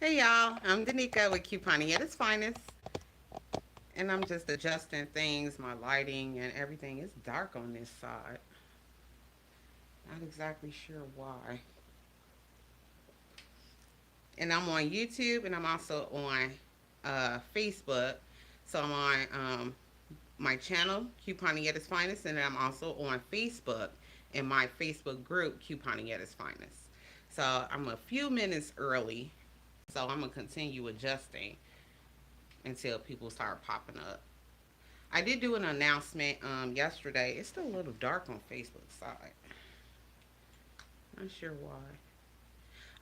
Hey y'all, I'm Danica with Couponing at its finest, and I'm just adjusting things, my lighting and everything. It's dark on this side. Not exactly sure why. And I'm on YouTube, and I'm also on Facebook. So I'm on my channel, Couponing at its finest, and I'm also on Facebook in my Facebook group, Couponing at its finest. So I'm a few minutes early, so I'm gonna continue adjusting until people start popping up. I did do an announcement yesterday. It's still a little dark on Facebook side. Not sure why.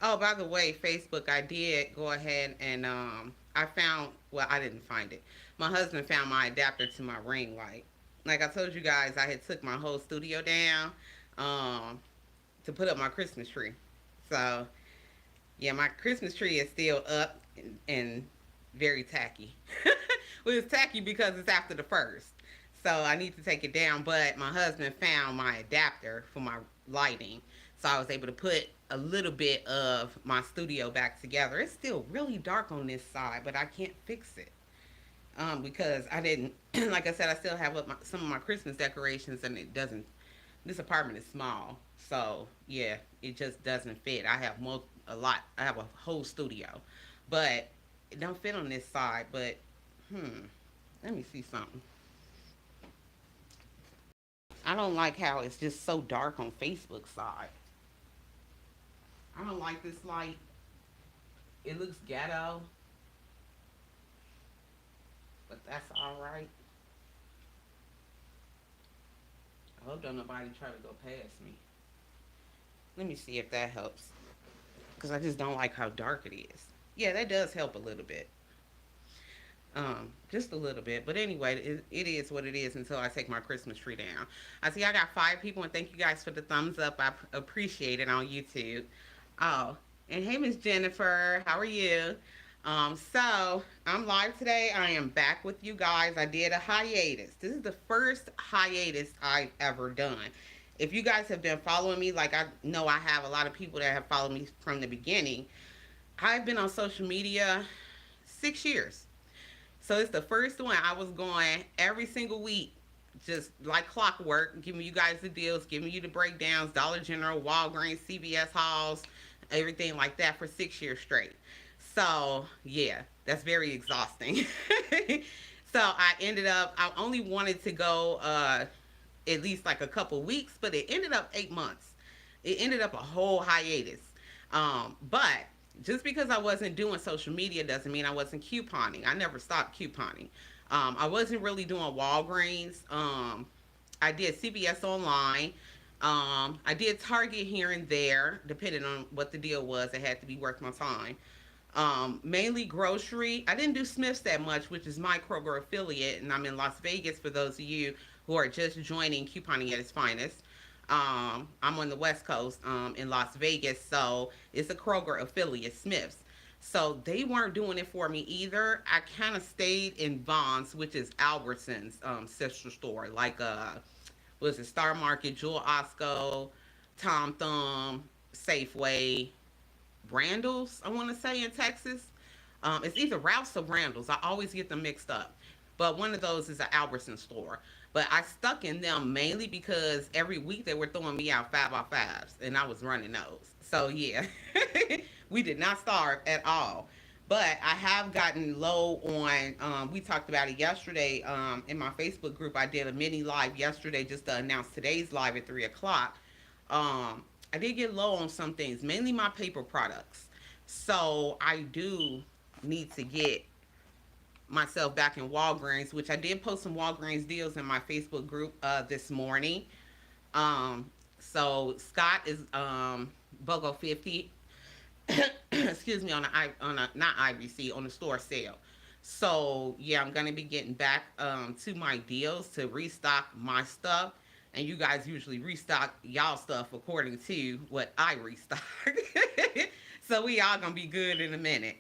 Oh, by the way, Facebook, I did go ahead and I found. Well, I didn't find it. My husband found my adapter to my ring light. Like I told you guys, I had took my whole studio down um, to put up my Christmas tree. So yeah, my Christmas tree is still up and very tacky. Well, it's tacky because it's after the first. So I need to take it down. But my husband found my adapter for my lighting. So I was able to put a little bit of my studio back together. It's still really dark on this side, but I can't fix it. Because I didn't, like I said, I still have up some of my Christmas decorations and it doesn't, this apartment is small. So yeah, it just doesn't fit. I have a lot, I have a whole studio. But it don't fit on this side. But hmm, let me see something. I don't like how it's just so dark on Facebook side. I don't like this light. It looks ghetto, but that's all right. I hope don't nobody try to go past me. Let me see if that helps, because I just don't like how dark it is. Yeah, that does help a little bit. Just a little bit. But anyway, it is what it is until I take my Christmas tree down. I see I got 5 people, and thank you guys for the thumbs up. I appreciate it on YouTube. Oh, and hey, Miss Jennifer, how are you? So I'm live today. I am back with you guys. I did a hiatus. This is the first hiatus I've ever done. If you guys have been following me, like I know I have a lot of people that have followed me from the beginning, I've been on social media 6 years. So it's the first one. I was going every single week, just like clockwork, giving you guys the deals, giving you the breakdowns, Dollar General, Walgreens, CVS Halls, everything like that for 6 years straight. So yeah, that's very exhausting. So I ended up, I only wanted to go at least like a couple weeks, but it ended up 8 months. It ended up a whole hiatus. But just because I wasn't doing social media doesn't mean I wasn't couponing. I never stopped couponing. I wasn't really doing Walgreens. I did CVS online. I did Target here and there, depending on what the deal was. It had to be worth my time. Mainly grocery. I didn't do Smith's that much, which is my Kroger affiliate, and I'm in Las Vegas for those of you who are just joining Couponing at its finest. I'm on the West Coast in Las Vegas, so it's a Kroger affiliate, Smith's. So they weren't doing it for me either. I kind of stayed in Vaughn's, which is Albertson's sister store, like was it Star Market, Jewel Osco, Tom Thumb, Safeway, Randall's, I want to say in Texas. It's either Ralph's or Randall's. I always get them mixed up. But one of those is an Albertson store. But I stuck in them mainly because every week they were throwing me out 5x5s and I was running those. So yeah, we did not starve at all. But I have gotten low on, we talked about it yesterday in my Facebook group. I did a mini live yesterday just to announce today's live at 3 o'clock. I did get low on some things, mainly my paper products. So I do need to get myself back in Walgreens, which I did post some Walgreens deals in my Facebook group this morning. So Scott is BOGO 50, excuse me, on a not IBC on the store sale. So yeah, I'm gonna be getting back to my deals to restock my stuff, and you guys usually restock y'all stuff according to what I restock. So we all gonna be good in a minute.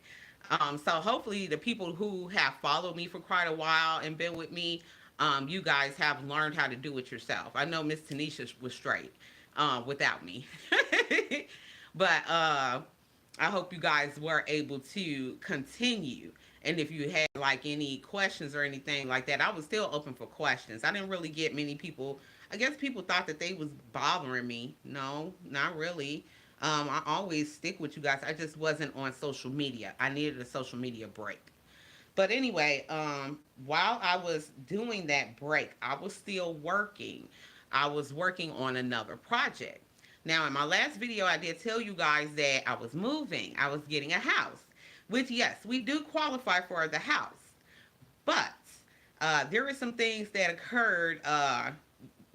So hopefully the people who have followed me for quite a while and been with me, you guys have learned how to do it yourself. I know Miss Tanisha was straight without me, but I hope you guys were able to continue. And if you had like any questions or anything like that, I was still open for questions. I didn't really get many people. I guess people thought that they was bothering me. No, not really. I always stick with you guys. I just wasn't on social media. I needed a social media break. But anyway, while I was doing that break, I was still working. I was working on another project. Now, in my last video, I did tell you guys that I was moving. I was getting a house, which, yes, we do qualify for the house. But there were some things that occurred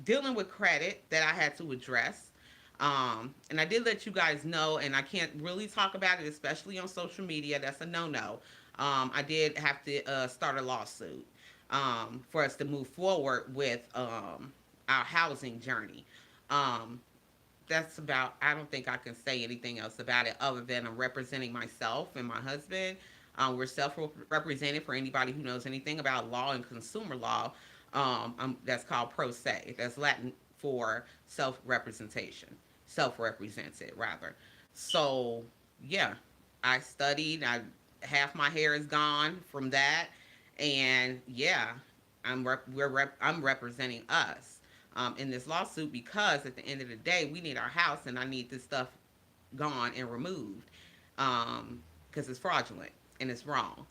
dealing with credit that I had to address. And I did let you guys know, and I can't really talk about it, especially on social media. That's a no-no. I did have to start a lawsuit for us to move forward with our housing journey. Um, that's about, I don't think I can say anything else about it other than I'm representing myself and my husband. We're self represented for anybody who knows anything about law and consumer law. That's called pro se. That's Latin for self representation, self represented, rather. So, yeah, I studied. Half my hair is gone from that. And yeah, I'm representing us in this lawsuit because at the end of the day, we need our house, and I need this stuff gone and removed because it's fraudulent and it's wrong.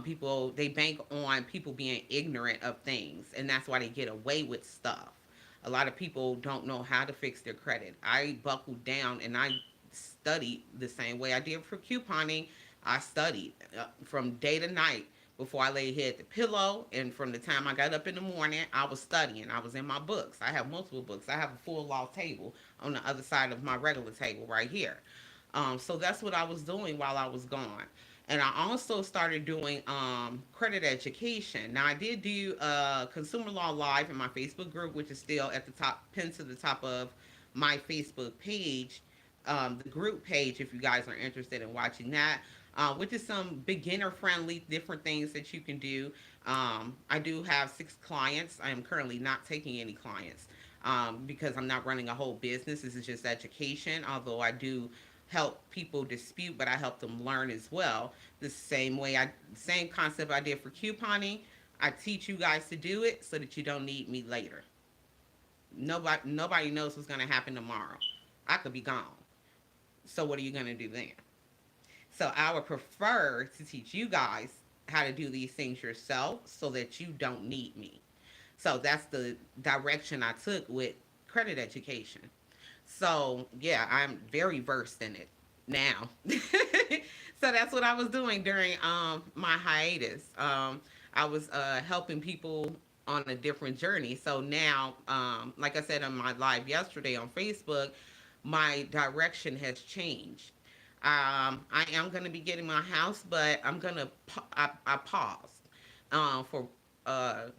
People they bank on people being ignorant of things, and that's why they get away with stuff. A lot of people don't know how to fix their credit. I buckled down and I studied the same way I did for couponing. I studied from day to night before I laid head the pillow, and from the time I got up in the morning, I was studying. I was in my books. I have multiple books. I have a full law table on the other side of my regular table right here. So that's what I was doing while I was gone. And I also started doing credit education. Now I did do consumer law live in my Facebook group, which is still at the top, pinned to the top of my Facebook page, the group page, if you guys are interested in watching that. Which is some beginner friendly different things that you can do. I do have 6 clients. I am currently not taking any clients because I'm not running a whole business. This is just education, although I do help people dispute, but I help them learn as well. The same concept I did for couponing. I teach you guys to do it so that you don't need me later. Nobody knows what's going to happen tomorrow. I could be gone. So what are you going to do then? So I would prefer to teach you guys how to do these things yourself so that you don't need me. So that's the direction I took with credit education. So yeah, I'm very versed in it now. So that's what I was doing during my hiatus. I was helping people on a different journey. So now, like I said on my live yesterday on Facebook, my direction has changed. I am going to be getting my house, but I'm going to, I paused for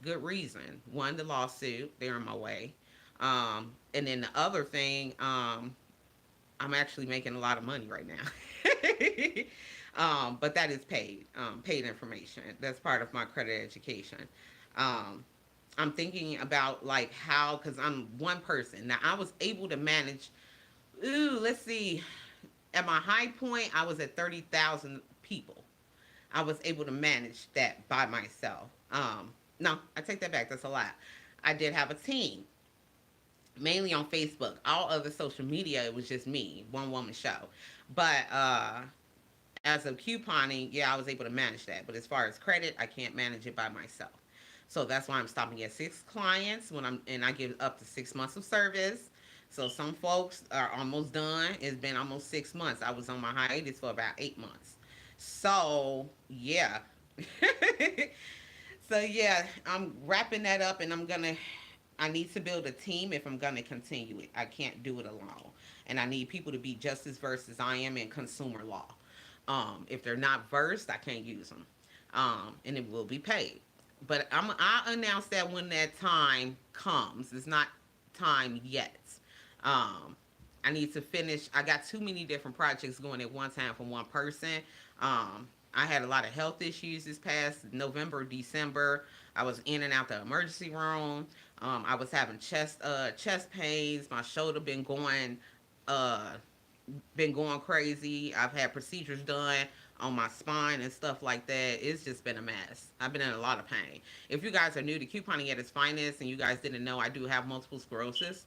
good reason. One, the lawsuit, they're in my way. And then the other thing, I'm actually making a lot of money right now. But that is paid information. That's part of my credit education. Um, I'm thinking about like how, because I'm one person. Now, I was able to manage, let's see, at my high point, I was at 30,000 people. I was able to manage that by myself. No, I take that back. That's a lot. I did have a team, mainly on Facebook. All other social media, it was just me, one woman show. But as of couponing, yeah, I was able to manage that. But as far as credit, I can't manage it by myself. So that's why I'm stopping at 6 clients and I give up to 6 months of service. So some folks are almost done. It's been almost 6 months. I was on my hiatus for about 8 months. So yeah. So yeah, I'm wrapping that up, and I need to build a team if I'm gonna continue it. I can't do it alone. And I need people to be just as versed as I am in consumer law. If they're not versed, I can't use them. And it will be paid. But I announce that when that time comes. It's not time yet. Um, I need to finish. I got too many different projects going at one time from one person. I had a lot of health issues this past November, December. I was in and out the emergency room. I was having chest pains. My shoulder been going uh, been going crazy. I've had procedures done on my spine and stuff like that. It's just been a mess. I've been in a lot of pain. If you guys are new to couponing at its finest and you guys didn't know, I do have multiple sclerosis.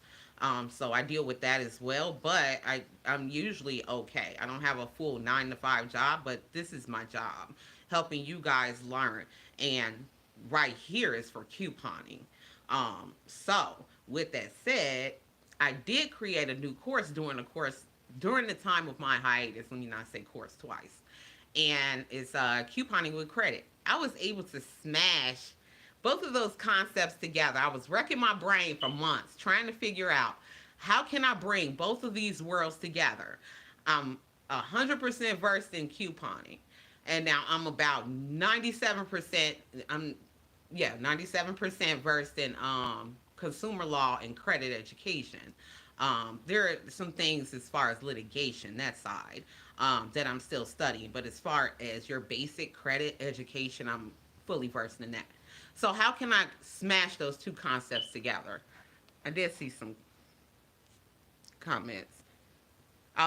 So I deal with that as well, but I'm usually okay. I don't have a full 9 to 5 job, but this is my job, helping you guys learn. And right here is for couponing. So with that said, I did create a new course during the time of my hiatus. Let me not say course twice. And it's couponing with credit. I was able to smash both of those concepts together. I was wrecking my brain for months trying to figure out how can I bring both of these worlds together. I'm 100% versed in couponing, and now I'm about 97%. I'm 97% versed in consumer law and credit education. There are some things as far as litigation, that side, that I'm still studying. But as far as your basic credit education, I'm fully versed in that. So, how can I smash those two concepts together? I did see some comments.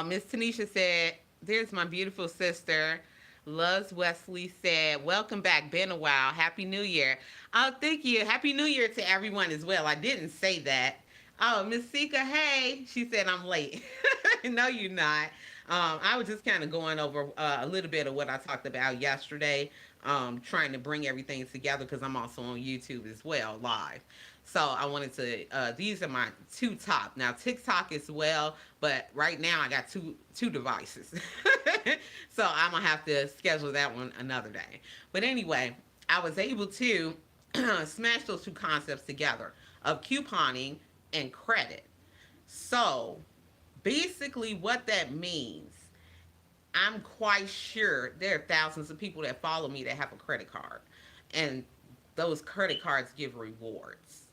Miss Tanisha said, "There's my beautiful sister." Loves Wesley said, "Welcome back. Been a while. Happy New Year." Oh, thank you. Happy New Year to everyone as well. I didn't say that. Oh, Miss Sika, hey. She said I'm late. No, you're not. I was just kind of going over a little bit of what I talked about yesterday, trying to bring everything together because I'm also on YouTube as well, live. So I wanted to. These are my two top now TikTok as well, but right now I got two devices, so I'm gonna have to schedule that one another day. But anyway, I was able to smash those two concepts together of couponing and credit. So basically, what that means, I'm quite sure there are thousands of people that follow me that have a credit card, and those credit cards give rewards.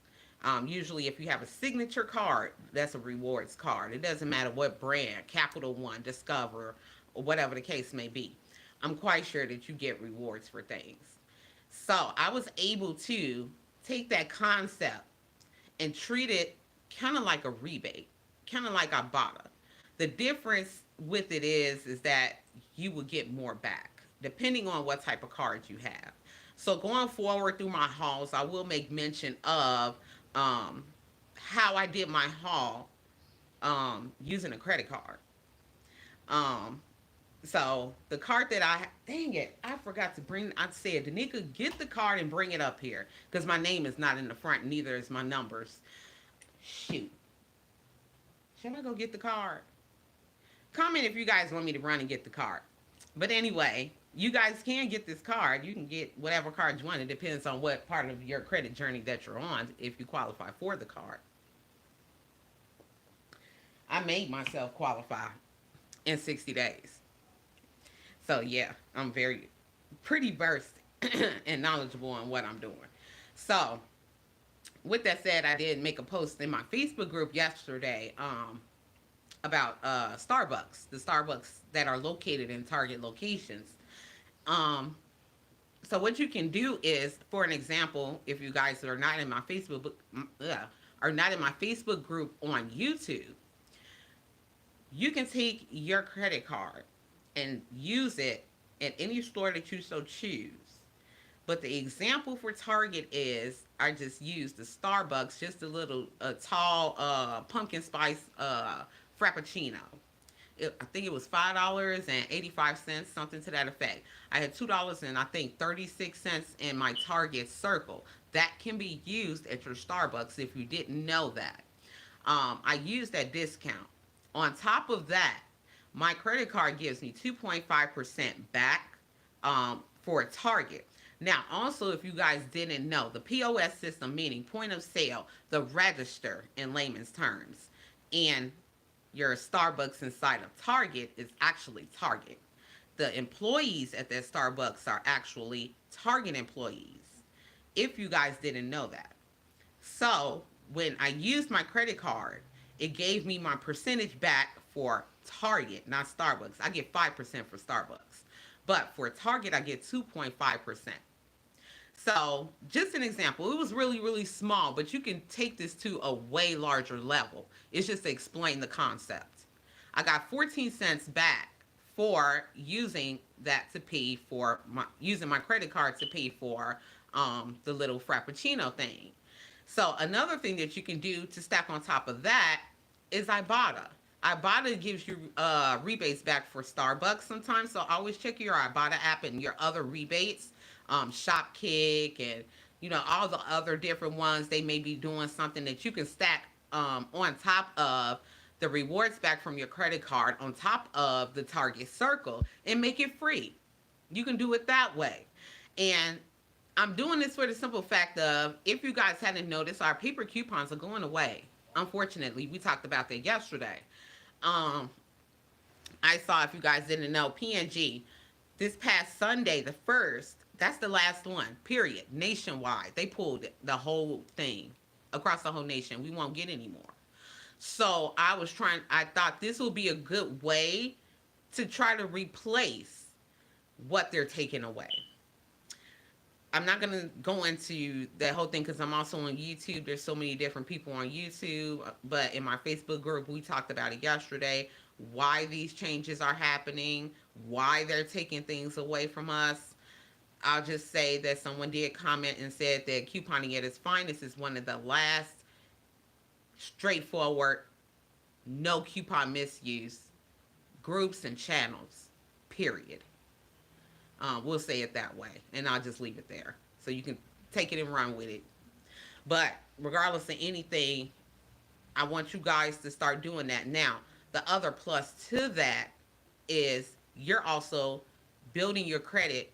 Usually, if you have a signature card, that's a rewards card. It doesn't matter what brand, Capital One, Discover, or whatever the case may be. I'm quite sure that you get rewards for things. So I was able to take that concept and treat it kind of like a rebate, kind of like Ibotta. The difference with it is that you will get more back depending on what type of card you have. So going forward through my hauls, I will make mention of how I did my haul using a credit card. Um, so the card that dang it, I forgot to bring. I said, Danica, get the card and bring it up here because my name is not in the front, neither is my numbers. Shoot, should I go get the card? Comment if you guys want me to run and get the card. But anyway, you guys can get this card. You can get whatever card you want. It depends on what part of your credit journey that you're on if you qualify for the card. I made myself qualify in 60 days. So yeah, I'm very pretty versed and knowledgeable on what I'm doing. So with that said, I did make a post in my Facebook group yesterday about Starbucks, the Starbucks that are located in Target locations. Um, so what you can do is, for an example, if you guys are not in my are not in my Facebook group on YouTube, you can take your credit card and use it at any store that you so choose. But the example for Target is I just used the Starbucks, just a tall pumpkin spice frappuccino. I think it was $5.85, something to that effect. I had $2 and I think 36 cents in my Target circle. That can be used at your Starbucks if you didn't know that. I used that discount. On top of that, my credit card gives me 2.5% back for Target. Now, also, if you guys didn't know, the POS system, meaning point of sale, the register in layman's terms, and your Starbucks inside of Target is actually Target. The employees at that Starbucks are actually Target employees, if you guys didn't know that. So, when I used my credit card, it gave me my percentage back for Target, not Starbucks. I get 5% for Starbucks. But for Target, I get 2.5%. So, just an example, it was really, really small, but you can take this to a way larger level. It's just to explain the concept. I got 14 cents back for using that to pay for using my credit card to pay for the little Frappuccino thing. So another thing that you can do to stack on top of that is Ibotta. Ibotta gives you rebates back for Starbucks sometimes. So always check your Ibotta app and your other rebates, Shopkick and all the other different ones. They may be doing something that you can stack on top of the rewards back from your credit card, on top of the Target Circle, and make it free. You can do it that way. And I'm doing this for the simple fact of, if you guys hadn't noticed, our paper coupons are going away. Unfortunately, we talked about that yesterday. Um, I saw, if you guys didn't know, P&G this past Sunday, the 1st, that's the last one, period, nationwide. They pulled the whole thing across the whole nation. We won't get any more. So I thought this will be a good way to try to replace what they're taking away. I'm not going to go into that whole thing because I'm also on YouTube. There's so many different people on YouTube. But in my Facebook group, we talked about it yesterday, why these changes are happening, why they're taking things away from us. I'll just say that someone did comment and said that couponing at its finest is one of the last straightforward, no coupon misuse groups and channels, period. We'll say it that way, and I'll just leave it there so you can take it and run with it. But regardless of anything, I want you guys to start doing that. Now, the other plus to that is you're also building your credit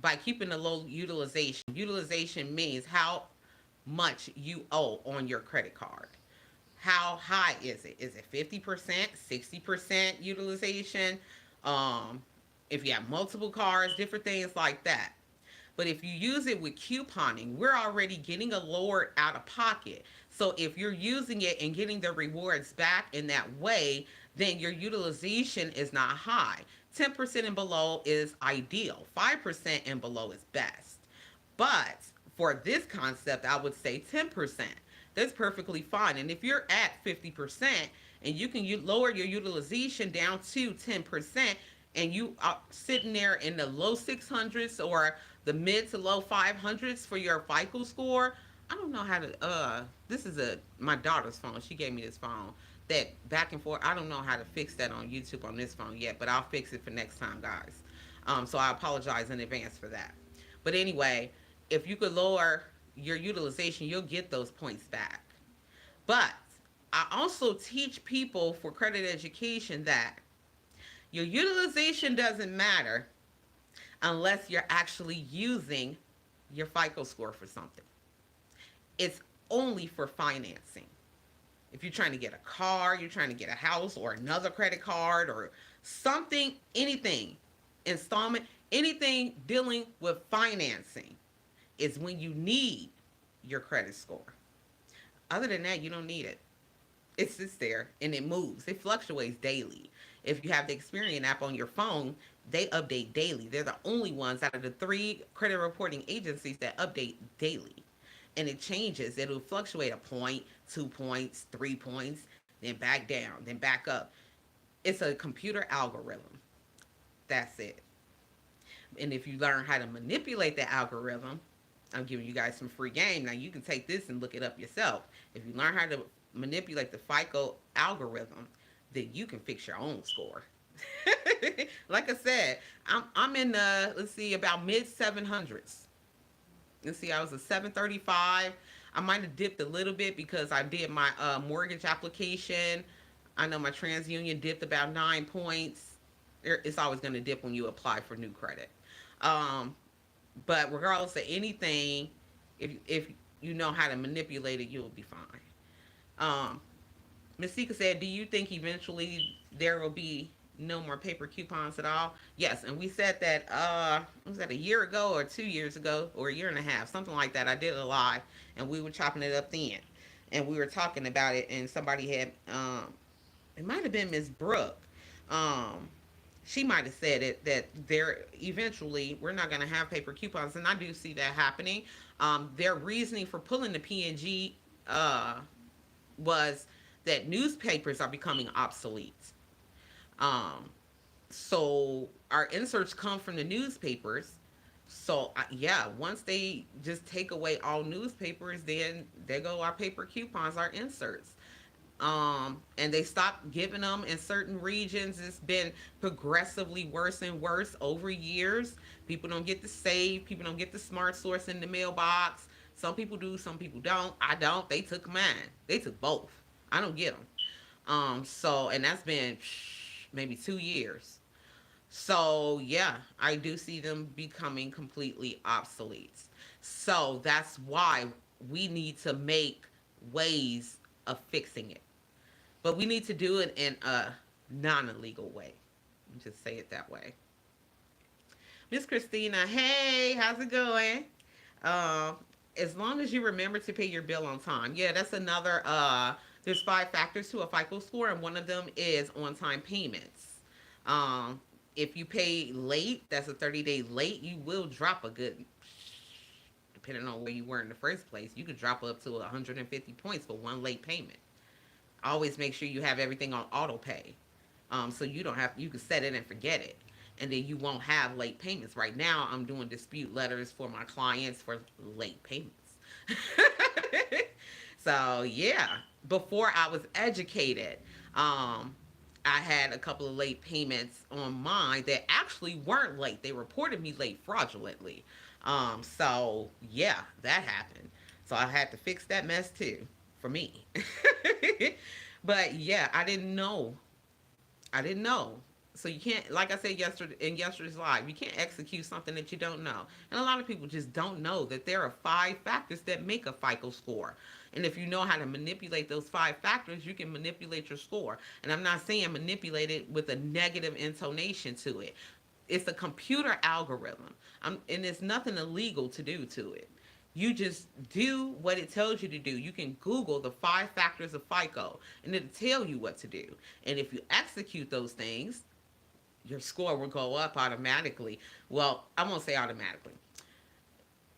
by keeping a low utilization. Utilization means how much you owe on your credit card. How high is it? Is it 50%, 60% utilization? If you have multiple cards, different things like that. But if you use it with couponing, we're already getting a lower out of pocket. So if you're using it and getting the rewards back in that way, then your utilization is not high. 10% and below is ideal. 5% and below is best. But for this concept, I would say 10%. That's perfectly fine. And if you're at 50% and you can lower your utilization down to 10%, and you are sitting there in the low 600s or the mid to low 500s for your FICO score, I don't know how to, this is my daughter's phone. She gave me this phone that back and forth. I don't know how to fix that on YouTube on this phone yet, but I'll fix it for next time, guys. So I apologize in advance for that. But anyway, if you could lower your utilization, you'll get those points back. But I also teach people for credit education that your utilization doesn't matter unless you're actually using your FICO score for something. It's only for financing. If you're trying to get a car, you're trying to get a house or another credit card or something, anything, installment, anything dealing with financing is when you need your credit score. Other than that, you don't need it. It sits there and it moves. It fluctuates daily. If you have the Experian app on your phone, they update daily. They're the only ones out of the 3 credit reporting agencies that update daily. And it changes. It'll fluctuate a point, 2 points, 3 points, then back down, then back up. It's a computer algorithm. That's it. And if you learn how to manipulate the algorithm, I'm giving you guys some free game. Now you can take this and look it up yourself. If you learn how to manipulate the FICO algorithm, then you can fix your own score. Like I said, I'm in the, let's see, about mid 700s. Let's see, I was a 735. I might have dipped a little bit because I did my mortgage application. I know my TransUnion dipped about 9 points. It's always going to dip when you apply for new credit. But regardless of anything, if you know how to manipulate it, you'll be fine. Mystica said, do you think eventually there will be no more paper coupons at all? Yes, and we said that, was that a year ago or 2 years ago or a year and a half, something like that. I did a live, and we were chopping it up then. And we were talking about it, and somebody had, it might have been Miss Brooke. She might have said it, that there eventually we're not going to have paper coupons, and I do see that happening. Their reasoning for pulling the P&G was that newspapers are becoming obsolete. Um, so our inserts come from the newspapers. So yeah, once they just take away all newspapers, then there go our paper coupons, our inserts. And they stopped giving them in certain regions. It's been progressively worse and worse over years. People don't get the save. People don't get the smart source in the mailbox. Some people do, some people don't. I don't. They took mine. They took both. I don't get them. So and that's been maybe 2 years. So yeah, I do see them becoming completely obsolete. So that's why we need to make ways of fixing it, but we need to do it in a non-illegal way. Just say it that way. Miss Christina, hey, how's it going? Uh, as long as you remember to pay your bill on time. Yeah, that's another. There's 5 factors to a FICO score, and one of them is on-time payments. Um, if you pay late, that's a 30-day late, you will drop a good, depending on where you were in the first place, you could drop up to 150 points for one late payment. Always make sure you have everything on auto pay. So you don't have, you can set it and forget it. And then you won't have late payments. Right now, I'm doing dispute letters for my clients for late payments. So yeah, before I was educated, I had a couple of late payments on mine that actually weren't late. They reported me late fraudulently. So yeah, that happened. So I had to fix that mess too for me. But yeah, I didn't know. I didn't know. So you can't, like I said yesterday in yesterday's live, you can't execute something that you don't know. And a lot of people just don't know that there are 5 factors that make a FICO score. And if you know how to manipulate those 5 factors, you can manipulate your score. And I'm not saying manipulate it with a negative intonation to it. It's a computer algorithm, and there's nothing illegal to do to it. You just do what it tells you to do. You can Google the 5 factors of FICO, and it'll tell you what to do. And if you execute those things, your score will go up automatically. Well, I won't say automatically.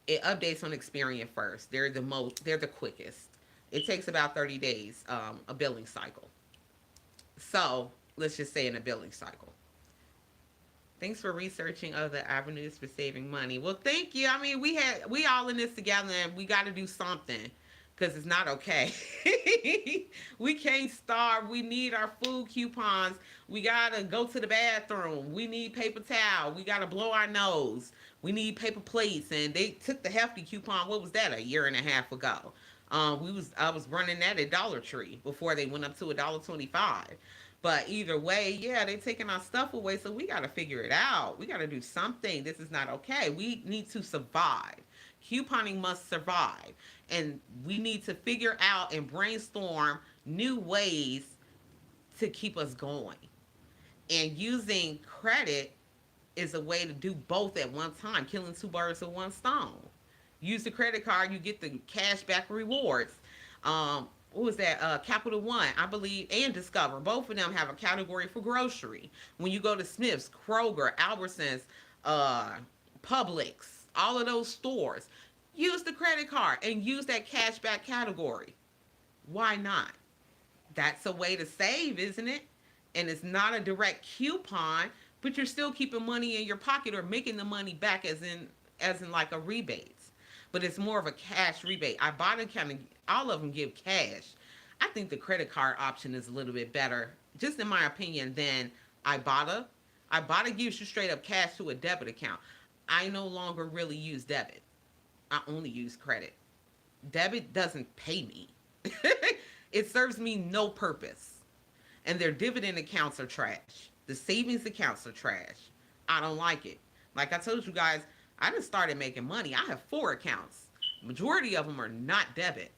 It updates on Experian first. They're the most. They're the quickest. It takes about 30 days, a billing cycle. So let's just say in a billing cycle. Thanks for researching other avenues for saving money. Well, thank you. I mean, we all in this together, and we got to do something because it's not okay. We can't starve. We need our food coupons. We got to go to the bathroom. We need paper towel. We got to blow our nose. We need paper plates. And they took the hefty coupon. What was that? A year and a half ago. I was running that at Dollar Tree before they went up to $1.25. But either way, yeah, they're taking our stuff away, so we got to figure it out. We got to do something. This is not okay. We need to survive. Couponing must survive. And we need to figure out and brainstorm new ways to keep us going. And using credit is a way to do both at one time, killing two birds with one stone. Use the credit card, you get the cash back rewards. What was that? Capital One, I believe, and Discover. Both of them have a category for grocery. When you go to Smith's, Kroger, Albertsons, uh, Publix, all of those stores, use the credit card and use that cash back category. Why not? That's a way to save, isn't it? And it's not a direct coupon, but you're still keeping money in your pocket or making the money back as in like a rebate. But it's more of a cash rebate. Ibotta kind of all of them give cash. I think the credit card option is a little bit better, just in my opinion, than Ibotta. Ibotta gives you straight up cash to a debit account. I no longer really use debit. I only use credit. Debit doesn't pay me. It serves me no purpose. And their dividend accounts are trash. The savings accounts are trash. I don't like it. Like I told you guys, I just started making money. I have 4 accounts. Majority of them are not debit.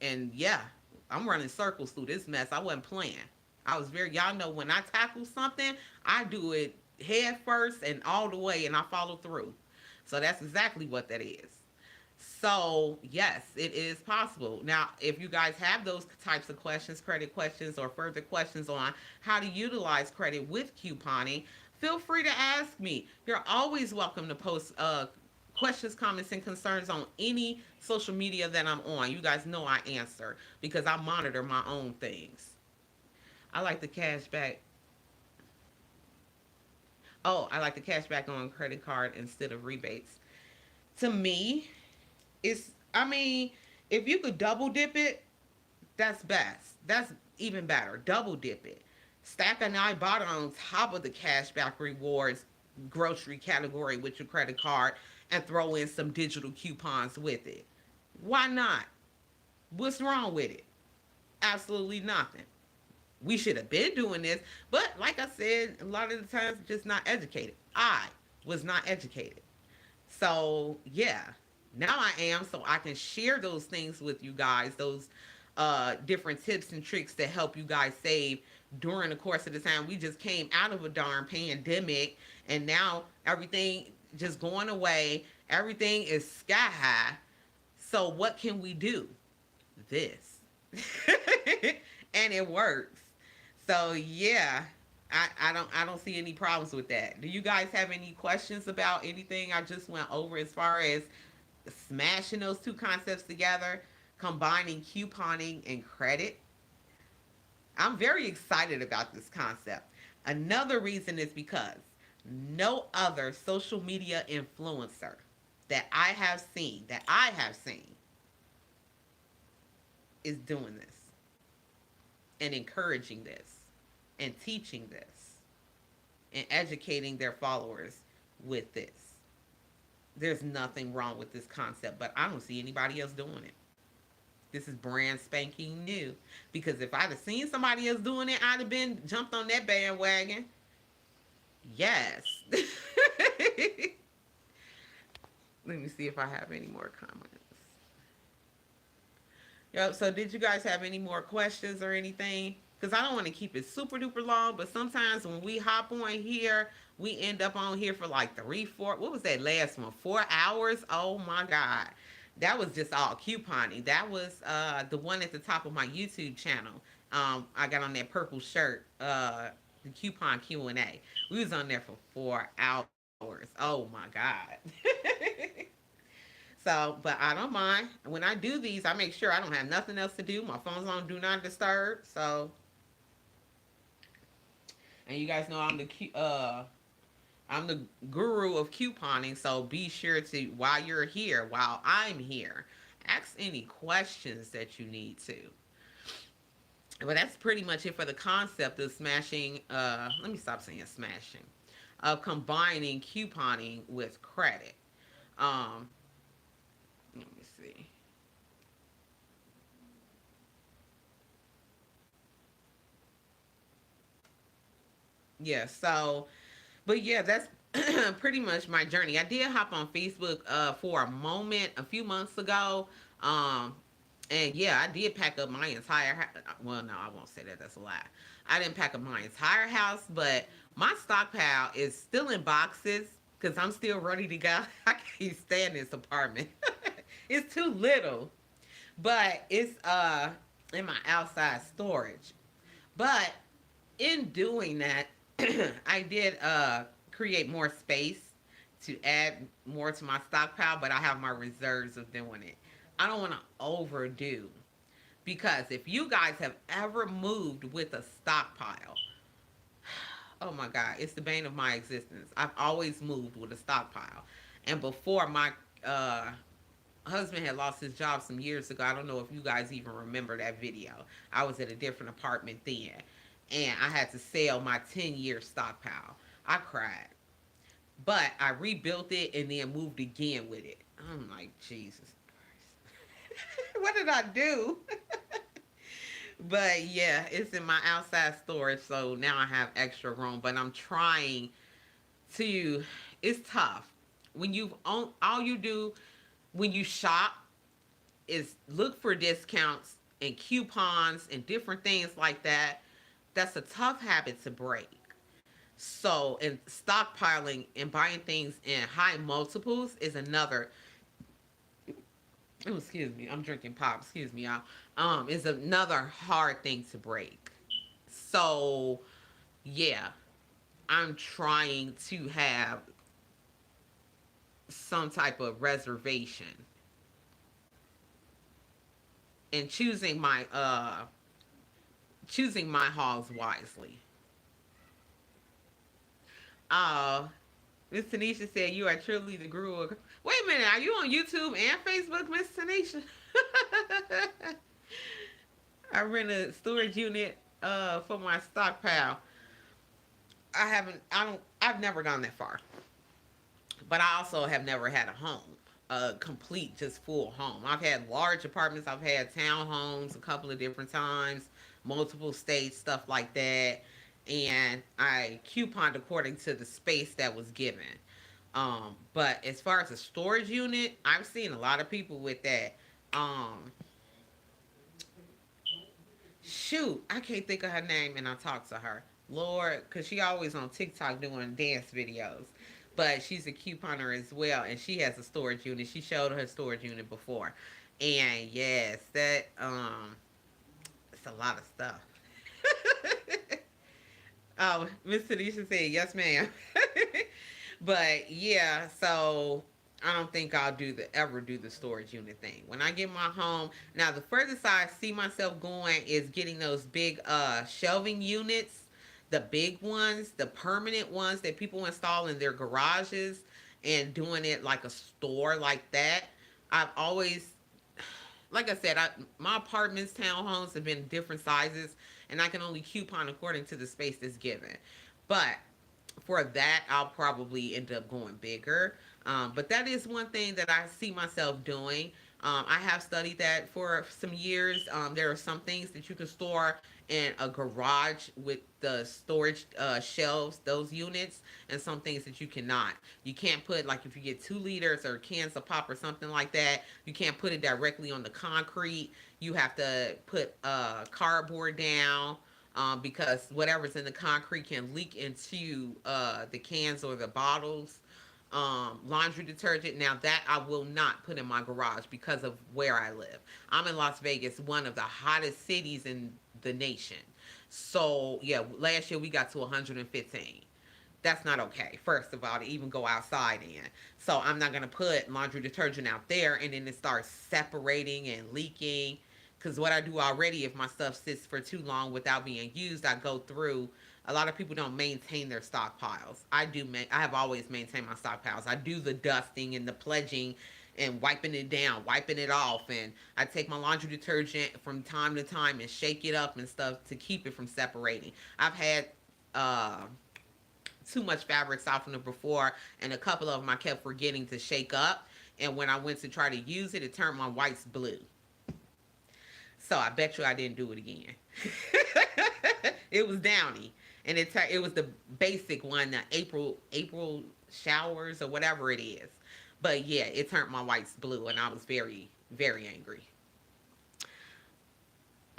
And yeah, I'm running circles through this mess. I wasn't playing. I was very, y'all know when I tackle something, I do it head first and all the way and I follow through. So that's exactly what that is. So, yes, it is possible. Now, if you guys have those types of questions, credit questions, or further questions on how to utilize credit with couponing, feel free to ask me. You're always welcome to post questions, comments, and concerns on any social media that I'm on. You guys know I answer because I monitor my own things. I like the cash back. Oh, I like the cash back on credit card instead of rebates. To me, it's, I mean, if you could double dip it, that's best. That's even better. Double dip it. Stack a nine bottle on top of the cashback rewards grocery category with your credit card and throw in some digital coupons with it. Why not? What's wrong with it? Absolutely nothing. We should have been doing this, but like I said, a lot of the times just not educated. I was not educated. So yeah, now I am, so I can share those things with you guys, those different tips and tricks to help you guys save during the course of the time. We just came out of a darn pandemic, and now everything just going away. Everything is sky high. So what can we do? This. And it works. So yeah, I don't see any problems with that. Do you guys have any questions about anything I just went over as far as smashing those two concepts together, combining couponing and credit? I'm very excited about this concept. Another reason is because no other social media influencer that I have seen is doing this and encouraging this and teaching this and educating their followers with this. There's nothing wrong with this concept, but I don't see anybody else doing it. This is brand spanking new. Because if I'd have seen somebody else doing it, I'd have been jumped on that bandwagon. Yes. Let me see if I have any more comments. Yep. So, did you guys have any more questions or anything? Because I don't want to keep it super duper long, but sometimes when we hop on here, we end up on here for like three, four. What was that last one? 4 hours? Oh my God. That was just all couponing. That was the one at the top of my YouTube channel. I got on that purple shirt, the coupon Q&A. We was on there for 4 hours. Oh my God. So, but I don't mind. When I do these, I make sure I don't have nothing else to do. My phone's on do not disturb. So, and you guys know I'm the guru of couponing. So be sure to, while you're here, while I'm here, ask any questions that you need to. But that's pretty much it for the concept of smashing. Let me stop saying smashing. Of combining couponing with credit. Um, Let me see. Yeah, so, but yeah, that's pretty much my journey. I did hop on Facebook for a moment a few months ago. Um, and yeah, I did pack up my entire well, no, I won't say that. That's a lie. I didn't pack up my entire house, but my stockpile is still in boxes because I'm still ready to go. I can't stand this apartment. It's too little, but it's in my outside storage. But in doing that, I did create more space to add more to my stockpile, but I have my reserves of doing it. I don't want to overdo, because if you guys have ever moved with a stockpile, oh my God, it's the bane of my existence. I've always moved with a stockpile. And before my uh, husband had lost his job some years ago, I don't know if you guys even remember that video. I was at a different apartment then, and I had to sell my 10-year stockpile. I cried. But I rebuilt it and then moved again with it. I'm like, Jesus Christ. What did I do? But yeah, it's in my outside storage, so now I have extra room. But I'm trying to. It's tough when you own all you do when you shop is look for discounts and coupons and different things like that. That's a tough habit to break. So, and stockpiling and buying things in high multiples is another. Oh, excuse me, I'm drinking pop. Excuse me, y'all. Is another hard thing to break. So, yeah, I'm trying to have some type of reservation and choosing my choosing my halls wisely. Oh, Miss Tanisha said you are truly the guru. Wait a minute, are you on YouTube and Facebook, Miss Tanisha? I rent a storage unit for my stockpile. I've never gone that far. But I also have never had a home, a complete, just full home. I've had large apartments, I've had townhomes a couple of different times, multiple states, stuff like that. And I couponed according to the space that was given. But as far as a storage unit, I've seen a lot of people with that. Um, Shoot, I can't think of her name, and I talked to her. Lord, because she always on TikTok doing dance videos. But she's a couponer as well, and she has a storage unit. She showed her storage unit before. And yes, that it's a lot of stuff. Oh, Miss Tanisha said, yes, ma'am. But yeah, so I don't think I'll ever do the storage unit thing. When I get my home, now the furthest I see myself going is getting those big shelving units, the big ones, the permanent ones that people install in their garages, and doing it like a store like that. I've always, like I said, my apartments, townhomes have been different sizes, and I can only coupon according to the space that's given. But for that, I'll probably end up going bigger. But that is one thing that I see myself doing. I have studied that for some years. There are some things that you can store in a garage with the storage shelves, those units, and some things that you cannot. You can't put, like, if you get 2 liters or cans of pop or something like that, you can't put it directly on the concrete. You have to put cardboard down, because whatever's in the concrete can leak into the cans or the bottles. Laundry detergent. Now that I will not put in my garage because of where I live. I'm in Las Vegas, one of the hottest cities in the nation. So yeah, last year we got to 115. That's not okay. First of all, to even go outside in. So I'm not gonna put laundry detergent out there and then it starts separating and leaking. Because what I do already, if my stuff sits for too long without being used, I go through. A lot of people don't maintain their stockpiles. I do. I have always maintained my stockpiles. I do the dusting and the pledging and wiping it down, wiping it off, and I take my laundry detergent from time to time and shake it up and stuff to keep it from separating. I've had uh, too much fabric softener before, and a couple of them I kept forgetting to shake up. And when I went to try to use it, it turned my whites blue. So I bet you I didn't do it again. It was Downy, and it was the basic one, the April showers or whatever it is. But yeah, it turned my whites blue, and I was very very angry.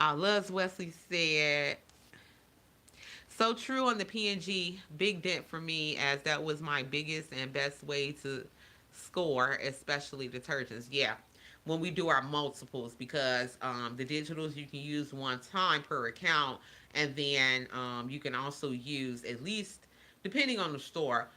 Loves Wesley said, so true on the PNG. Big dent for me, as that was my biggest and best way to score, especially detergents. Yeah, when we do our multiples, because the digitals you can use one time per account, and then you can also use, at least depending on the store,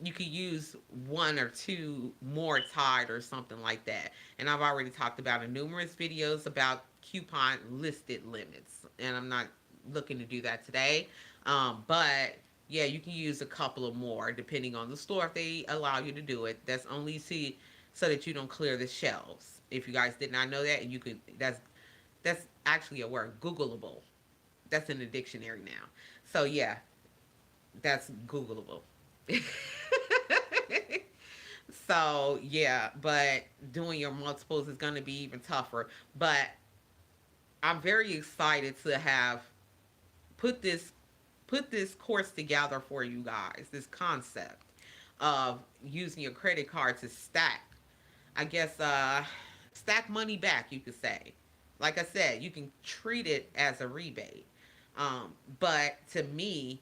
you could use one or two more Tide or something like that. And I've already talked about in numerous videos about coupon listed limits, and I'm not looking to do that today. But yeah, you can use a couple of more depending on the store if they allow you to do it. That's only so that you don't clear the shelves. If you guys did not know that, and you could, that's actually a word, Googleable. That's in the dictionary now. So yeah, that's Googleable. So yeah, but doing your multiples is going to be even tougher. But I'm very excited to have put this put this course together for you guys. This concept of using your credit card to stack, I guess, stack money back. You could say, like I said, you can treat it as a rebate. But to me,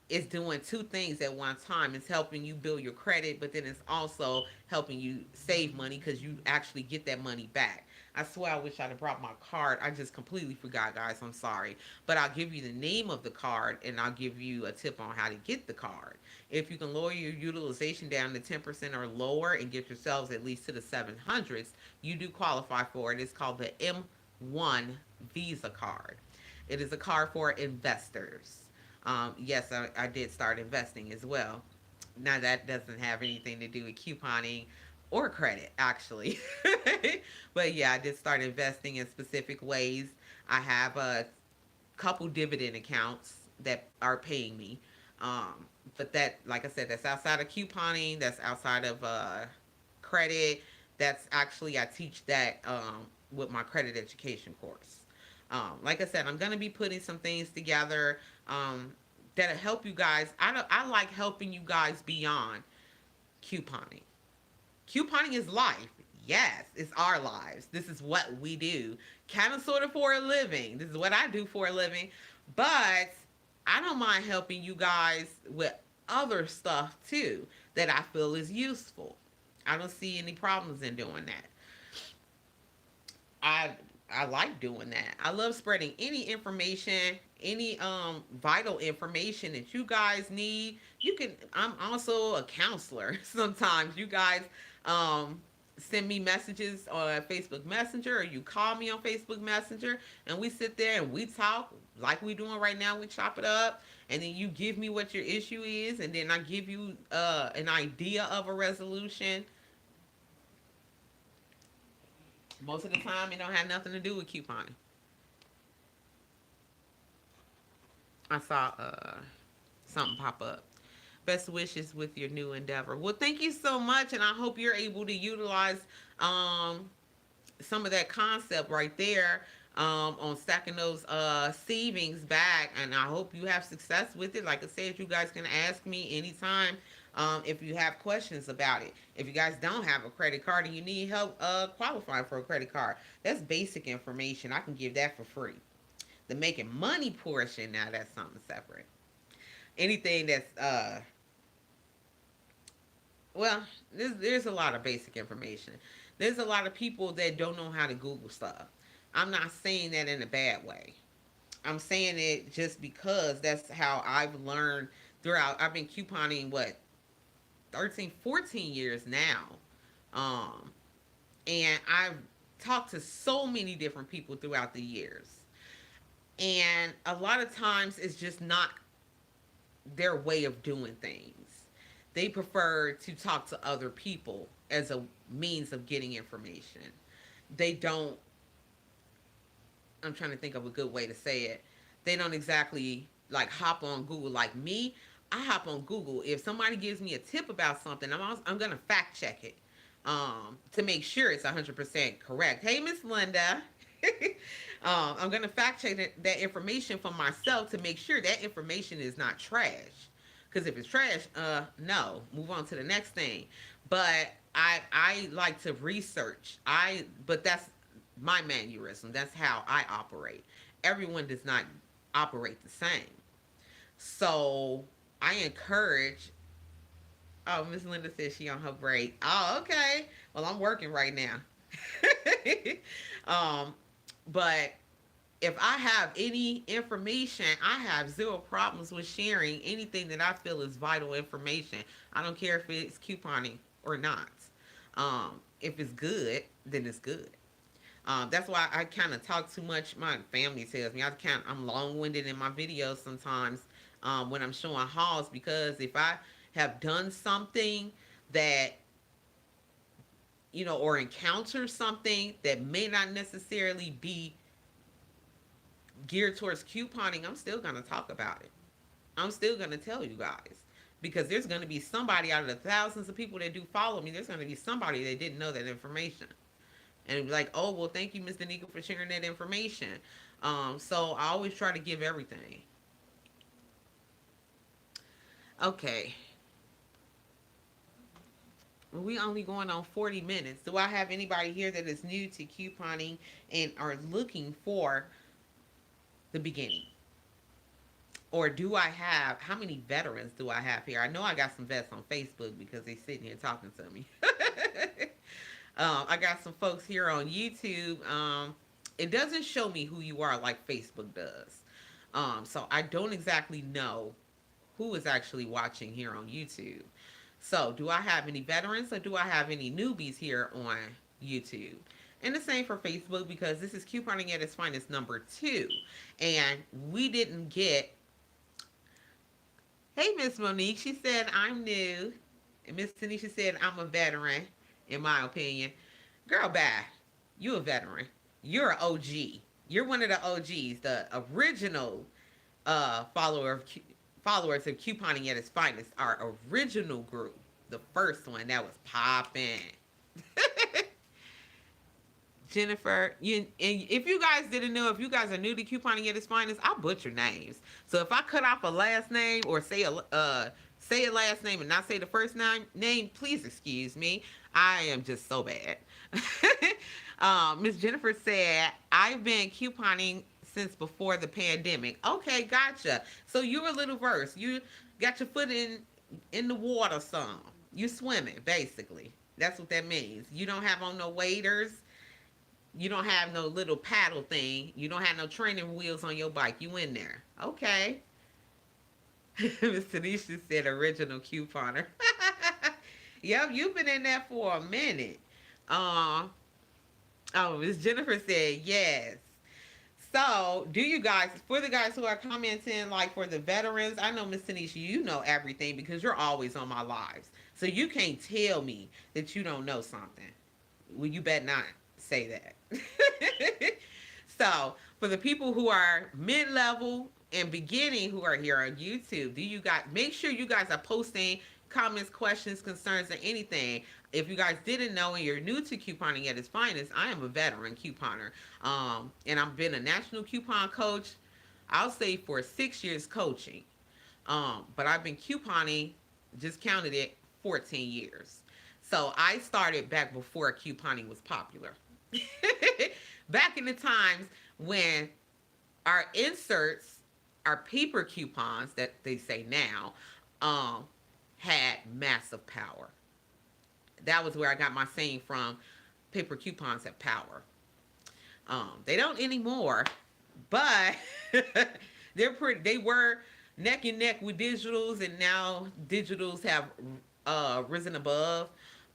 it's doing two things at one time. It's helping you build your credit, but then it's also helping you save money because you actually get that money back. I swear I wish I'd have brought my card. I just completely forgot, guys. I'm sorry. But I'll give you the name of the card and I'll give you a tip on how to get the card. If you can lower your utilization down to 10% or lower and get yourselves at least to the 700s, you do qualify for it. It's called the M1 Visa card. It is a card for investors. Yes, I did start investing as well. Now that doesn't have anything to do with couponing or credit, actually. But yeah, I did start investing in specific ways. I have a couple dividend accounts that are paying me. But that, like I said, that's outside of couponing. That's outside of credit. That's actually, I teach that with my credit education course. Like I said, I'm gonna be putting some things together that'll help you guys. I like helping you guys beyond couponing. Couponing is life. Yes, it's our lives. This is what we do. Kind of sort of for a living. This is what I do for a living. But I don't mind helping you guys with other stuff too that I feel is useful. I don't see any problems in doing that. I I like doing that. I love spreading any information, any vital information that you guys need. You can I'm also a counselor. Sometimes you guys um send me messages on Facebook Messenger or you call me on Facebook Messenger and we sit there and we talk like we doing right now. We chop it up and then you give me what your issue is and then I give you an idea of a resolution. Most of the time, it don't have nothing to do with couponing. I saw something pop up. Best wishes with your new endeavor. Well, thank you so much, and I hope you're able to utilize um, some of that concept right there on stacking those savings back. And I hope you have success with it. Like I said, you guys can ask me anytime if you have questions about it. If you guys don't have a credit card and you need help qualifying for a credit card, that's basic information. I can give that for free. The making money portion, now that's something separate. Anything that's well, there's a lot of basic information. There's a lot of people that don't know how to Google stuff. I'm not saying that in a bad way. I'm saying it just because that's how I've learned throughout. I've been couponing, what, 13, 14 years now. Um, and I've talked to so many different people throughout the years. And a lot of times it's just not their way of doing things. They prefer to talk to other people as a means of getting information. They don't, I'm trying to think of a good way to say it. They don't exactly like hop on Google like me. I hop on Google. If somebody gives me a tip about something, I'm going to fact check it to make sure it's 100% correct. Hey, Miss Linda. I'm going to fact check that information for myself to make sure that information is not trash. Because if it's trash, no, move on to the next thing. But I like to research. But that's my mannerism. That's how I operate. Everyone does not operate the same. So I encourage. Oh, Miss Linda says she on her break. Oh, okay. Well, I'm working right now. um, but if I have any information, I have zero problems with sharing anything that I feel is vital information. I don't care if it's couponing or not. If it's good, then it's good. That's why I kind of talk too much. My family tells me I'm long winded in my videos sometimes when I'm showing hauls because if I have done something that or encounter something that may not necessarily be geared towards couponing, I'm still gonna talk about it. I'm still gonna tell you guys because there's gonna be somebody out of the thousands of people that do follow me. There's gonna be somebody that didn't know that information and be like, oh, well, thank you, Miss Danica, for sharing that information. So I always try to give everything. Okay, we only going on 40 minutes. Do I have anybody here that is new to couponing and are looking for the beginning? Or do I have, how many veterans do I have here? I know I got some vets on Facebook because they sitting here talking to me. I got some folks here on YouTube. It doesn't show me who you are like Facebook does. So I don't exactly know who is actually watching here on YouTube. So do I have any veterans or do I have any newbies here on YouTube? And the same for Facebook because this is couponing at its finest number 2. And we didn't get. Hey, Miss Monique. She said, I'm new. And Miss Tanisha said, I'm a veteran, in my opinion. Girl, bye. You a veteran. You're an OG. You're one of the OGs, the original followers of couponing at its finest. Our original group, the first one that was popping. Jennifer, and if you guys didn't know, if you guys are new to couponing at its finest, I butcher names. So if I cut off a last name or say a last name and not say the first name, please excuse me. I am just so bad. Miss Jennifer said, I've been couponing since before the pandemic. Okay, gotcha. So you're a little versed. You got your foot in the water some. You swimming, basically. That's what that means. You don't have on no waders. You don't have no little paddle thing. You don't have no training wheels on your bike. You in there. Okay. Miss Tanisha said original couponer. Yep, you've been in there for a minute. Um, oh, Miss Jennifer said yes. So, do you guys, for the guys who are commenting, like for the veterans, I know Miss Tanisha, you know everything because you're always on my lives. So you can't tell me that you don't know something. Well, you bet not say that. So, for the people who are mid-level and beginning who are here on YouTube, do you guys make sure you guys are posting comments, questions, concerns, or anything. If you guys didn't know and you're new to couponing at its finest, I am a veteran couponer. And I've been a national coupon coach, I'll say for 6 years coaching. But I've been couponing, just counted it, 14 years. So I started back before couponing was popular. Back in the times when our inserts, our paper coupons that they say now, had massive power. That was where I got my saying from. Paper coupons have power. They don't anymore, but they were neck and neck with digitals, and now digitals have risen above.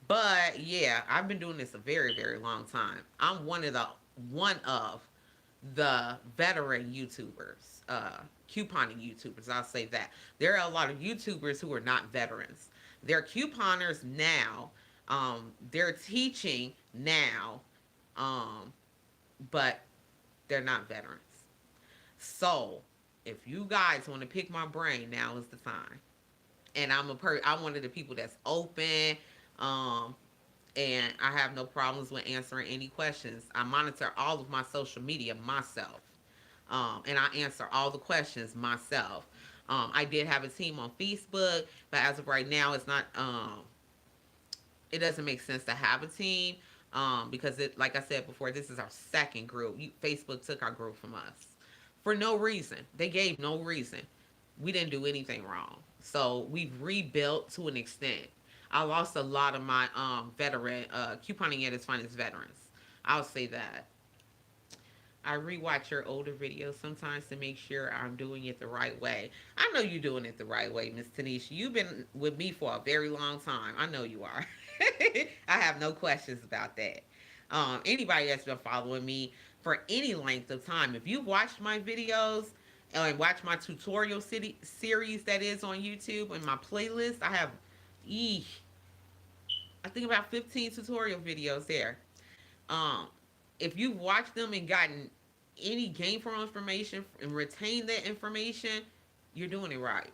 But yeah, I've been doing this a very, very long time. I'm one of the veteran YouTubers, couponing YouTubers. I'll say that there are a lot of YouTubers who are not veterans. They're couponers now. They're teaching now, um, but they're not veterans. So if you guys want to pick my brain, now is the time. And I'm one of the people that's open. Um, and I have no problems with answering any questions. I monitor all of my social media myself, and I answer all the questions myself. I did have a team on Facebook, but as of right now, it's not. It doesn't make sense to have a team because it, like I said before, this is our second group. Facebook took our group from us for no reason. They gave no reason. We didn't do anything wrong, so we've rebuilt to an extent. I lost a lot of my veteran couponing at its finest veterans. I'll say that. I rewatch your older videos sometimes to make sure I'm doing it the right way. I know you're doing it the right way, Miss Tanisha. You've been with me for a very long time. I know you are. I have no questions about that. Anybody that's been following me for any length of time, if you've watched my videos and watched my tutorial series that is on YouTube and my playlist, I have eesh, I think about 15 tutorial videos there. Um, if you've watched them and gotten any gainful information and retained that information, you're doing it right.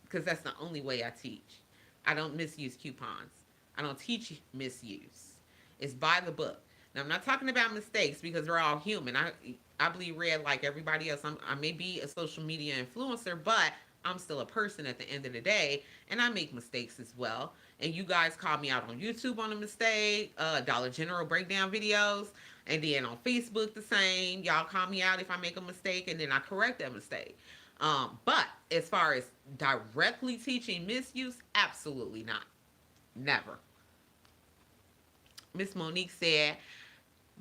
Because that's the only way I teach. I don't misuse coupons. I don't teach misuse. It's by the book. Now I'm not talking about mistakes because we're all human. I bleed red like everybody else. I may be a social media influencer, but I'm still a person at the end of the day, and I make mistakes as well. And you guys call me out on YouTube on a mistake, Dollar General breakdown videos, and then on Facebook the same. Y'all call me out if I make a mistake, and then I correct that mistake. But as far as directly teaching misuse, absolutely not. Never. Miss Monique said,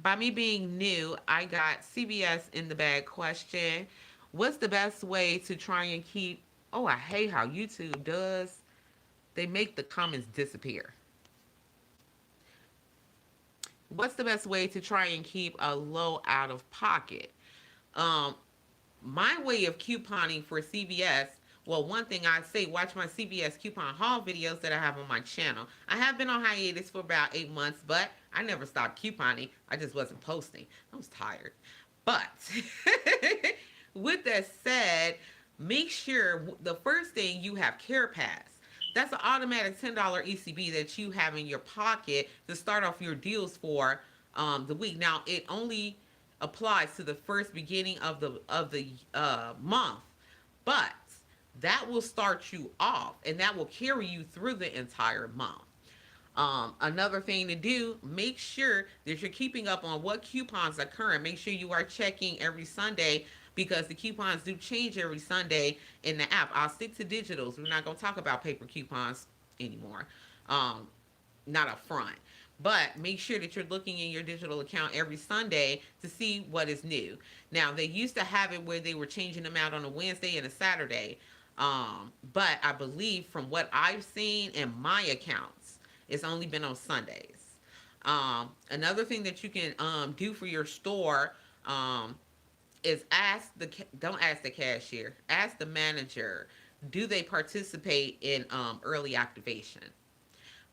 by me being new, I got CBS in the bag question. What's the best way to try and keep... Oh, I hate how YouTube does. They make the comments disappear. what's the best way to try and keep a low out of pocket? Um, my way of couponing for CVS. Well, one thing I say, watch my CVS coupon haul videos that I have on my channel. I have been on hiatus for about 8 months, but I never stopped couponing. I just wasn't posting. I was tired. But with that said, make sure the first thing you have CarePass. That's an automatic $10 ECB that you have in your pocket to start off your deals for the week. Now, it only applies to the first beginning of the month, but that will start you off, and that will carry you through the entire month. Another thing to do, make sure that you're keeping up on what coupons are current. Make sure you are checking every Sunday because the coupons do change every Sunday in the app. I'll stick to digitals. We're not going to talk about paper coupons anymore. Um, Not up front. But make sure that you're looking in your digital account every Sunday to see what is new. Now, they used to have it where they were changing them out on a Wednesday and a Saturday. But I believe from what I've seen in my accounts, it's only been on Sundays. Another thing that you can do for your store is don't ask the cashier, ask the manager, do they participate in early activation?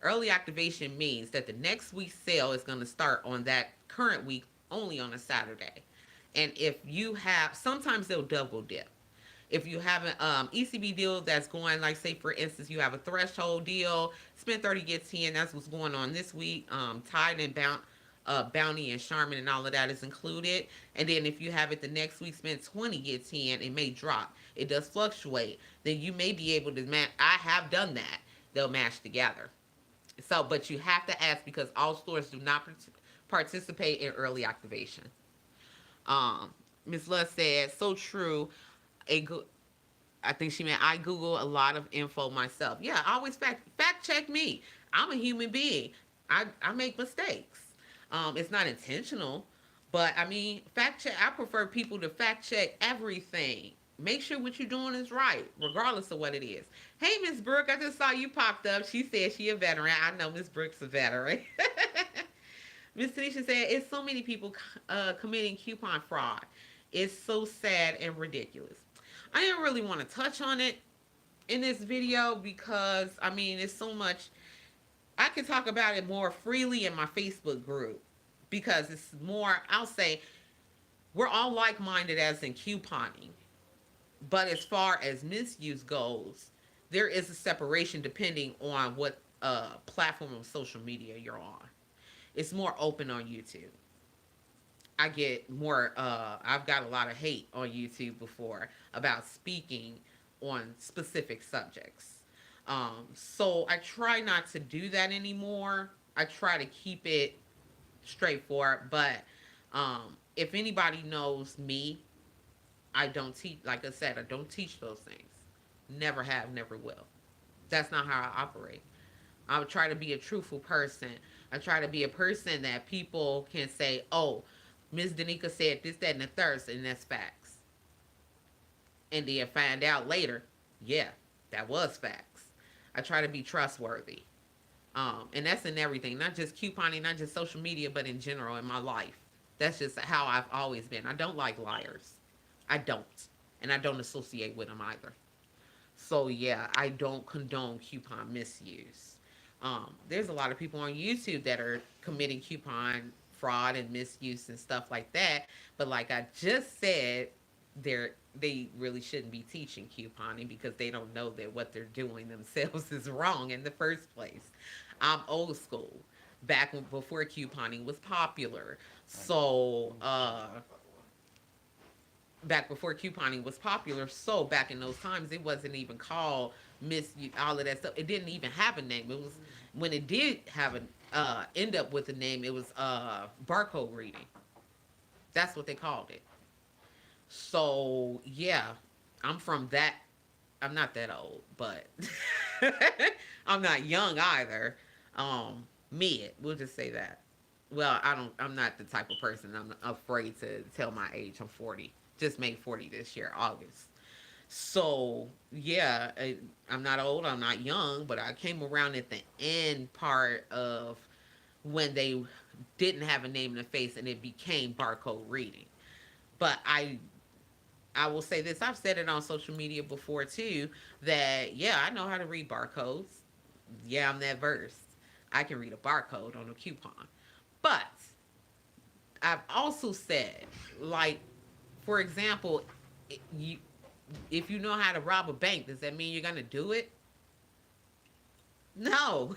Early activation means that the next week's sale is going to start on that current week only on a Saturday. And if you have, sometimes they'll double dip. If you have an ECB deal that's going, like say for instance, you have a threshold deal, spend 30 get 10. That's what's going on this week. Tide and Bounty and Charmin and all of that is included. And then if you have it the next week, spend 20 get 10. It may drop. It does fluctuate. Then you may be able to match. I have done that. They'll match together. So, but you have to ask because all stores do not participate in early activation. Ms. Luss said, so true. A go- I think she meant I Google a lot of info myself. Yeah, I always fact check me. I'm a human being. I make mistakes. It's not intentional, but I mean, fact check. I prefer people to fact check everything. Make sure what you're doing is right, regardless of what it is. Hey, Miss Brooke, I just saw you popped up. She said she a veteran. I know Miss Brooke's a veteran. Miss Tanisha said, it's so many people committing coupon fraud. It's so sad and ridiculous. I didn't really want to touch on it in this video because, I mean, it's so much. I can talk about it more freely in my Facebook group because it's more, I'll say, we're all like minded as in couponing. But as far as misuse goes, there is a separation depending on what platform of social media you're on. It's more open on YouTube. I get more, I've got a lot of hate on YouTube before about speaking on specific subjects. So I try not to do that anymore. I try to keep it straightforward. But if anybody knows me, I don't teach, like I said, I don't teach those things. Never have, never will. That's not how I operate. I would try to be a truthful person. I try to be a person that people can say, oh, Ms. Danica said this, that, and the third, and that's facts. And then find out later, yeah, that was facts. I try to be trustworthy. And that's in everything, not just couponing, not just social media, but in general in my life. That's just how I've always been. I don't like liars. I don't. And I don't associate with them either. So, yeah, I don't condone coupon misuse. There's a lot of people on YouTube that are committing coupon fraud and misuse and stuff like that. But like I just said, they really shouldn't be teaching couponing because they don't know that what they're doing themselves is wrong in the first place. I'm old school. Back before couponing was popular. So, back before couponing was popular. So back in those times, it wasn't even called all of that stuff. It didn't even have a name. It was when it did have an end up with a name. It was barcode reading. That's what they called it. So yeah, I'm from that. I'm not that old, but I'm not young either. Mid, we'll just say that. Well, I don't. I'm not the type of person. I'm afraid to tell my age. I'm 40. Just made 40 this year, August. So yeah, I'm not old. I'm not young, but I came around at the end part of when they didn't have a name and a face, and it became barcode reading. But I will say this, I've said it on social media before too, that yeah, I know how to read barcodes. Yeah, I'm that versed. I can read a barcode on a coupon. But I've also said, like, for example, you if you know how to rob a bank, does that mean you're gonna do it? No.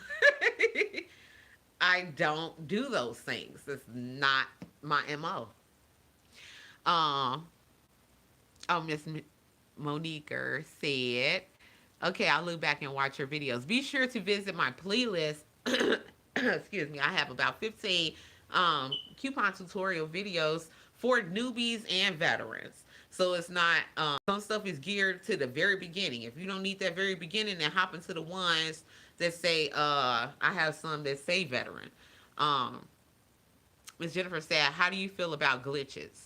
I don't do those things. It's not my MO. Um, oh, Miss Monique said, okay, I'll look back and watch your videos. Be sure to visit my playlist. Excuse me, I have about 15 coupon tutorial videos for newbies and veterans. So it's not, some stuff is geared to the very beginning. If you don't need that very beginning, then hop into the ones that say, I have some that say veteran. Um, Ms. Jennifer said, how do you feel about glitches?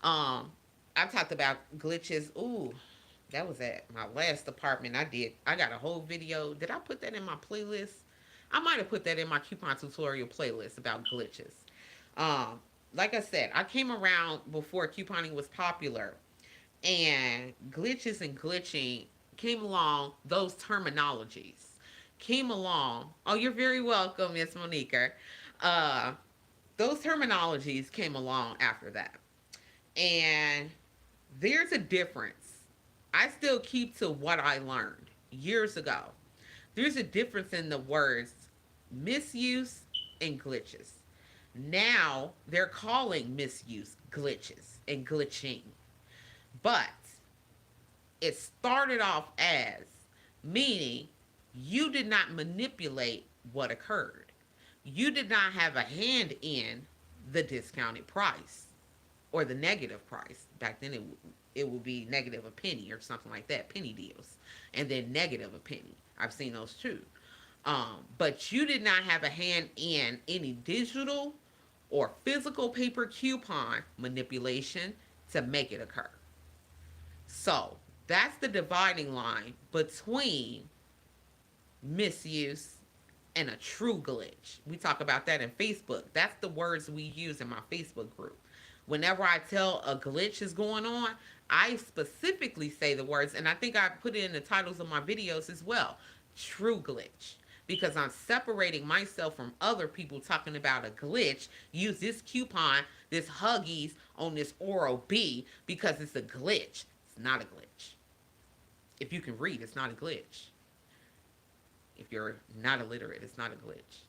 Um, I've talked about glitches. Ooh, that was at my last apartment I did. I got a whole video. Did I put that in my playlist? I might have put that in my coupon tutorial playlist about glitches. Um, like I said, I came around before couponing was popular, and glitches and glitching came along. Those terminologies came along. Oh, you're very welcome, Miss Monica. Uh, those terminologies came along after that, and there's a difference. I still keep to what I learned years ago. There's a difference in the words misuse and glitches. Now they're calling misuse glitches and glitching. But it started off as meaning you did not manipulate what occurred. You did not have a hand in the discounted price or the negative price. Back then, it would be negative a penny or something like that, penny deals, and then negative a penny. I've seen those too. But you did not have a hand in any digital or physical paper coupon manipulation to make it occur. So that's the dividing line between misuse and a true glitch. We talk about that in Facebook. That's the words we use in my Facebook group. Whenever I tell a glitch is going on, I specifically say the words, and I think I put it in the titles of my videos as well, true glitch. Because I'm separating myself from other people talking about a glitch. Use this coupon, this Huggies on this Oral B because it's a glitch. It's not a glitch. If you can read, it's not a glitch. If you're not illiterate, it's not a glitch.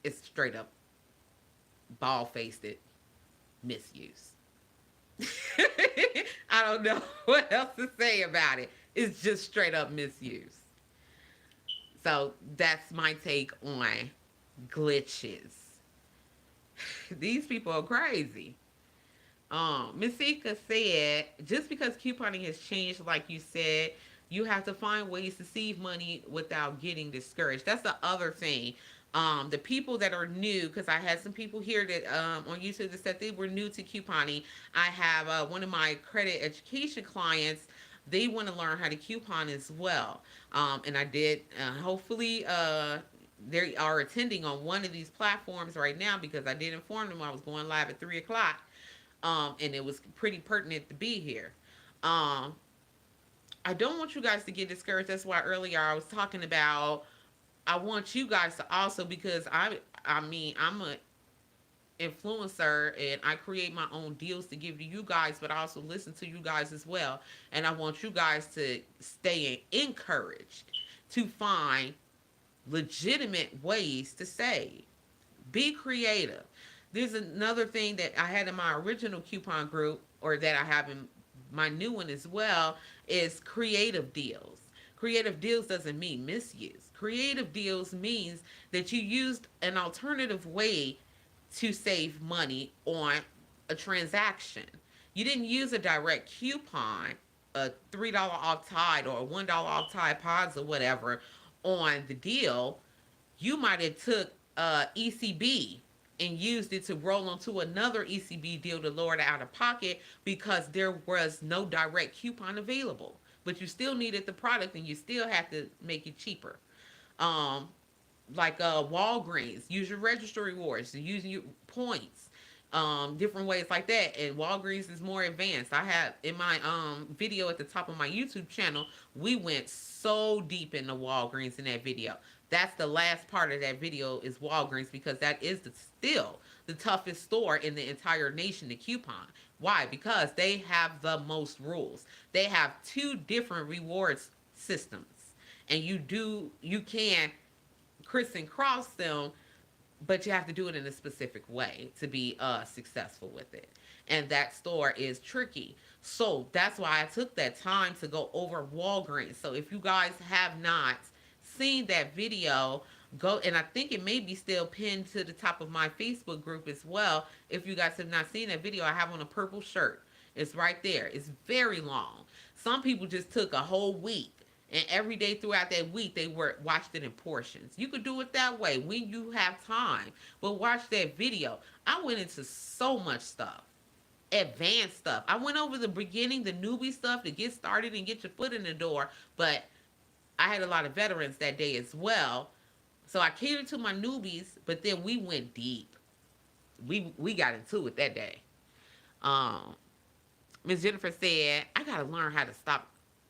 It's straight up bald-faced misuse. I don't know what else to say about it. It's just straight up misuse. So that's my take on glitches. These people are crazy. Miss Sika said, just because couponing has changed, like you said, you have to find ways to save money without getting discouraged. That's the other thing. The people that are new, because I had some people here that on YouTube that said they were new to couponing. I have one of my credit education clients. They want to learn how to coupon as well. And I did, hopefully, they are attending on one of these platforms right now because I did inform them I was going live at 3 o'clock. And it was pretty pertinent to be here. I don't want you guys to get discouraged. That's why earlier I was talking about I want you guys to also, because I mean I'm a influencer and I create my own deals to give to you guys, but I also listen to you guys as well. And I want you guys to stay encouraged to find legitimate ways to save. Be creative. There's another thing that I had in my original coupon group, or that I have in my new one as well, is creative deals. Creative deals doesn't mean misuse. Creative deals means that you used an alternative way to save money on a transaction. You didn't use a direct coupon, a $3 off Tide or a $1 off Tide Pods or whatever on the deal. You might have took ECB and used it to roll onto another ECB deal to lower the out of pocket because there was no direct coupon available. But you still needed the product and you still had to make it cheaper. Um, like Walgreens, use your register rewards, using your points, different ways like that. And Walgreens is more advanced. I have in my video at the top of my YouTube channel, we went so deep into Walgreens in that video. That's the last part of that video is Walgreens, because that is still the toughest store in the entire nation to coupon. Why? Because they have the most rules. They have two different rewards systems, and you can criss and cross them, but you have to do it in a specific way to be successful with it. And that store is tricky. So that's why I took that time to go over Walgreens. So if you guys have not seen that video, go, and I think it may be still pinned to the top of my Facebook group as well. If you guys have not seen that video, I have on a purple shirt. It's right there. It's very long. Some people just took a whole week, and every day throughout that week they watched it in portions. You could do it that way when you have time, but watch that video. I went into so much stuff, advanced stuff. I went over the beginning, the newbie stuff to get started and get your foot in the door, but I had a lot of veterans that day as well. So I catered to my newbies, but then we went deep. We got into it that day. Um, Miss Jennifer said, I gotta learn how to stop.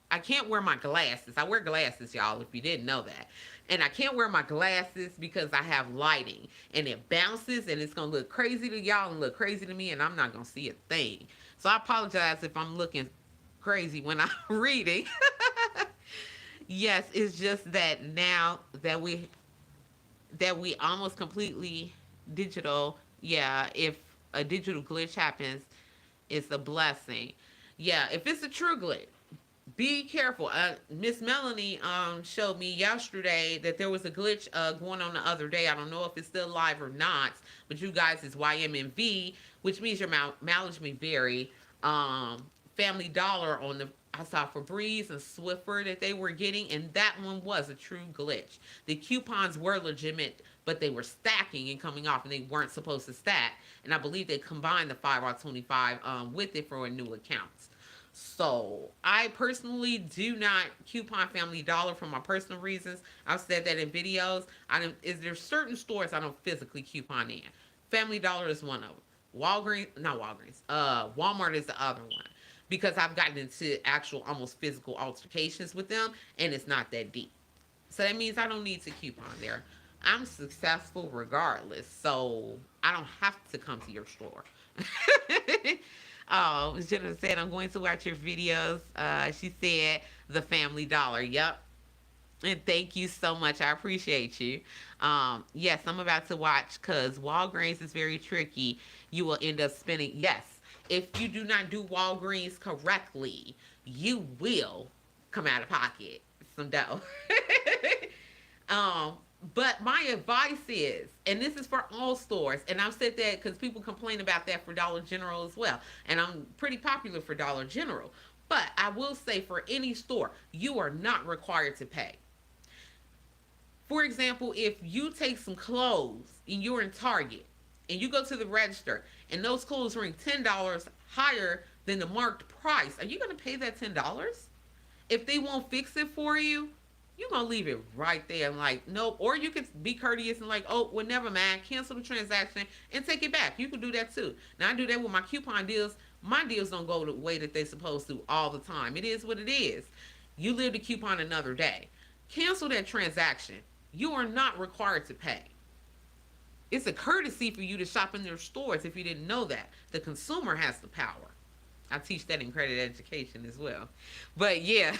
I can't wear my glasses. I wear glasses, y'all, if you didn't know that. And I can't wear my glasses because I have lighting. And it bounces and it's gonna look crazy to y'all and look crazy to me, and I'm not gonna see a thing. So I apologize if I'm looking crazy when I'm reading. Yes, it's just that now that we almost completely digital, yeah, if a digital glitch happens, it's a blessing. Yeah, if it's a true glitch, be careful. Miss Melanie showed me yesterday that there was a glitch going on the other day. I don't know if it's still live or not, but you guys is YMMV, which means your mileage may vary. Family Dollar on the, I saw Febreze and Swiffer that they were getting, and that one was a true glitch. The coupons were legitimate, but they were stacking and coming off, and they weren't supposed to stack. And I believe they combined the 5 out 25 with it for a new accounts. So I personally do not coupon Family Dollar for my personal reasons. I've said that in videos. Is there certain stores I don't physically coupon in? Family Dollar is one of them. Walgreens, not Walgreens. Walmart is the other one, because I've gotten into actual almost physical altercations with them, and it's not that deep. So that means I don't need to coupon there. I'm successful regardless, so I don't have to come to your store. Oh, Jenna said, I'm going to watch your videos. She said, the Family Dollar. Yep. And thank you so much. I appreciate you. Yes, I'm about to watch because Walgreens is very tricky. You will end up spending, yes, if you do not do Walgreens correctly, you will come out of pocket some dough. um, but my advice is, and this is for all stores, and I've said that because people complain about that for Dollar General as well, and I'm pretty popular for Dollar General. But I will say for any store, you are not required to pay. For example, if you take some clothes and you're in Target and you go to the register and those clothes ring $10 higher than the marked price, are you going to pay that $10? If they won't fix it for you, you're going to leave it right there and like, nope. Or you could be courteous and like, oh, well, never mind, cancel the transaction and take it back. You can do that too. Now, I do that with my coupon deals. My deals don't go the way that they're supposed to all the time. It is what it is. You live the coupon another day. Cancel that transaction. You are not required to pay. It's a courtesy for you to shop in their stores if you didn't know that. The consumer has the power. I teach that in credit education as well. But yeah.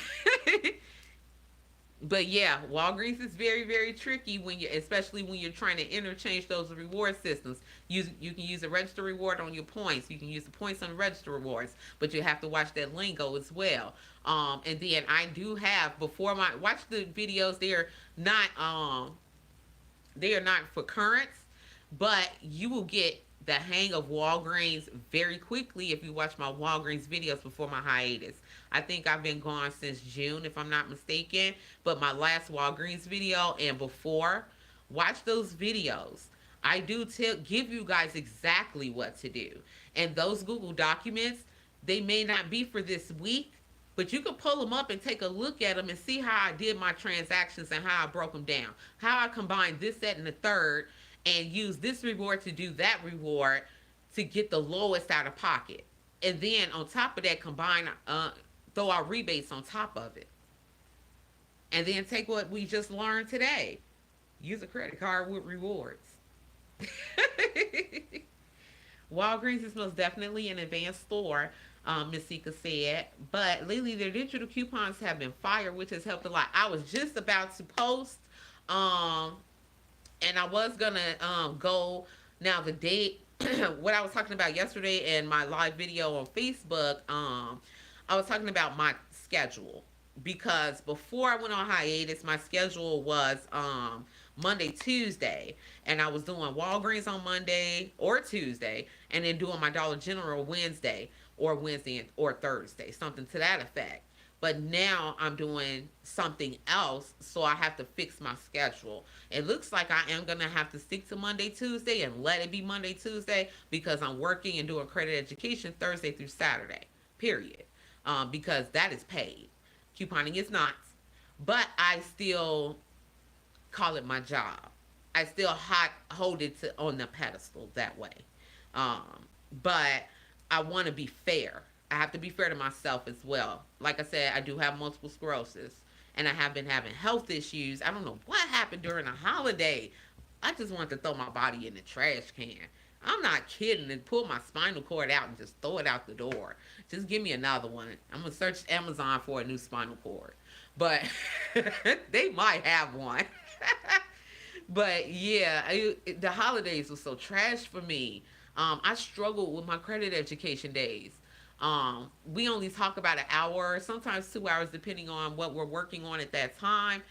But yeah, Walgreens is very, very tricky when you, especially when you're trying to interchange those reward systems. You can use a register reward on your points. You can use the points on register rewards, but you have to watch that lingo as well. And then I do have before my watch the videos. They are not for currents, but you will get the hang of Walgreens very quickly if you watch my Walgreens videos before my hiatus. I think I've been gone since June, if I'm not mistaken. But my last Walgreens video and before, watch those videos. I do give you guys exactly what to do. And those Google documents, they may not be for this week, But you could pull them up and take a look at them and see how I did my transactions and how I broke them down, how I combined this, that, and the third, and use this reward to do that reward to get the lowest out of pocket. And then on top of that, combine, throw out rebates on top of it. And then take what we just learned today. Use a credit card with rewards. Walgreens is most definitely an advanced store, Miss Sika said. But lately, their digital coupons have been fire, which has helped a lot. I was just about to post, um, and I was gonna go now the date. What I was talking about yesterday in my live video on Facebook. I was talking about my schedule because before I went on hiatus, my schedule was Monday, Tuesday, and I was doing Walgreens on Monday or Tuesday, and then doing my Dollar General Wednesday or Thursday, something to that effect. But now I'm doing something else, so I have to fix my schedule. It looks like I am gonna have to stick to Monday, Tuesday, and let it be Monday, Tuesday because I'm working and doing credit education Thursday through Saturday. Period. Because that is paid. Couponing is not, but I still call it my job. I still hold it on the pedestal that way. But I want to be fair. I have to be fair to myself as well. Like I said, I do have multiple sclerosis, and I have been having health issues. I don't know what happened during the holiday. I just wanted to throw my body in the trash can. I'm not kidding, and pull my spinal cord out and just throw it out the door. Just give me another one. I'm gonna search Amazon for a new spinal cord, but they might have one. But yeah, the holidays were so trash for me. I struggled with my credit education days. We only talk about an hour, sometimes 2 hours, depending on what we're working on at that time.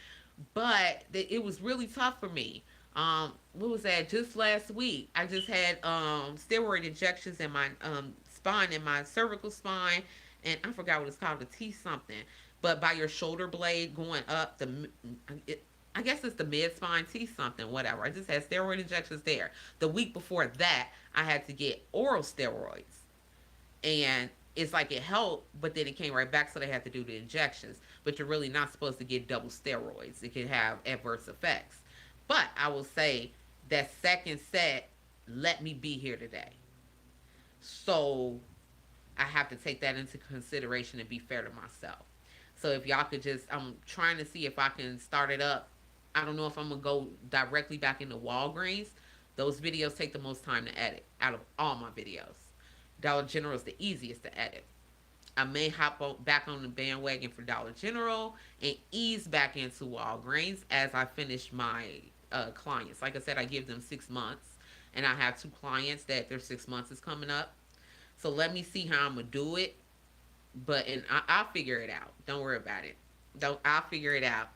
But it was really tough for me. What was that? Just last week, I just had steroid injections in my spine, in my cervical spine, and I forgot what it's called, the T something. But by your shoulder blade going up I guess it's the mid spine T something, whatever. I just had steroid injections there. The week before that, I had to get oral steroids, and it's like it helped, but then it came right back, so they had to do the injections. But you're really not supposed to get double steroids; it can have adverse effects. But I will say that second set let me be here today. So I have to take that into consideration and be fair to myself. So if y'all could just, I'm trying to see if I can start it up. I don't know if I'm going to go directly back into Walgreens. Those videos take the most time to edit out of all my videos. Dollar General is the easiest to edit. I may back on the bandwagon for Dollar General and ease back into Walgreens as I finish my clients. Like I said, I give them 6 months, and I have 2 clients that their 6 months is coming up. So let me see how I'm gonna do it. But I'll figure it out. Don't worry about it. Don't I'll figure it out.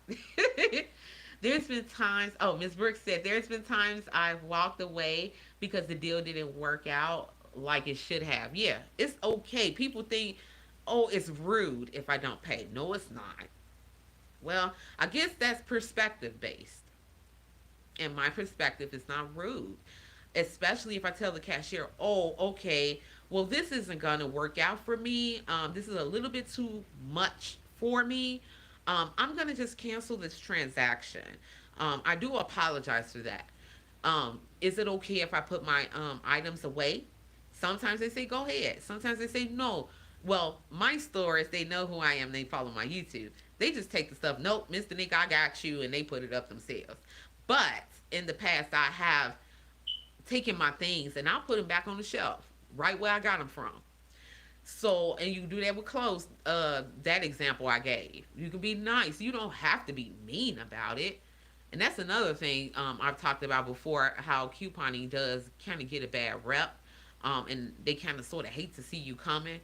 There's been times. Oh, Miss Brooks said there's been times I've walked away because the deal didn't work out like it should have. Yeah, it's okay. People think, oh, it's rude if I don't pay. No, it's not. Well, I guess that's perspective based. And my perspective is not rude, especially if I tell the cashier, oh, okay, well, this isn't going to work out for me. This is a little bit too much for me. I'm going to just cancel this transaction. I do apologize for that. Is it okay if I put my items away? Sometimes they say, go ahead. Sometimes they say, no. Well, my stores, they know who I am. They follow my YouTube. They just take the stuff. Nope, Mr. Nick, I got you. And they put it up themselves. But in the past, I have taken my things and I'll put them back on the shelf, right where I got them from. So, and you do that with clothes. That example I gave. You can be nice. You don't have to be mean about it. And that's another thing I've talked about before, how couponing does kind of get a bad rep. And they kind of sort of hate to see you coming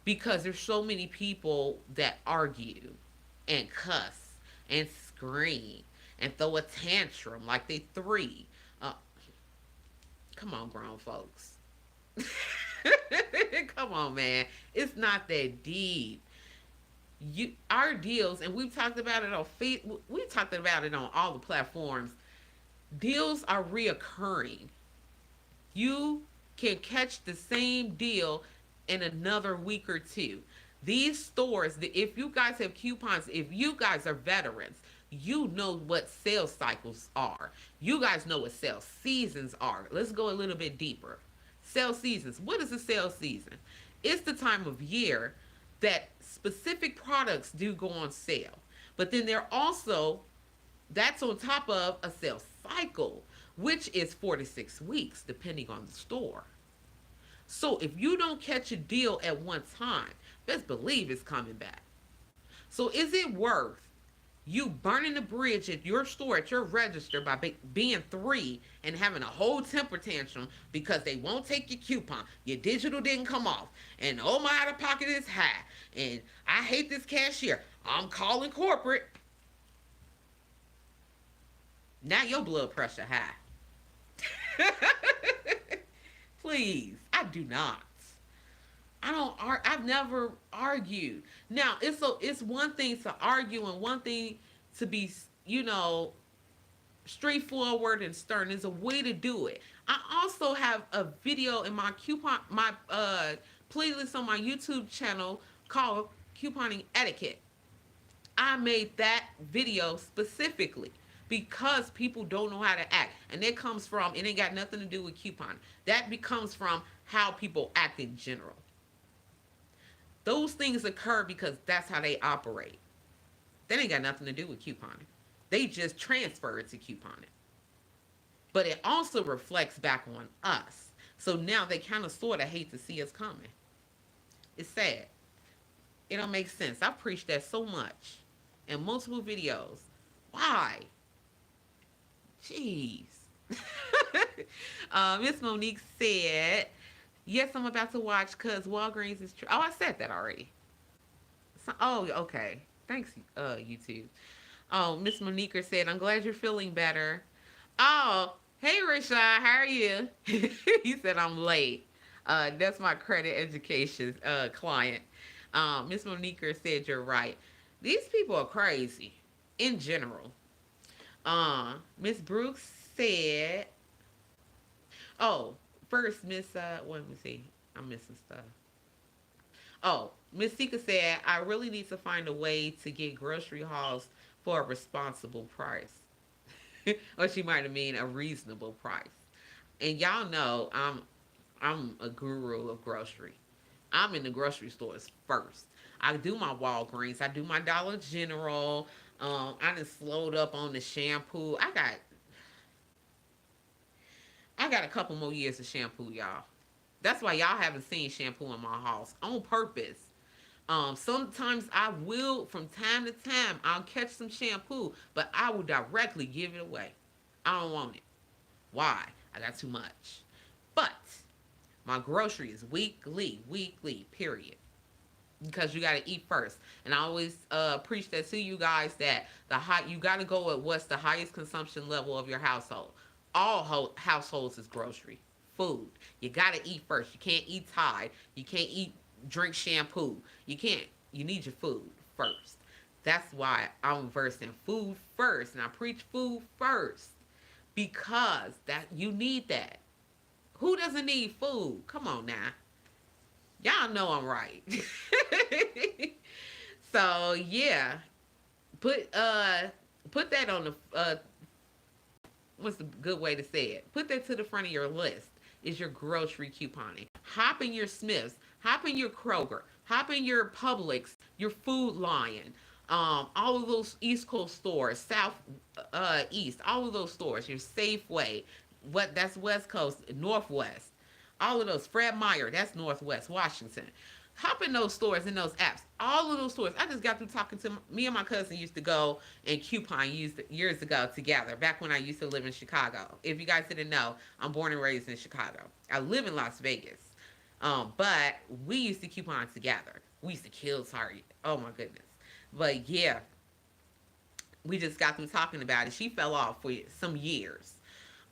because there's so many people that argue and cuss and scream and throw a tantrum like they three. Come on, grown folks. Come on, man. It's not that deep. Our deals, and we've talked about it on we talked about it on all the platforms. Deals are reoccurring. You can catch the same deal in another week or two. These stores, if you guys have coupons, if you guys are veterans, you know what sales cycles are. You guys know what sales seasons are. Let's go a little bit deeper. Sales seasons. What is a sales season? It's the time of year that specific products do go on sale. But then there also, that's on top of a sales cycle, which is 4 to 6 weeks, depending on the store. So if you don't catch a deal at one time, best believe it's coming back. So is it worth you burning the bridge at your store, at your register, by being three and having a whole temper tantrum because they won't take your coupon, your digital didn't come off, and oh, my out of pocket is high, and I hate this cashier, I'm calling corporate. Now your blood pressure high. Please, I do not. I don't. I've never argued. Now it's one thing to argue and one thing to be, straightforward and stern. There's a way to do it. I also have a video in my playlist on my YouTube channel called Couponing Etiquette. I made that video specifically because people don't know how to act. And it comes from, it ain't got nothing to do with coupon. That becomes from how people act in general. Those things occur because that's how they operate. That ain't got nothing to do with couponing. They just transfer it to couponing. But it also reflects back on us. So now they kind of sort of hate to see us coming. It's sad. It don't make sense. I preach that so much in multiple videos. Why? Jeez. Miss Monique said, yes, I'm about to watch because Walgreens is true. Oh, I said that already. Oh, okay. Thanks, YouTube. Oh, Miss Monique said, I'm glad you're feeling better. Oh, hey, Rashad, how are you? He said, I'm late. That's my credit education client. Miss Monique said, you're right. These people are crazy in general. Miss Brooks said, oh, first, Miss, let me see. I'm missing stuff. Oh, Miss Sika said, I really need to find a way to get grocery hauls for a responsible price. Or she might have mean a reasonable price. And y'all know I'm a guru of grocery. I'm in the grocery stores first. I do my Walgreens. I do my Dollar General. I done slowed up on the shampoo. I got a couple more years of shampoo, y'all. That's why y'all haven't seen shampoo in my house on purpose. Sometimes I will, from time to time, I'll catch some shampoo, but I will directly give it away. I don't want it. Why? I got too much. But my grocery is weekly, period. Because you got to eat first. And I always preach that to you guys that you got to go at what's the highest consumption level of your household. All households is grocery, food. You got to eat first. You can't eat Tide. You can't drink shampoo. You can't. You need your food first. That's why I'm versed in food first. And I preach food first. Because you need that. Who doesn't need food? Come on now. Y'all know I'm right. So yeah, put that on the what's the good way to say it? Put that to the front of your list. Is your grocery couponing? Hop in your Smiths, hop in your Kroger, hop in your Publix, your Food Lion, all of those East Coast stores, South East, all of those stores, your Safeway, that's West Coast, Northwest. All of those, Fred Meyer, that's Northwest Washington. Hop in those stores, in those apps. All of those stores. I just got through talking to me and my cousin used to go and coupon years ago together, back when I used to live in Chicago. If you guys didn't know, I'm born and raised in Chicago. I live in Las Vegas. But we used to coupon together. We used to kill Target. Oh my goodness. But yeah, we just got through talking about it. She fell off for some years.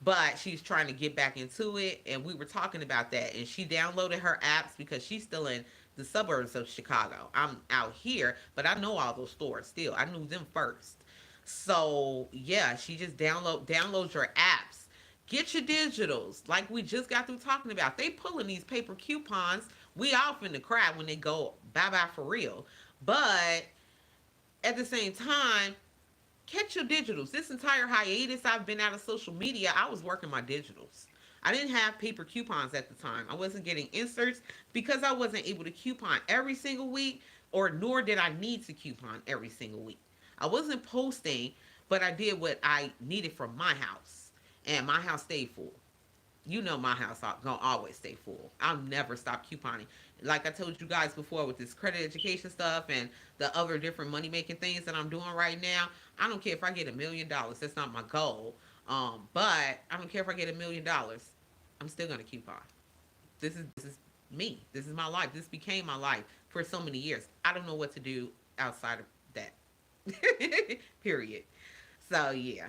But she's trying to get back into it, and we were talking about that. And she downloaded her apps because she's still in the suburbs of Chicago. I'm out here, but I know all those stores still. I knew them first. So, yeah, she just downloads your apps. Get your digitals, like we just got through talking about. They pulling these paper coupons. We all finna cry when they go bye bye for real. But at the same time, catch your digitals. This entire hiatus I've been out of social media, I was working my digitals. I didn't have paper coupons at the time. I wasn't getting inserts because I wasn't able to coupon every single week, or nor did I need to coupon every single week. I wasn't posting, but I did what I needed from my house, and my house stayed full. You know my house gonna always stay full. I'll never stop couponing. Like I told you guys before with this credit education stuff and the other different money making things that I'm doing right now. I don't care if I get $1 million. That's not my goal. But I don't care if I get $1 million. I'm still gonna coupon. This is me. This is my life. This became my life for so many years. I don't know what to do outside of that. Period. So yeah.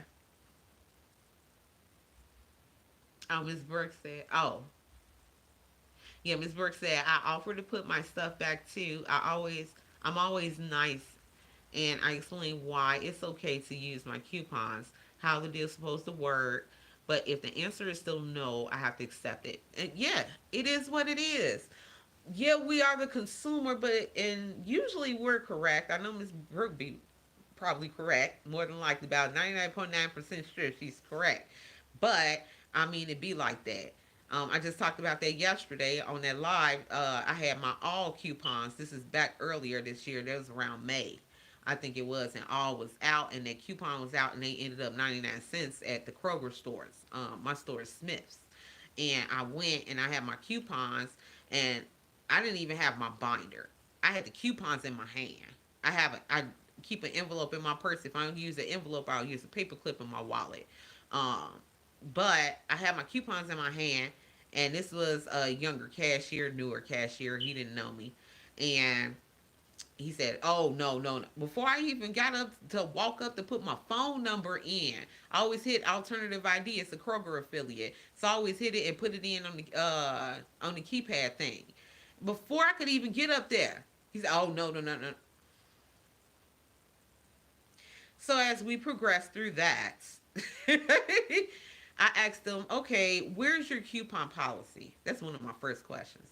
Miss Burke said, "Oh, yeah." Miss Burke said, "I offer to put my stuff back too. I'm always nice, and I explain why it's okay to use my coupons, how the deal's supposed to work. But if the answer is still no, I have to accept it. And yeah, it is what it is. Yeah, we are the consumer, but and usually we're correct. I know Miss Burke be probably correct, more than likely about 99.9% sure she's correct. But I mean, it be like that. I just talked about that yesterday on that live. I had my all coupons. This is back earlier this year. That was around May. I think it was, and all was out, and that coupon was out, and they ended up 99 cents at the Kroger stores. My store is Smith's, and I went and I had my coupons, and I didn't even have my binder. I had the coupons in my hand. I keep an envelope in my purse. If I don't use an envelope, I'll use a paper clip in my wallet. Um, but I had my coupons in my hand, and this was a younger cashier, newer cashier. He didn't know me, and he said, "Oh no, no, no!" Before I even got up to walk up to put my phone number in, I always hit Alternative ID. It's a Kroger affiliate, so I always hit it and put it in on the keypad thing. Before I could even get up there, he said, "Oh no, no, no, no." So as we progressed through that, I asked them, "Okay, where's your coupon policy?" That's one of my first questions.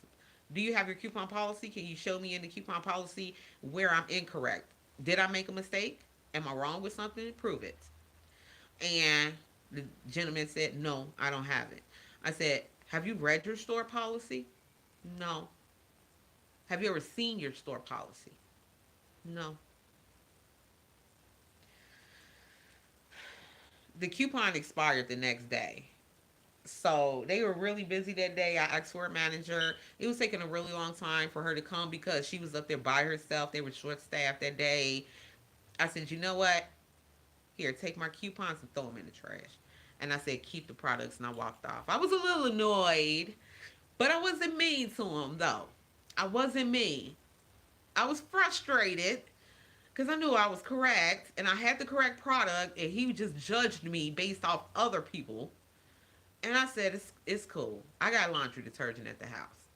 Do you have your coupon policy? Can you show me in the coupon policy where I'm incorrect? Did I make a mistake? Am I wrong with something? Prove it. And the gentleman said, "No, I don't have it." I said, "Have you read your store policy?" "No." "Have you ever seen your store policy?" "No." The coupon expired the next day. So they were really busy that day. I asked for a manager. It was taking a really long time for her to come because she was up there by herself. They were short staffed that day. I said, "You know what? Here, take my coupons and throw them in the trash." And I said, "Keep the products." And I walked off. I was a little annoyed, but I wasn't mean to him, though. I wasn't mean. I was frustrated because I knew I was correct and I had the correct product, and he just judged me based off other people. And I said, it's cool. I got laundry detergent at the house.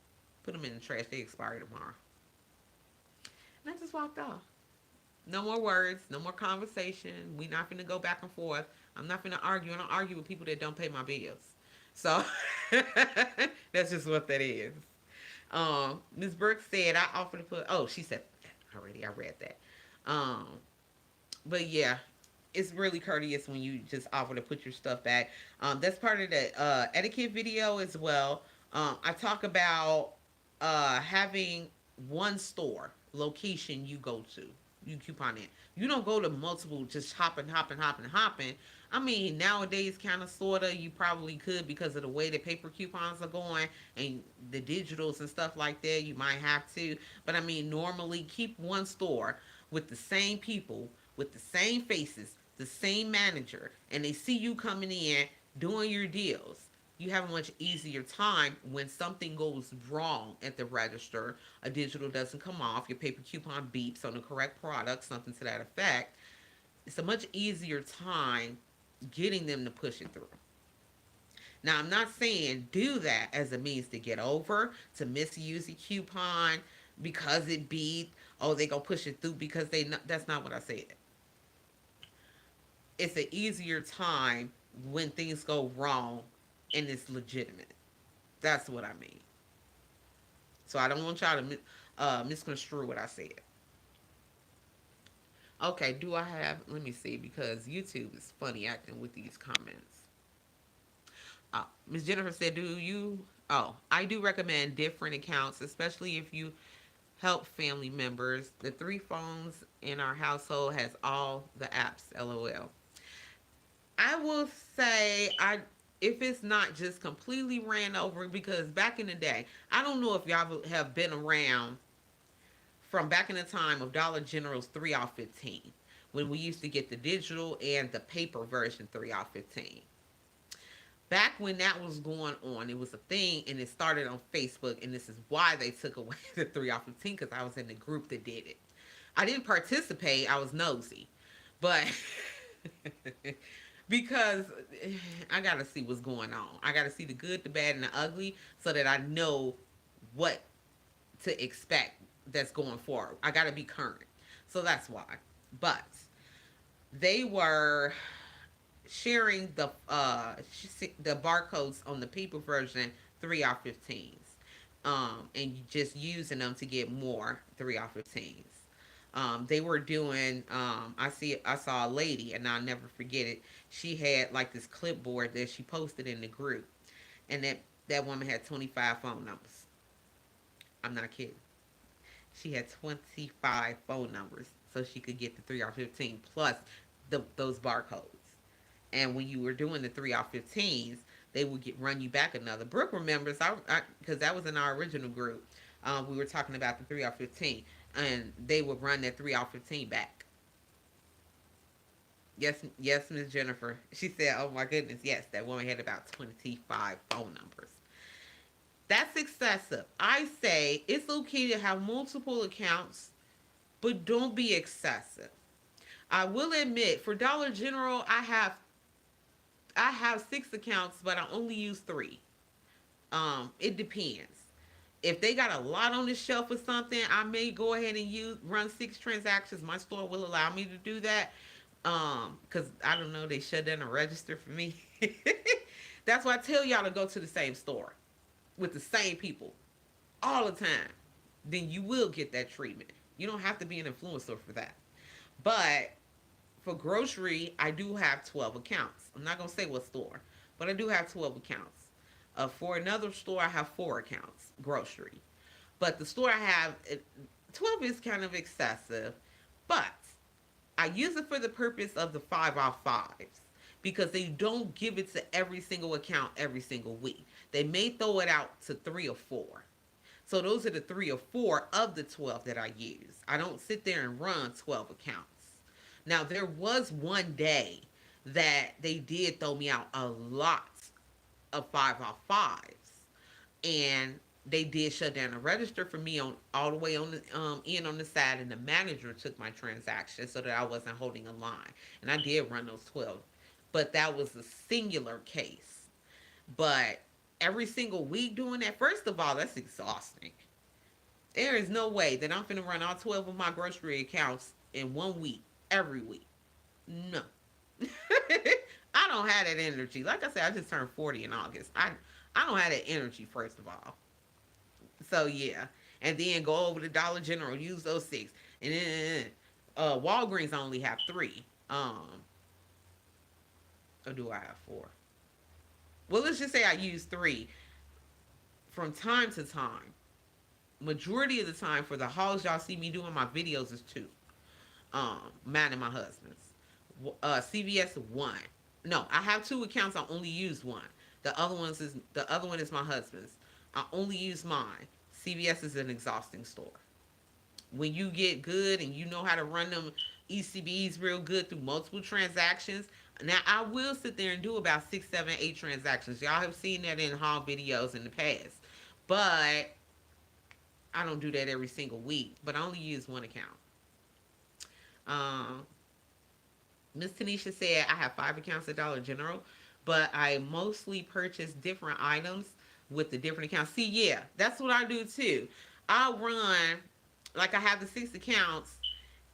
Put them in the trash. They expire tomorrow. And I just walked off. No more words. No more conversation. We not finna go back and forth. I'm not finna argue. I don't argue with people that don't pay my bills. So that's just what that is. Ms. Burke said I offered to put. Oh, she said that already. I read that. Um, but yeah, it's really courteous when you just offer to put your stuff back. That's part of the etiquette video as well. I talk about having one store location you go to. You coupon it. You don't go to multiple, just hopping, hopping, hopping, hopping. I mean, nowadays, kind of, sort of, you probably could because of the way the paper coupons are going and the digitals and stuff like that. You might have to. But I mean, normally, keep one store with the same people, with the same faces, the same manager, and they see you coming in doing your deals. You have a much easier time when something goes wrong at the register. A digital doesn't come off, your paper coupon beeps on the correct product, something to that effect. It's a much easier time getting them to push it through. Now, I'm not saying do that as a means to get over, to misuse a coupon because it beat, oh, they gonna push it through because they, that's not what I said. It's an easier time when things go wrong and it's legitimate. That's what I mean. So I don't want y'all to misconstrue what I said. Okay, do I have? Let me see because YouTube is funny acting with these comments. Miss Jennifer said, "Do you?" Oh, I do recommend different accounts, especially if you help family members. The three phones in our household has all the apps. LOL. I will say I if it's not just completely ran over because back in the day, I don't know if y'all have been around from back in the time of Dollar General's 3 off 15 when we used to get the digital and the paper version 3 off 15. Back when that was going on, it was a thing and it started on Facebook, and this is why they took away the 3 off 15 because I was in the group that did it. I didn't participate, I was nosy. But because I got to see what's going on. I got to see the good, the bad, and the ugly so that I know what to expect that's going forward. I got to be current. So that's why. But they were sharing the barcodes on the paper version 3 off 15s, and just using them to get more 3 off 15s. They were doing. I saw a lady, and I'll never forget it. She had like this clipboard that she posted in the group, and that woman had 25 phone numbers. I'm not kidding. She had 25 phone numbers so she could get the 3 off 15 plus those barcodes. And when you were doing the 3 off 15s, they would run you back another. Brooke remembers, because that was in our original group. We were talking about the 3 off 15, and they would run that 3 off 15 back. Yes, Miss Jennifer. She said, "Oh my goodness, yes, that woman had about 25 phone numbers." That's excessive. I say it's okay to have multiple accounts, but don't be excessive. I will admit, for Dollar General, I have 6 accounts, but I only use 3. It depends. If they got a lot on the shelf or something, I may go ahead and run 6 transactions. My store will allow me to do that. Because I don't know, they shut down a register for me. That's why I tell y'all to go to the same store with the same people all the time. Then you will get that treatment. You don't have to be an influencer for that. But for grocery, I do have 12 accounts. I'm not going to say what store, but I do have 12 accounts. For another store, I have 4 accounts, grocery. But the store I have, 12 is kind of excessive, but I use it for the purpose of the 5 off 5s because they don't give it to every single account every single week. They may throw it out to 3 or 4. So those are the 3 or 4 of the 12 that I use. I don't sit there and run 12 accounts. Now, there was one day that they did throw me out a lot of 5 off 5s. And they did shut down the register for me on all the way on the in on the side, and the manager took my transaction so that I wasn't holding a line. And I did run those 12. But that was a singular case. But every single week doing that, first of all, that's exhausting. There is no way that I'm going to run all 12 of my grocery accounts in one week, every week. No. I don't have that energy. Like I said, I just turned 40 in August. I don't have that energy, first of all. So, yeah. And then go over to Dollar General, use those 6. And then Walgreens only have 3. Or do I have 4? Well, let's just say I use 3 from time to time. Majority of the time for the hauls y'all see me doing my videos is 2. Mine and my husband's. CVS 1. No, I have 2 accounts. I only use 1. The other one is my husband's. I only use mine. CVS is an exhausting store. When you get good and you know how to run them ECBs real good through multiple transactions. Now I will sit there and do about 6, 7, 8 transactions. Y'all have seen that in haul videos in the past. But I don't do that every single week. But I only use 1 account. Miss Tanisha said I have 5 accounts at Dollar General, but I mostly purchase different items with the different accounts. See, yeah, that's what I do too. I run like I have the 6 accounts,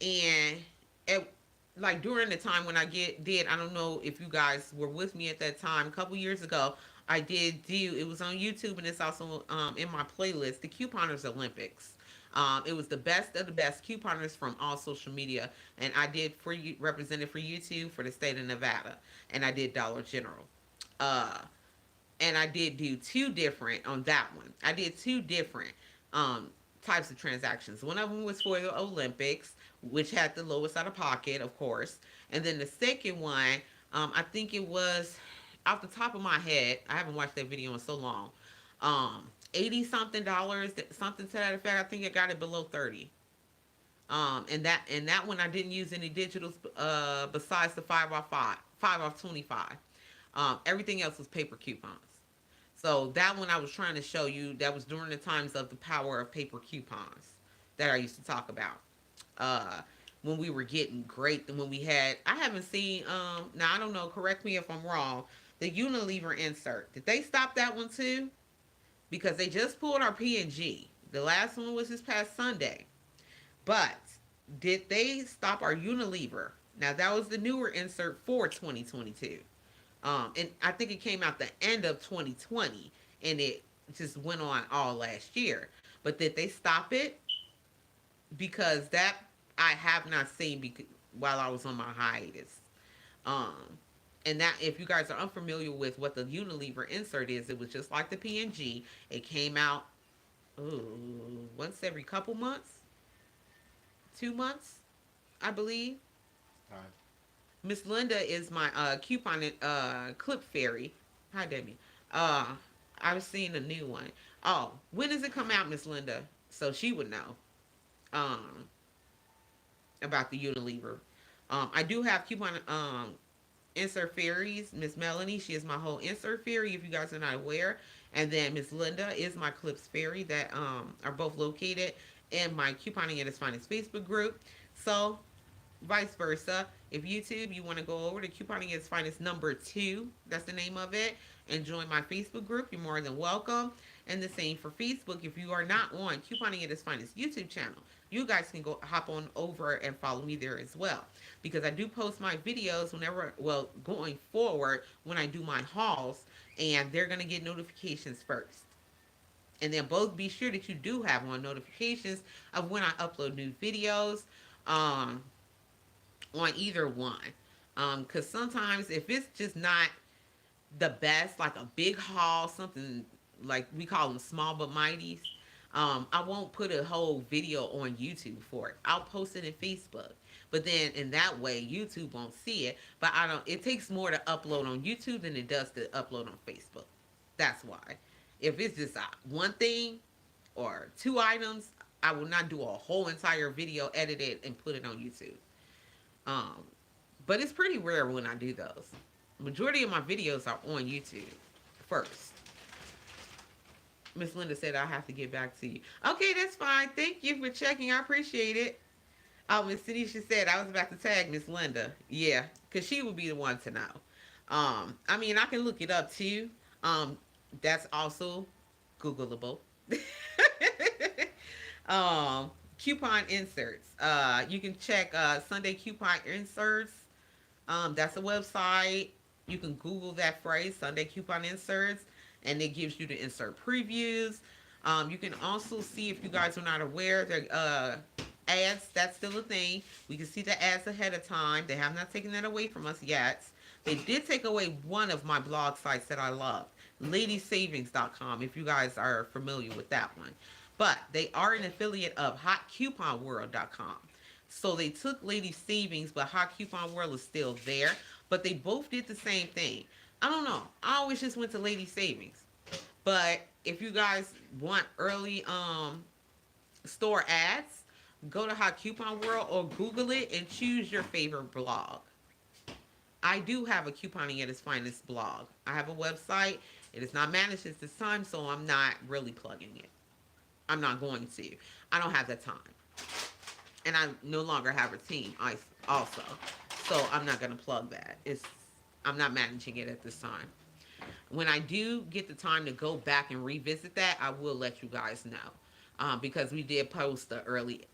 and like during the time when I did, I don't know if you guys were with me at that time, a couple years ago, I did do, it was on YouTube and it's also in my playlist, the Couponers Olympics. It was the best of the best couponers from all social media, and I did for you represented for YouTube for the state of Nevada, and I did Dollar General. Uh, and I did do two different on that one. I did two different um, types of transactions. One of them was for the Olympics, which had the lowest out of pocket, of course, and then the second one, I think it was off the top of my head. I haven't watched that video in so long. 80 something dollars, something to that effect. I think I got it below 30. And that one I didn't use any digitals besides the 5 off 5, 5 off 25. Everything else was paper coupons. So that one I was trying to show you, that was during the times of the power of paper coupons that I used to talk about. Uh, when we were getting great, when we had, I haven't seen, now I don't know, correct me if I'm wrong, the Unilever insert. Did they stop that one too? Because they just pulled our P&G. The last one was this past Sunday. But did they stop our Unilever? Now that was the newer insert for 2022. And I think it came out the end of 2020, and it just went on all last year. But did they stop it? Because that I have not seen while I was on my hiatus. Um, and that, if you guys are unfamiliar with what the Unilever insert is, it was just like the PNG. It came out once every couple months, 2 months, I believe. Five. Miss Linda is my coupon clip fairy. Hi, Debbie. Uh, I was seeing a new one. Oh, when does it come out, Miss Linda? So she would know um, about the Unilever. I do have coupon insert fairies. Miss Melanie, she is my whole insert fairy. If you guys are not aware, and then Miss Linda is my clips fairy that are both located in my couponing at its finest Facebook group. So vice versa. If YouTube, you want to go over to Couponing at its Finest #2, that's the name of it, and join my Facebook group, you're more than welcome. And the same for Facebook. If you are not on Couponing at its Finest YouTube channel, you guys can go hop on over and follow me there as well. Because I do post my videos whenever, well, going forward, when I do my hauls, and they're going to get notifications first. And then both be sure that you do have on notifications of when I upload new videos. On either one. Because sometimes if it's just not the best, like a big haul, something like we call them small but mighties, I won't put a whole video on YouTube for it. I'll post it in Facebook. But then in that way, YouTube won't see it. But I don't. It takes more to upload on YouTube than it does to upload on Facebook. That's why. If it's just one thing or two items, I will not do a whole entire video, edit it, and put it on YouTube. Um, but it's pretty rare when I do those. Majority of my videos are on YouTube first. Miss Linda said I have to get back to you. Okay, that's fine. Thank you for checking. I appreciate it. Oh, Miss Tanisha said I was about to tag Miss Linda. Yeah, because she would be the one to know. I mean, I can look it up too. That's also Googleable. um, Coupon inserts. You can check Sunday coupon inserts. That's a website. You can Google that phrase, Sunday coupon inserts, and it gives you the insert previews. You can also see, if you guys are not aware, the ads, that's still a thing. We can see the ads ahead of time. They have not taken that away from us yet. They did take away one of my blog sites that I love, ladysavings.com, if you guys are familiar with that one. But they are an affiliate of hotcouponworld.com. So they took Lady Savings, but Hot Coupon World is still there. But they both did the same thing. I don't know. I always just went to Lady Savings. But if you guys want early store ads, go to Hot Coupon World or Google it and choose your favorite blog. I do have a Couponing at its Finest blog. I have a website. It is not managed at this time, so I'm not really plugging it. I'm not going to. I don't have the time. And I no longer have a team also. So I'm not going to plug that. I'm not managing it at this time. When I do get the time to go back and revisit that, I will let you guys know. Because we did post the early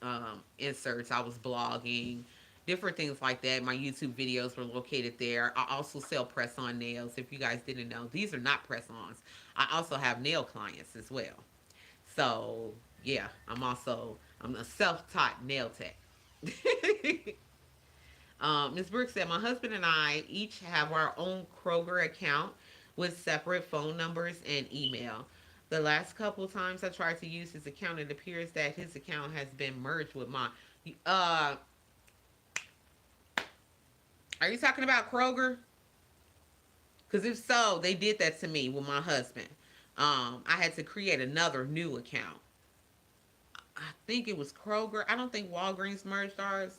inserts. I was blogging, different things like that. My YouTube videos were located there. I also sell press-on nails. If you guys didn't know, these are not press-ons. I also have nail clients as well. So, yeah, I'm also I'm a self-taught nail tech. Ms. Brooks said, my husband and I each have our own Kroger account with separate phone numbers and email. The last couple of times I tried to use his account, it appears that his account has been merged with mine. Uh, are you talking about Kroger? Because if so, they did that to me with my husband. I had to create another new account. I think it was Kroger. I don't think Walgreens merged ours,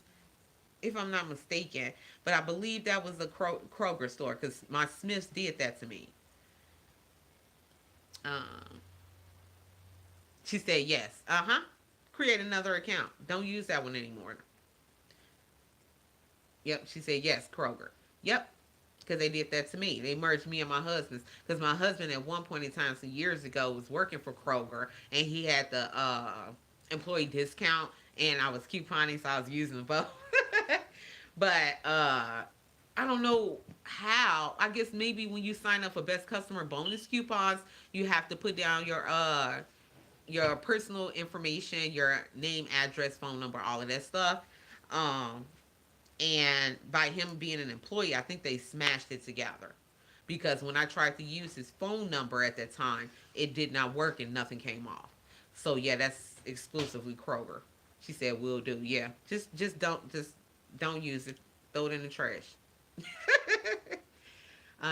if I'm not mistaken. But I believe that was a Kroger store because my Smiths did that to me. Um, she said yes. Uh huh. Create another account. Don't use that one anymore. Yep. She said yes, Kroger. Yep. Because they did that to me. They merged me and my husband's. Because my husband at one point in time, some years ago, was working for Kroger and he had the employee discount, and I was couponing, so I was using both. But I don't know how. I guess maybe when you sign up for best customer bonus coupons, you have to put down your personal information, your name, address, phone number, all of that stuff. Um, and by him being an employee, I think they smashed it together. Because when I tried to use his phone number at that time, it did not work and nothing came off. So yeah, that's exclusively Kroger. She said, "Will do." Yeah, just don't use it. Throw it in the trash.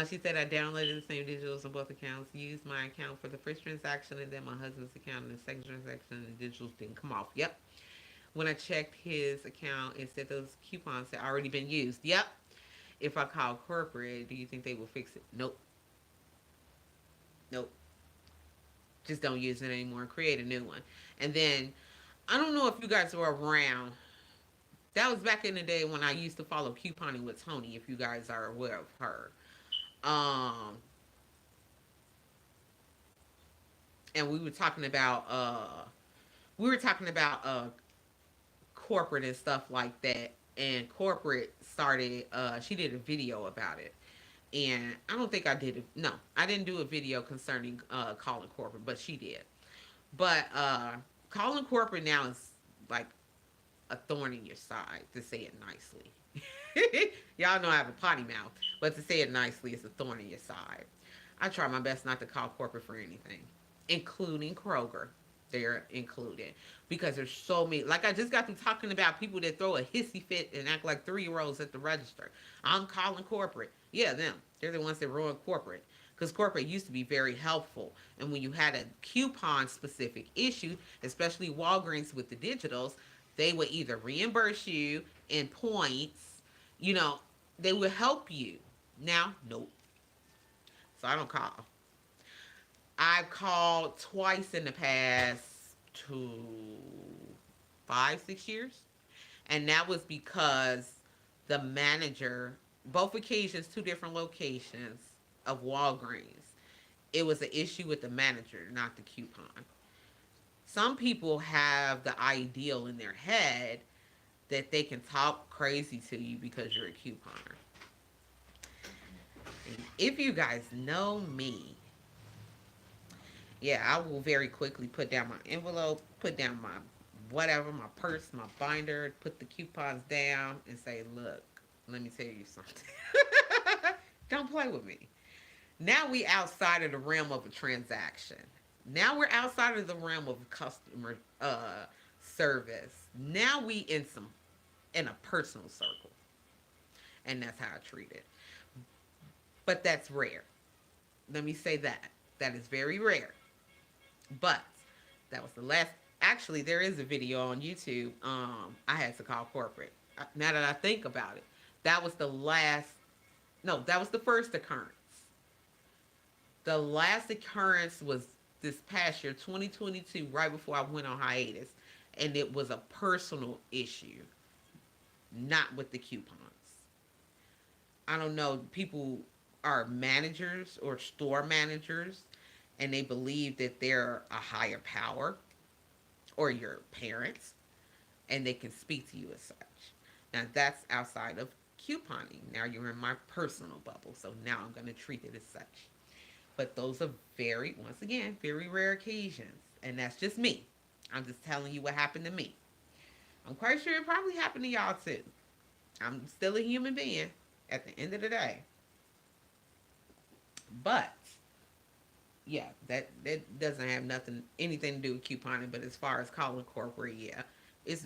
She said I downloaded the same digitals on both accounts, used my account for the first transaction, and then my husband's account in the second transaction, and the digitals didn't come off. Yep. When I checked his account, it said those coupons had already been used. Yep. If I call corporate, do you think they will fix it? Nope. Nope. Just don't use it anymore. Create a new one. And then I don't know if you guys were around. That was back in the day when I used to follow couponing with Tony. If you guys are aware of her, um, and we were talking about corporate and stuff like that. And corporate started. She did a video about it, and I don't think I did it. No, I didn't do a video concerning calling corporate, but she did. But calling corporate now is like a thorn in your side, to say it nicely. Y'all know I have a potty mouth, but to say it nicely, it's a thorn in your side. I try my best not to call corporate for anything, including Kroger. They're included because there's so many. Like I just got through talking about people that throw a hissy fit and act like 3 year olds at the register. I'm calling corporate. Yeah, them. They're the ones that ruin corporate. Because corporate used to be very helpful. And when you had a coupon specific issue, especially Walgreens with the digitals, they would either reimburse you in points, you know, they would help you. Now, nope. So I don't call. I've called twice in the past 5, 6 years. And that was because the manager, both occasions, 2 different locations of Walgreens, it was an issue with the manager, not the coupon. Some people have the ideal in their head that they can talk crazy to you because you're a couponer. And if you guys know me, yeah, I will very quickly put down my envelope, put down my whatever, my purse, my binder, put the coupons down, and say, look, let me tell you something. Don't play with me. Now we outside of the realm of a transaction. Now we're outside of the realm of customer service. Now we in a personal circle, and that's how I treat it. But that's rare. Let me say that that is very rare. But that was the last. Actually, there is a video on YouTube. I had to call corporate. Now that I think about it, that was the last. No, that was the first occurrence. The last occurrence was this past year, 2022, right before I went on hiatus, and it was a personal issue, not with the coupons. I don't know. People are managers or store managers, and they believe that they're a higher power or your parents, and they can speak to you as such. Now that's outside of couponing. Now you're in my personal bubble, so now I'm going to treat it as such. But those are very, once again, very rare occasions, and that's just me. I'm just telling you what happened to me. I'm quite sure it probably happened to y'all too. I'm still a human being at the end of the day. But yeah, that doesn't have nothing anything to do with couponing. But as far as calling corporate, yeah, it's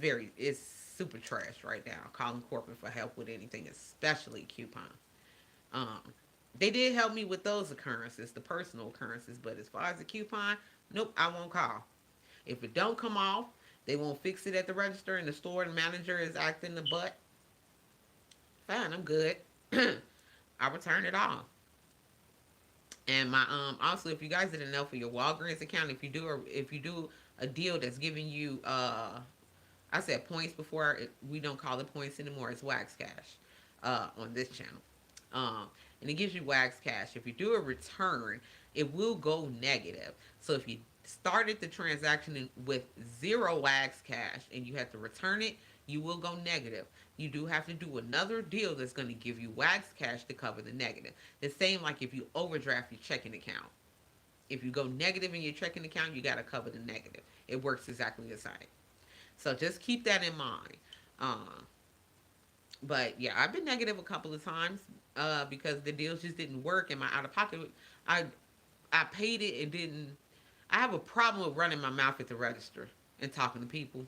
super trash right now. Calling corporate for help with anything, especially coupon. Um, they did help me with those occurrences, the personal occurrences. But as far as the coupon, nope, I won't call. If it don't come off, they won't fix it at the register, and the store and manager is acting the butt. Fine, I'm good. I'll return it all. And my also, if you guys didn't know, for your Walgreens account, if you do a deal that's giving you I said points before, we don't call it points anymore. It's Wax Cash on this channel. And it gives you Wax Cash. If you do a return, it will go negative. So if you started the transaction with zero Wax Cash and you have to return it, you will go negative. You do have to do another deal that's going to give you Wax Cash to cover the negative. The same like if you overdraft your checking account. If you go negative in your checking account, you got to cover the negative. It works exactly the same. So just keep that in mind. Uh, but yeah, I've been negative a couple of times because the deals just didn't work, and my out of pocket, I I paid it and didn't. I have a problem with running my mouth at the register and talking to people.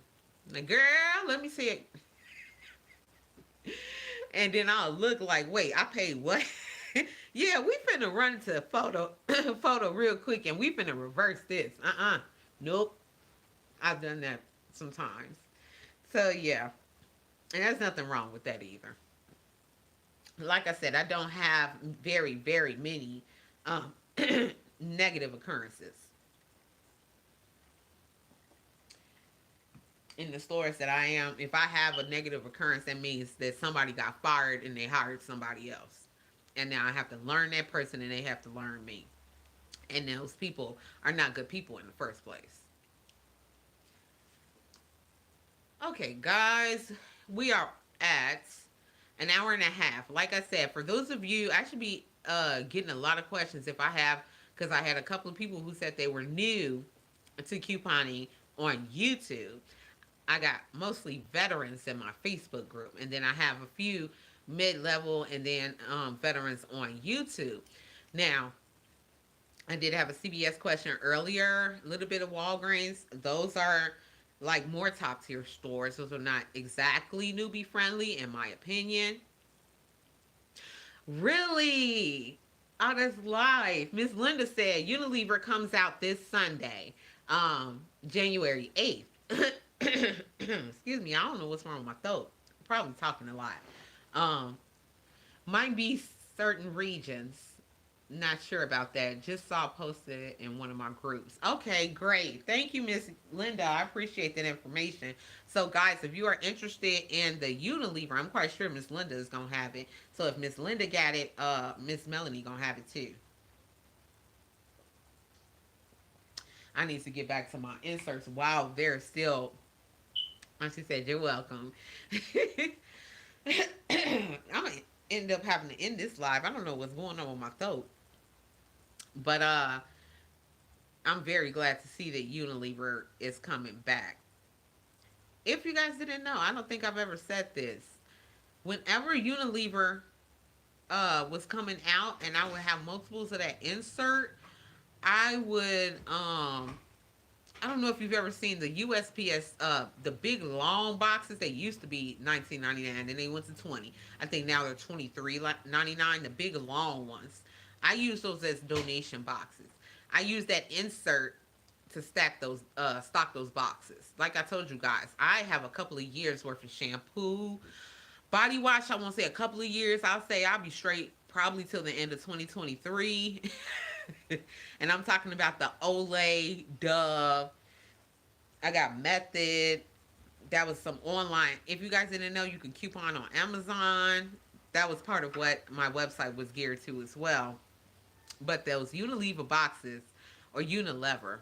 Like, girl, let me see it. And then I'll look like, wait, I paid what? Yeah, we finna run to a photo real quick, and we finna reverse this. Nope. I've done that sometimes. So yeah, and there's nothing wrong with that either. Like I said, I don't have very many um, negative occurrences in the stores that I am. If I have a negative occurrence, that means that somebody got fired and they hired somebody else, and now I have to learn that person and they have to learn me. And those people are not good people in the first place. Okay, guys, we are at an hour and a half. Like I said, for those of you, I should be getting a lot of questions if I have, because I had a couple of people who said they were new to couponing on YouTube. I got mostly veterans in my Facebook group, and then I have a few mid-level and then veterans on YouTube. Now, I did have a CBS question earlier, a little bit of Walgreens. Those are like more top tier stores. Those are not exactly newbie friendly, in my opinion. Really? Oh, that's live. Miss Linda said Unilever comes out this Sunday, January 8th. Excuse me, I don't know what's wrong with my throat. I'm probably talking a lot. Um, might be certain regions. Not sure about that. Just saw posted it in one of my groups. Okay, great. Thank you, Miss Linda. I appreciate that information. So, guys, if you are interested in the Unilever, I'm quite sure Miss Linda is gonna have it. So, if Miss Linda got it, Miss Melanie gonna have it too. I need to get back to my inserts while they're still. And she said, "You're welcome." I'm gonna end up having to end this live. I don't know what's going on with my throat. But I'm very glad to see that Unilever is coming back. If you guys didn't know, I don't think I've ever said this. Whenever Unilever was coming out and I would have multiples of that insert, I would I don't know if you've ever seen the USPS the big long boxes. They used to be 19.99, then they went to 20. I think now they're 23.99, the big long ones. I use those as donation boxes. I use that insert to stock those boxes. Like I told you guys, I have a couple of years worth of shampoo, body wash. I won't say a couple of years. I'll say I'll be straight probably till the end of 2023. And I'm talking about the Olay, Dove. I got Method. That was some online. If you guys didn't know, you can coupon on Amazon. That was part of what my website was geared to as well. But those Unilever boxes, or Unilever,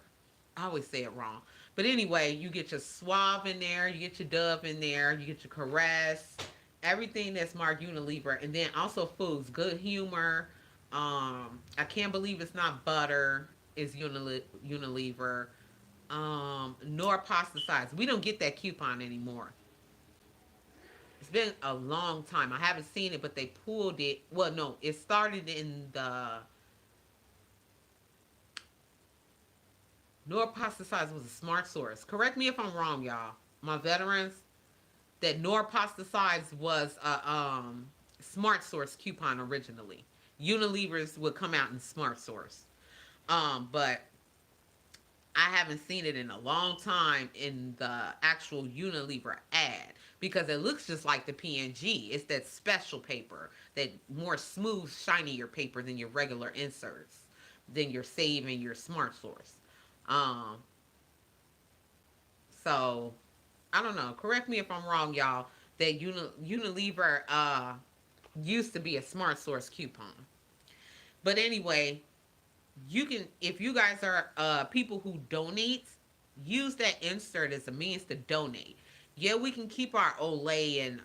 I always say it wrong. But anyway, you get your Suave in there, you get your Dove in there, you get your Caress, everything that's marked Unilever, and then also foods, Good Humor. I can't believe it's not butter. Is Unilever. Nor pasta size. We don't get that coupon anymore. It's been a long time. I haven't seen it, but they pulled it. Well, no, it started in the Nor pasta size was a smart source. Correct me if I'm wrong, y'all. My veterans, that Nor pasta size was a smart source coupon originally. Unilever's would come out in smart source. But I haven't seen it in a long time in the actual Unilever ad because it looks just like the PNG. It's that special paper, that more smooth, shinier paper than your regular inserts, than your Save and your Smart Source. Um, so I don't know. Correct me if I'm wrong, y'all. That Unilever used to be a Smart Source coupon. But anyway, you can, if you guys are people who donate, use that insert as a means to donate. Yeah, we can keep our Olay and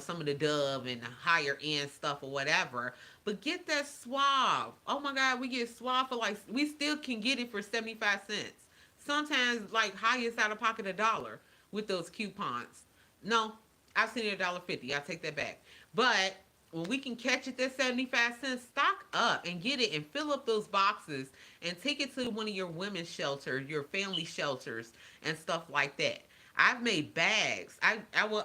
some of the Dove and the higher end stuff or whatever, but get that Suave. Oh my God, we get Suave for like, we still can get it for 75 cents. Sometimes like highest out of pocket $1 with those coupons. No, I've seen it $1.50. I take that back. But when we can catch it at 75 cents, stock up and get it and fill up those boxes and take it to one of your women's shelters, your family shelters, and stuff like that. I've made bags. I will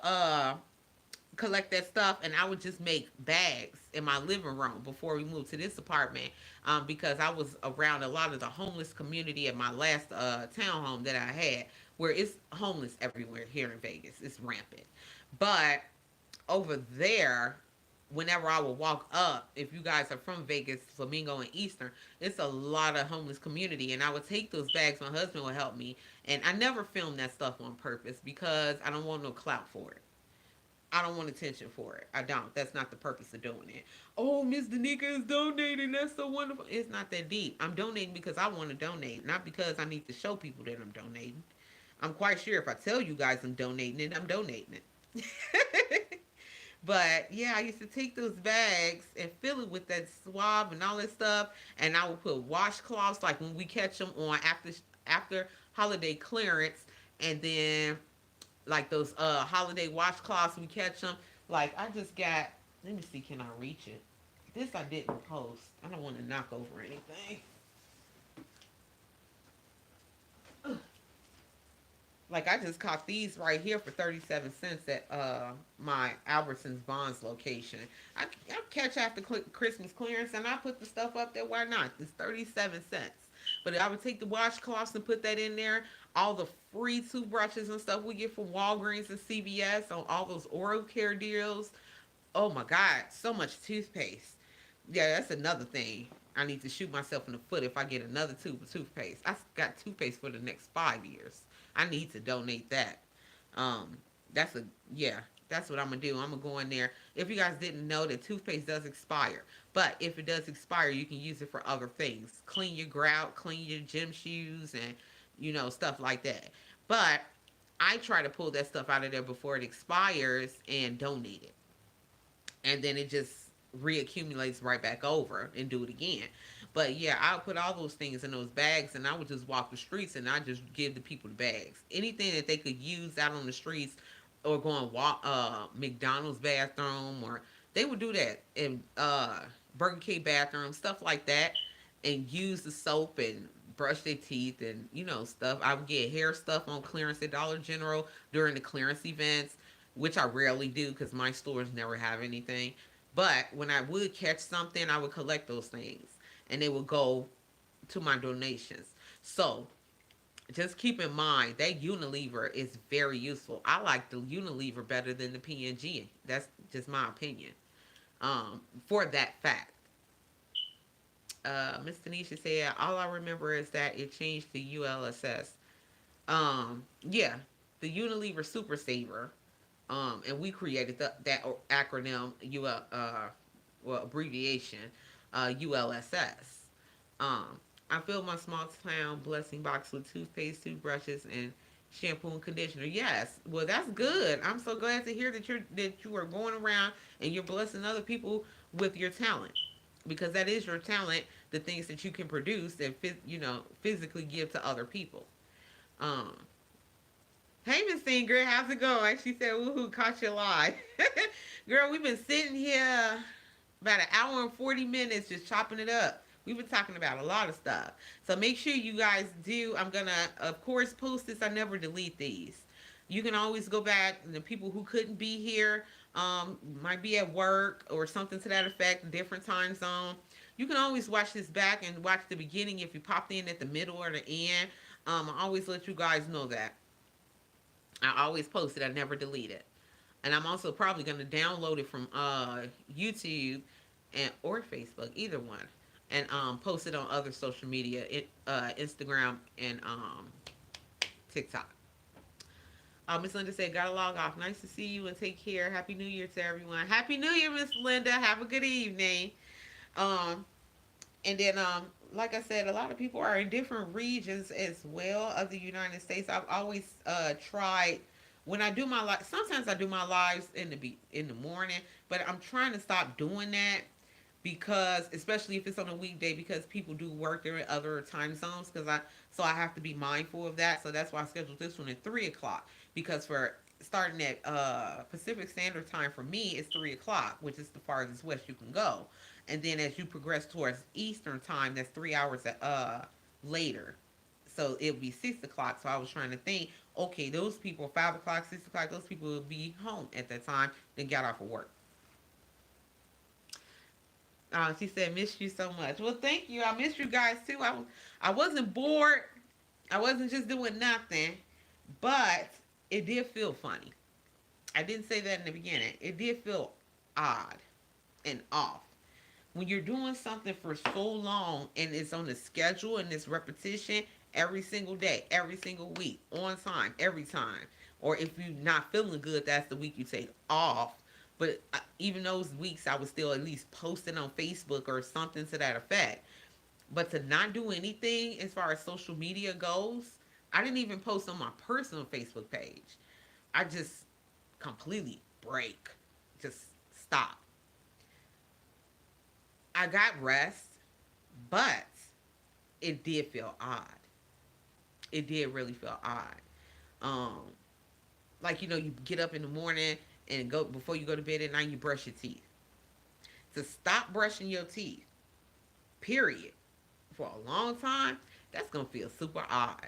collect that stuff and I would just make bags in my living room before we moved to this apartment, because I was around a lot of the homeless community at my last townhome that I had, where it's homeless everywhere here in Vegas. It's rampant. But over there, whenever I would walk up, if you guys are from Vegas, Flamingo and Eastern, it's a lot of homeless community. And I would take those bags. My husband would help me. And I never filmed that stuff on purpose because I don't want no clout for it. I don't want attention for it. I don't. That's not the purpose of doing it. Oh, Miss Danica is donating. That's so wonderful. It's not that deep. I'm donating because I want to donate, not because I need to show people that I'm donating. I'm quite sure if I tell you guys I'm donating it, I'm donating it. But yeah, I used to take those bags and fill it with that swab and all that stuff, and I would put washcloths like when we catch them on after holiday clearance, and then like those holiday washcloths we catch them. Like I just got. Let me see, can I reach it? This I didn't post. I don't want to knock over anything. Like I just caught these right here for 37 cents at my Albertsons Bonds location. I catch after Christmas clearance and I put the stuff up there. Why not? It's 37 cents. But I would take the washcloths and put that in there. All the free toothbrushes and stuff we get from Walgreens and CVS on all those oral care deals. Oh my God, so much toothpaste. Yeah, that's another thing. I need to shoot myself in the foot if I get another tube of toothpaste. I got toothpaste for the next 5 years. I need to donate that. Um, that's a yeah. That's what I'm gonna do. I'm gonna go in there. If you guys didn't know that toothpaste does expire, but if it does expire, you can use it for other things. Clean your grout, clean your gym shoes, and stuff like that. But I try to pull that stuff out of there before it expires and donate it, and then it just reaccumulates right back over and do it again. But yeah, I would put all those things in those bags and I would just walk the streets and I just give the people the bags. Anything that they could use out on the streets or go and walk McDonald's bathroom, or they would do that in Burger King bathroom, stuff like that, and use the soap and brush their teeth and stuff. I would get hair stuff on clearance at Dollar General during the clearance events, which I rarely do because my stores never have anything. But when I would catch something, I would collect those things and they would go to my donations. So just keep in mind that Unilever is very useful. I like the Unilever better than the P&G. That's just my opinion. For that fact. Miss Tanisha said, all I remember is that it changed to ULSS. Yeah, the Unilever Super Saver. And we created that acronym, well, abbreviation, ULSS. I filled my small town blessing box with toothpaste, toothbrushes, and shampoo and conditioner. Yes, well, that's good. I'm so glad to hear that you are going around and you're blessing other people with your talent, because that is your talent. The things that you can produce and physically give to other people. Um, hey, Miss Ingrid, how's it going? She said, woohoo, caught you live. Girl, we've been sitting here about an hour and 40 minutes just chopping it up. We've been talking about a lot of stuff. So make sure you guys do. I'm going to, of course, post this. I never delete these. You can always go back. The people who couldn't be here might be at work or something to that effect, different time zone. You can always watch this back and watch the beginning if you popped in at the middle or the end. I always let you guys know that. I always post it. I never delete it. And I'm also probably going to download it from YouTube and or Facebook, either one, and post it on other social media, Instagram and TikTok. Miss Linda said, "Gotta log off. Nice to see you and take care. Happy New Year to everyone. Happy New Year, Miss Linda. Have a good evening." Um, and then, like I said, a lot of people are in different regions as well of the United States. I've always tried when I do my live. Sometimes I do my lives in the morning, but I'm trying to stop doing that because, especially if it's on a weekday, because people do work there at other time zones. I have to be mindful of that. So that's why I scheduled this one at 3 o'clock, because for starting at Pacific Standard Time for me is 3 o'clock, which is the farthest west you can go. And then as you progress towards Eastern Time, that's 3 hours later. So it would be 6 o'clock. So I was trying to think, okay, those people 5 o'clock, 6 o'clock, those people would be home at that time, then got off of work. She said, "Miss you so much." Well, thank you. I miss you guys too. I wasn't bored. I wasn't just doing nothing, but it did feel funny. I didn't say that in the beginning. It did feel odd and off when you're doing something for so long and it's on the schedule and it's repetition every single day, every single week, on time, every time. Or if you're not feeling good, that's the week you take off. But even those weeks, I was still at least posting on Facebook or something to that effect. But to not do anything as far as social media goes, I didn't even post on my personal Facebook page. I just completely break, just stop. I got rest, but it did feel odd. It did really feel odd. Um, like you get up in the morning and go before you go to bed at night, you brush your teeth. To stop brushing your teeth, period, for a long time, that's gonna feel super odd.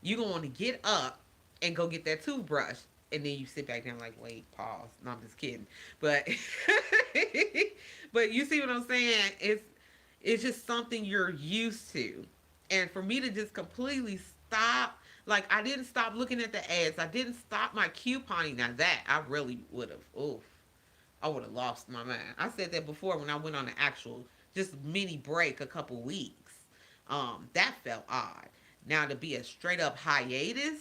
You're gonna want to get up and go get that toothbrush, and then you sit back down like, wait, pause. No, I'm just kidding. But but you see what I'm saying? It's just something you're used to. And for me to just completely stop, like I didn't stop looking at the ads. I didn't stop my couponing. Now that I really would have, oof, I would have lost my mind. I said that before when I went on an actual just mini break a couple weeks. That felt odd. Now to be a straight up hiatus,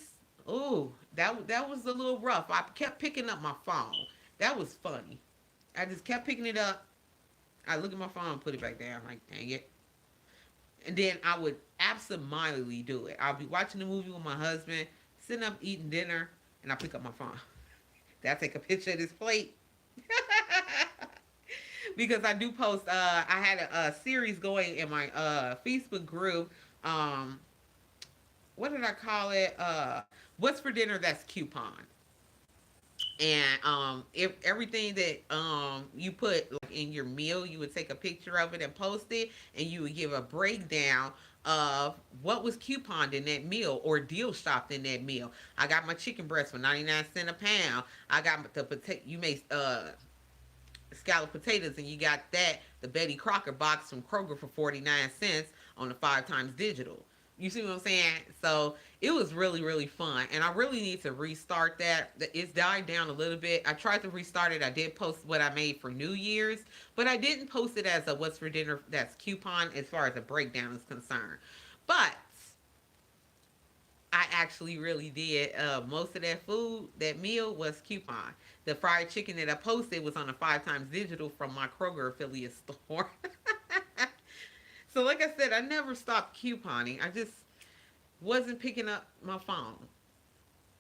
ooh, that was a little rough. I kept picking up my phone. That was funny. I just kept picking it up. I look at my phone, put it back down, like dang it. And then I would absentmindedly do it. I'll be watching a movie with my husband, sitting up eating dinner, and I pick up my phone. Then I take a picture of this plate. Because I do post. I had a series going in my Facebook group. Um, what did I call it? What's for dinner? That's coupon. And if everything that you put like in your meal, you would take a picture of it and post it, and you would give a breakdown of what was couponed in that meal or deal shopped in that meal. I got my chicken breast for 99 cents a pound. I got the potato. You made scalloped potatoes, and you got the Betty Crocker box from Kroger for 49 cents on the 5 times digital. You see what I'm saying? So it was really, really fun. And I really need to restart that. It's died down a little bit. I tried to restart it. I did post what I made for New Year's, but I didn't post it as a what's for dinner that's coupon as far as the breakdown is concerned. But I actually really did. Most of that food, that meal was coupon. The fried chicken that I posted was on a 5 times digital from my Kroger affiliate store. So, like I said, I never stopped couponing. I just wasn't picking up my phone.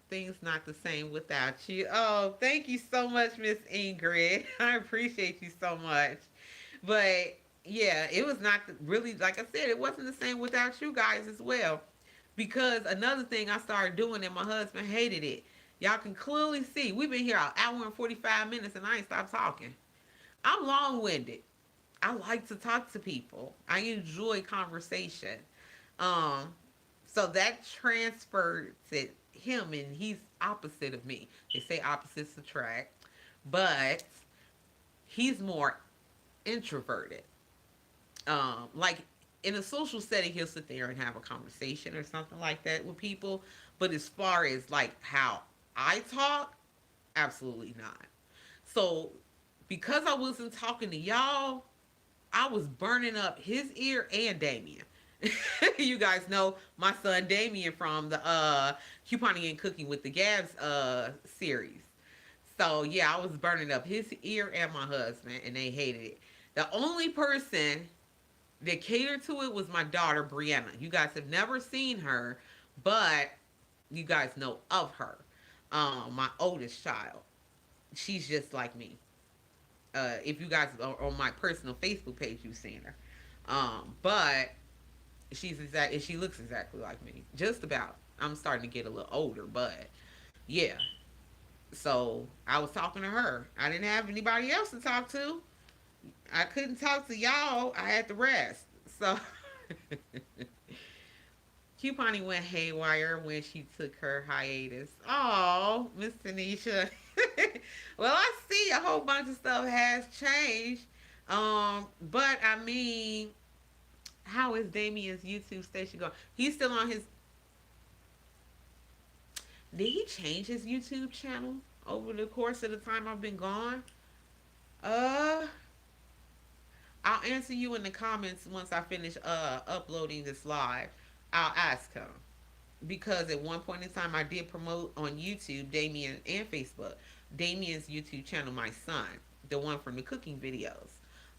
Things not the same without you. Oh, thank you so much, Miss Ingrid. I appreciate you so much. But yeah, it was not really, like I said, it wasn't the same without you guys as well. Because another thing I started doing and my husband hated it. Y'all can clearly see we've been here an hour and 45 minutes and I ain't stopped talking. I'm long winded. I like to talk to people. I enjoy conversation. Um, so that transferred to him, and he's opposite of me. They say opposites attract, but he's more introverted. Like in a social setting, he'll sit there and have a conversation or something like that with people. But as far as like how I talk, absolutely not. So because I wasn't talking to y'all, I was burning up his ear and Damien. You guys know my son Damien from the Couponing and Cooking with the Gabs series. So yeah, I was burning up his ear and my husband, and they hated it. The only person that catered to it was my daughter Brianna. You guys have never seen her, but you guys know of her. My oldest child. She's just like me. If you guys are on my personal Facebook page, you've seen her. But she looks exactly like me, just about. I'm starting to get a little older, but yeah. So I was talking to her. I didn't have anybody else to talk to. I couldn't talk to y'all. I had to rest. So Couponing went haywire when she took her hiatus. Oh, Miss Tanisha. Well, I see a whole bunch of stuff has changed. But I mean, how is Damien's YouTube station going? He's still on his. Did he change his YouTube channel over the course of the time I've been gone? Uh, I'll answer you in the comments once I finish uploading this live. I'll ask him because at one point in time I did promote on YouTube, Damien and Facebook, Damien's YouTube channel, my son, the one from the cooking videos.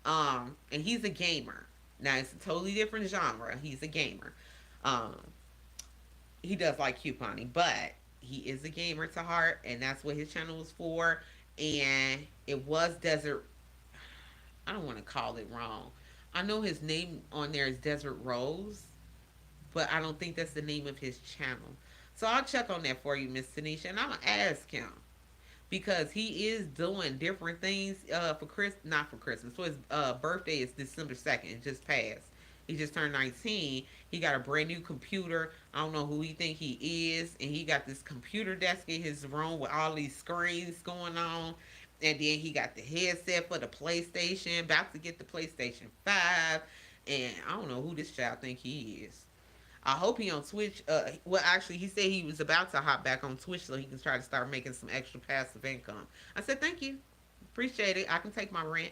And he's a gamer. Now it's a totally different genre. He's a gamer. Um, he does like couponing, but he is a gamer to heart, and that's what his channel was for. And it was Desert. I don't want to call it wrong. I know his name on there is Desert Rose, but I don't think that's the name of his channel. So I'll check on that for you, Miss Tanisha, and I'm gonna ask him because he is doing different things for Chris, not for Christmas. So his birthday is December 2nd. It just passed. He just turned 19. He got a brand new computer. I don't know who he think he is, and he got this computer desk in his room with all these screens going on. And then he got the headset for the PlayStation. About to get the PlayStation 5. And I don't know who this child think he is. I hope he on Twitch. Well, actually, he said he was about to hop back on Twitch so he can try to start making some extra passive income. I said, thank you. Appreciate it. I can take my rent.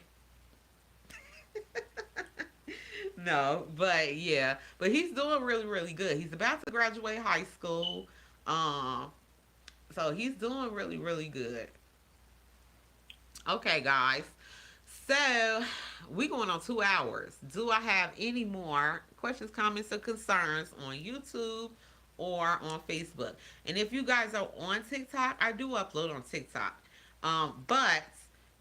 No, but yeah. But he's doing really, really good. He's about to graduate high school. Um, so he's doing really, really good. Okay, guys. So we going on 2 hours. Do I have any more questions, comments, or concerns on YouTube or on Facebook? And if you guys are on TikTok, I do upload on TikTok. But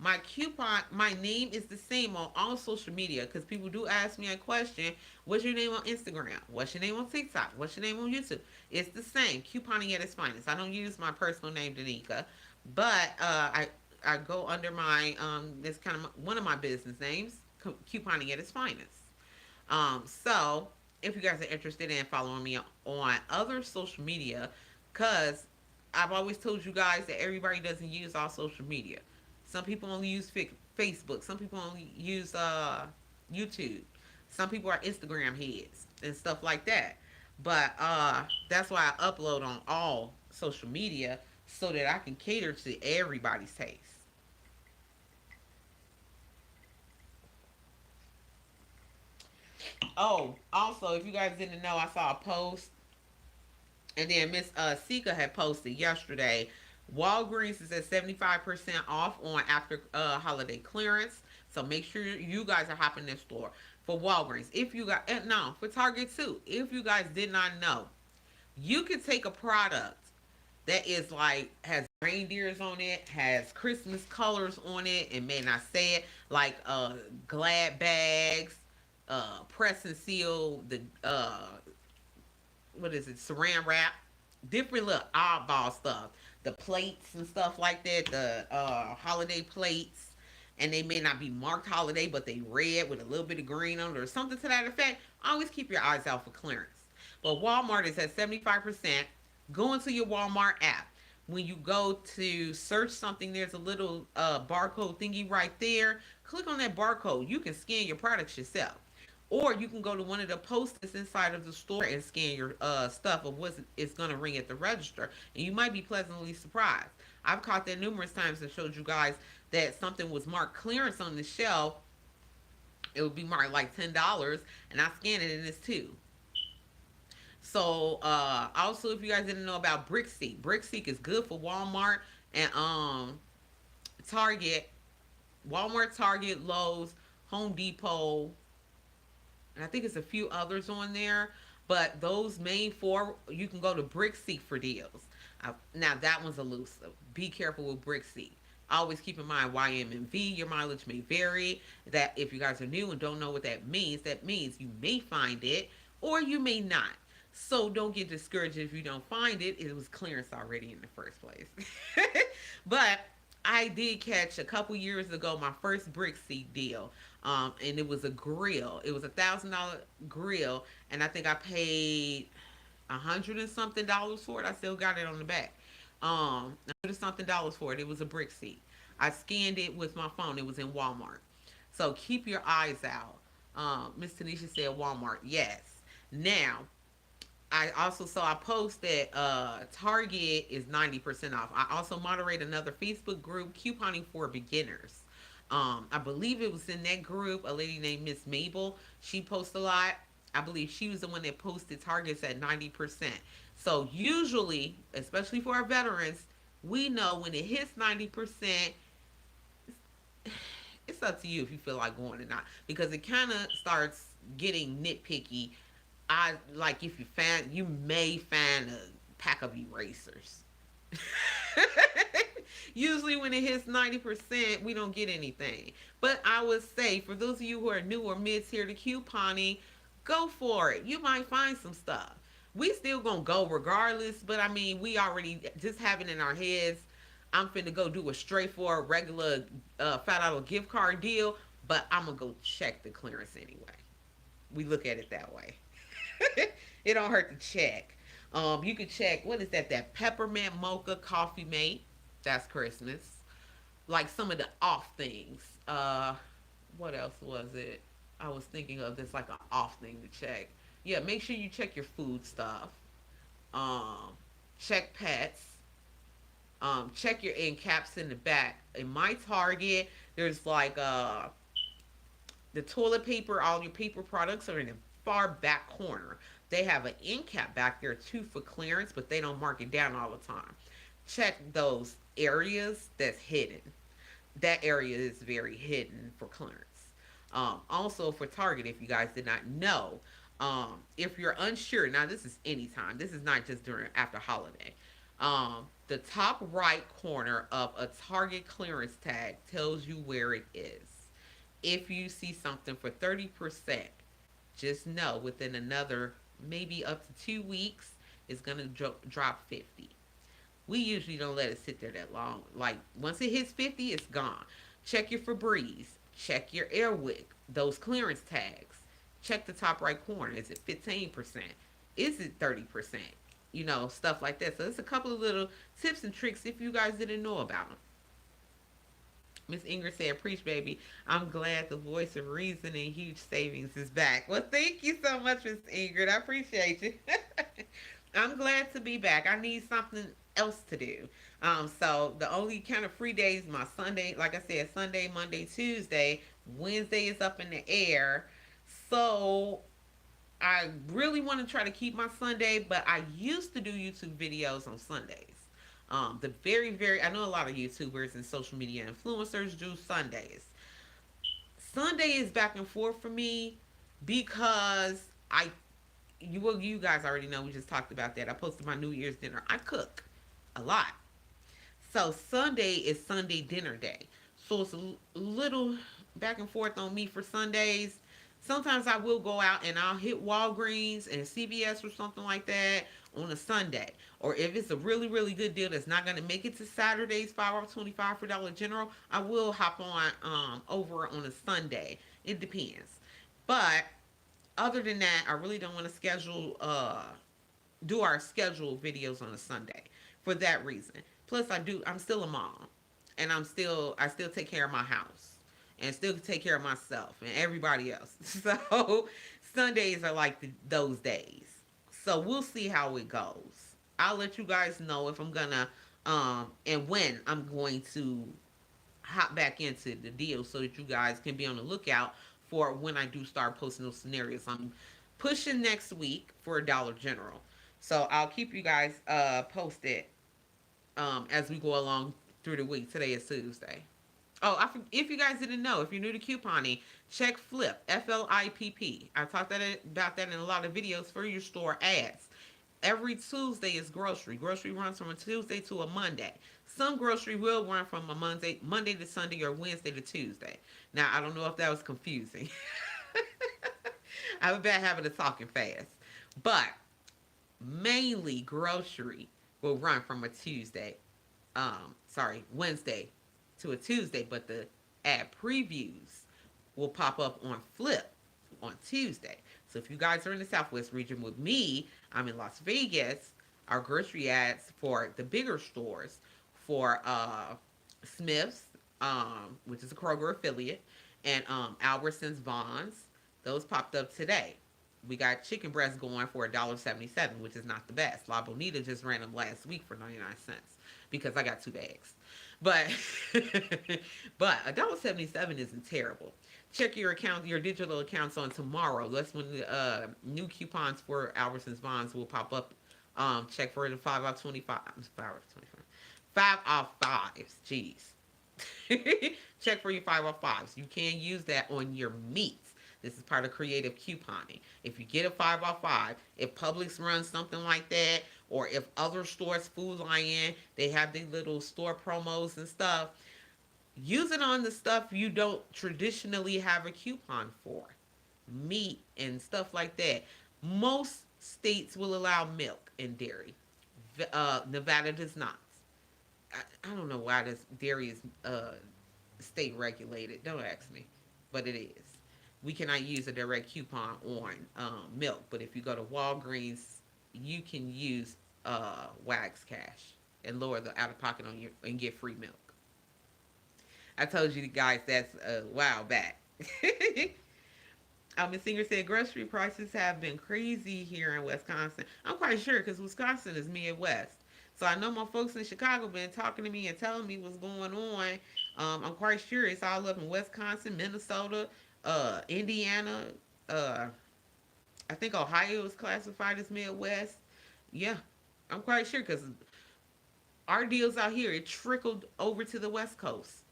my name is the same on all social media because people do ask me a question. What's your name on Instagram? What's your name on TikTok? What's your name on YouTube? It's the same. Couponing at its finest. I don't use my personal name, Danica, but I go under my this kind of one of my business names, Couponing at its finest. So if you guys are interested in following me on other social media, cause I've always told you guys that everybody doesn't use all social media. Some people only use Facebook. Some people only use YouTube. Some people are Instagram heads and stuff like that. But that's why I upload on all social media so that I can cater to everybody's taste. Oh, also, if you guys didn't know, I saw a post, and then Miss Sika had posted yesterday. Walgreens is at 75% off on after holiday clearance. So make sure you guys are hopping in store for Walgreens. If you got no for Target too. If you guys did not know, you can take a product that is like has reindeers on it, has Christmas colors on it, and may not say it, like Glad bags, press and seal the what is it, saran wrap, different little oddball stuff. The plates and stuff like that, the holiday plates, and they may not be marked holiday, but they red with a little bit of green on it or something to that effect. Always keep your eyes out for clearance. But Walmart is at 75%. Go into your Walmart app. When you go to search something, there's a little barcode thingy right there. Click on that barcode. You can scan your products yourself. Or you can go to one of the post-its inside of the store and scan your stuff of what it's going to ring at the register. And you might be pleasantly surprised. I've caught that numerous times and showed you guys that something was marked clearance on the shelf. It would be marked like $10, and I scanned it and it's two. So also, if you guys didn't know about BrickSeek, BrickSeek is good for Walmart and Target, Walmart, Target, Lowe's, Home Depot, and I think it's a few others on there. But those main four, you can go to BrickSeek for deals. Now that one's elusive. Be careful with BrickSeek. Always keep in mind YMV, your mileage may vary. That if you guys are new and don't know what that means you may find it or you may not. So don't get discouraged if you don't find it. It was clearance already in the first place. But I did catch a couple years ago my first BrickSeek deal. And it was a grill. It was $1,000 grill, and I think I paid $100 and something for it. I still got it on the back. $100 and something for it. It was a BrickSeek. I scanned it with my phone. It was in Walmart. So keep your eyes out. Miss Tanisha said Walmart. Yes. Now, I also saw a post that Target is 90% off. I also moderate another Facebook group, Couponing for Beginners. I believe it was in that group, a lady named Miss Mabel. She posts a lot. I believe she was the one that posted Targets at 90%. So usually, especially for our veterans, we know when it hits 90%, it's up to you if you feel like going or not. Because it kind of starts getting nitpicky. I like if you may find a pack of erasers. Usually when it hits 90%, we don't get anything. But I would say for those of you who are new or mid-tier to couponing, go for it. You might find some stuff. We still gonna go regardless, but I mean, we already just have it in our heads. I'm finna go do a straight for a regular fat out gift card deal, but I'm gonna go check the clearance anyway. We look at it that way. It don't hurt to check. You could check, what is that? That peppermint mocha coffee mate. That's Christmas. Like some of the off things. What else was it? I was thinking of this like an off thing to check. Yeah, make sure you check your food stuff. Check pets. Check your end caps in the back. In my Target, there's like the toilet paper, all your paper products are in the far back corner. They have an end cap back there too for clearance, but they don't mark it down all the time. Check those areas that's hidden. That area is very hidden for clearance. Also for Target, if you guys did not know, if you're unsure, now this is anytime. This is not just during after holiday. The top right corner of a Target clearance tag tells you where it is. If you see something for 30%, just know within another maybe up to 2 weeks, it's going to drop 50. We usually don't let it sit there that long. Like once it hits 50, it's gone. Check your Febreze. Check your Airwick. Those clearance tags. Check the top right corner. Is it 15%? Is it 30%? You know, stuff like that. So there's a couple of little tips and tricks if you guys didn't know about them. Miss Ingrid said, "Preach, baby. I'm glad the voice of reason and huge savings is back." Well, thank you so much, Miss Ingrid. I appreciate you. I'm glad to be back. I need something else to do. So the only kind of free days, my Sunday, like I said, Sunday, Monday, Tuesday. Wednesday is up in the air. So I really want to try to keep my Sunday, but I used to do YouTube videos on Sundays. I know a lot of YouTubers and social media influencers do Sundays. Sunday is back and forth for me because you guys already know we just talked about that. I posted my New Year's dinner. I cook a lot. So Sunday is Sunday dinner day. So it's a little back and forth on me for Sundays. Sometimes I will go out and I'll hit Walgreens and CVS or something like that on a Sunday. Or if it's a really, really good deal that's not going to make it to Saturday's 5 off 25 for Dollar General, I will hop on over on a Sunday. It depends. But other than that, I really don't want to do our scheduled videos on a Sunday for that reason. Plus, I'm still a mom, and I still take care of my house, and still take care of myself and everybody else. So Sundays are like those days. So we'll see how it goes. I'll let you guys know if I'm gonna and when I'm going to hop back into the deal so that you guys can be on the lookout for when I do start posting those scenarios. I'm pushing next week for a Dollar General. So I'll keep you guys posted as we go along through the week. Today is Tuesday. Oh, if you guys didn't know, if you're new to couponing, check Flip, FLIPP. I talked about that in a lot of videos for your store ads. Every Tuesday is grocery. Grocery runs from a Tuesday to a Monday. Some grocery will run from a Monday to Sunday or Wednesday to Tuesday. Now, I don't know if that was confusing. I have a bad habit of talking fast. But mainly grocery will run from a Wednesday to a Tuesday, but the ad previews will pop up on Flip on Tuesday. So if you guys are in the Southwest region with me, I'm in Las Vegas. Our grocery ads for the bigger stores for Smith's, which is a Kroger affiliate, and Albertsons, Vons, those popped up today. We got chicken breasts going for $1.77, which is not the best. La Bonita just ran them last week for 99 cents because I got 2 bags. But but $1.77 isn't terrible. Check your digital accounts on tomorrow. That's when the new coupons for Albertsons Bonds will pop up. Check for the 5 off 25, 5 off 25, 5 off 5s. Jeez. Check for your 5 off 5s. You can use that on your meats. This is part of creative couponing. If you get a 5 off 5, if Publix runs something like that, or if other stores, Food Lion, they have these little store promos and stuff, use it on the stuff you don't traditionally have a coupon for. Meat and stuff like that. Most states will allow milk and dairy. Nevada does not. I don't know why this dairy is state regulated. Don't ask me, but it is. We cannot use a direct coupon on milk, but if you go to Walgreens, you can use Wax Cash and lower the out of pocket on your and get free milk. I told you guys that's a while back. Miss Singer said grocery prices have been crazy here in Wisconsin. I'm quite sure because Wisconsin is Midwest. So I know my folks in Chicago been talking to me and telling me what's going on. I'm quite sure it's all up in Wisconsin, Minnesota, Indiana. Uh, I think Ohio is classified as Midwest. Yeah, I'm quite sure because our deals out here it trickled over to the West Coast.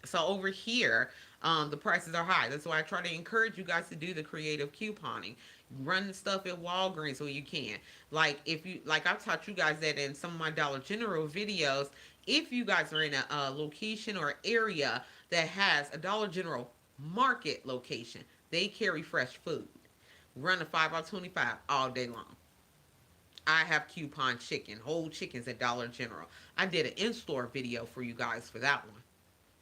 So over here, the prices are high. That's why I try to encourage you guys to do the creative couponing. Run the stuff at Walgreens where you can. Like if you like, I've taught you guys that in some of my Dollar General videos. If you guys are in a location or area that has a Dollar General market location, they carry fresh food. Run a 5 off 25 all day long. I have coupon chicken, whole chickens at Dollar General. I did an in-store video for you guys for that one.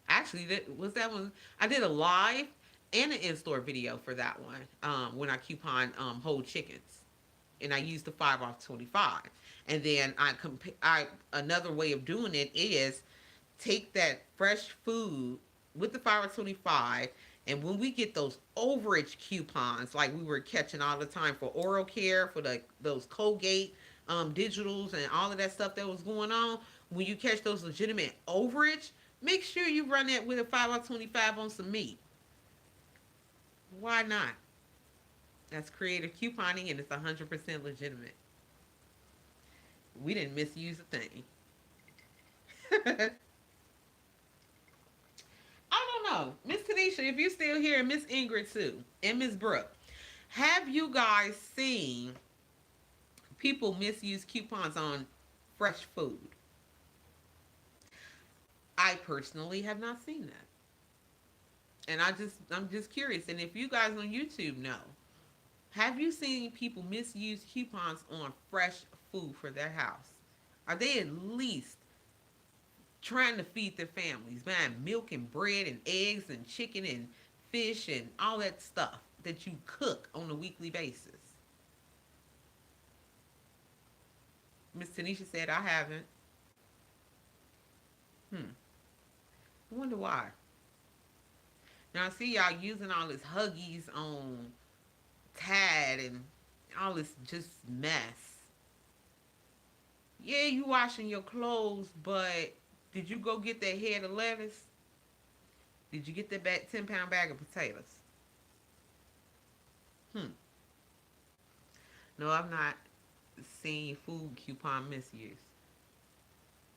Actually, that one. I did a live and an in-store video for that one when I coupon whole chickens, and I used the 5 off 25. And then I another way of doing it is take that fresh food with the 5 off 25, and when we get those overage coupons, like we were catching all the time for oral care, for those Colgate digitals and all of that stuff that was going on, when you catch those legitimate overage, make sure you run that with a 5 off 25 on some meat. Why not? That's creative couponing and it's 100% legitimate. We didn't misuse a thing. I don't know. Miss Tanisha, if you're still here, and Miss Ingrid too, and Miss Brooke, have you guys seen people misuse coupons on fresh food? I personally have not seen that. And I'm just curious. And if you guys on YouTube know, have you seen people misuse coupons on fresh food for their house? Are they at least trying to feed their families, buying milk and bread and eggs and chicken and fish and all that stuff that you cook on a weekly basis? Miss Tanisha said, I haven't. I wonder why. Now I see y'all using all this Huggies on Tad and all this just mess. Yeah, you washing your clothes, but did you go get that head of lettuce? Did you get that 10-pound bag of potatoes? Hmm. No, I've not seen food coupon misuse.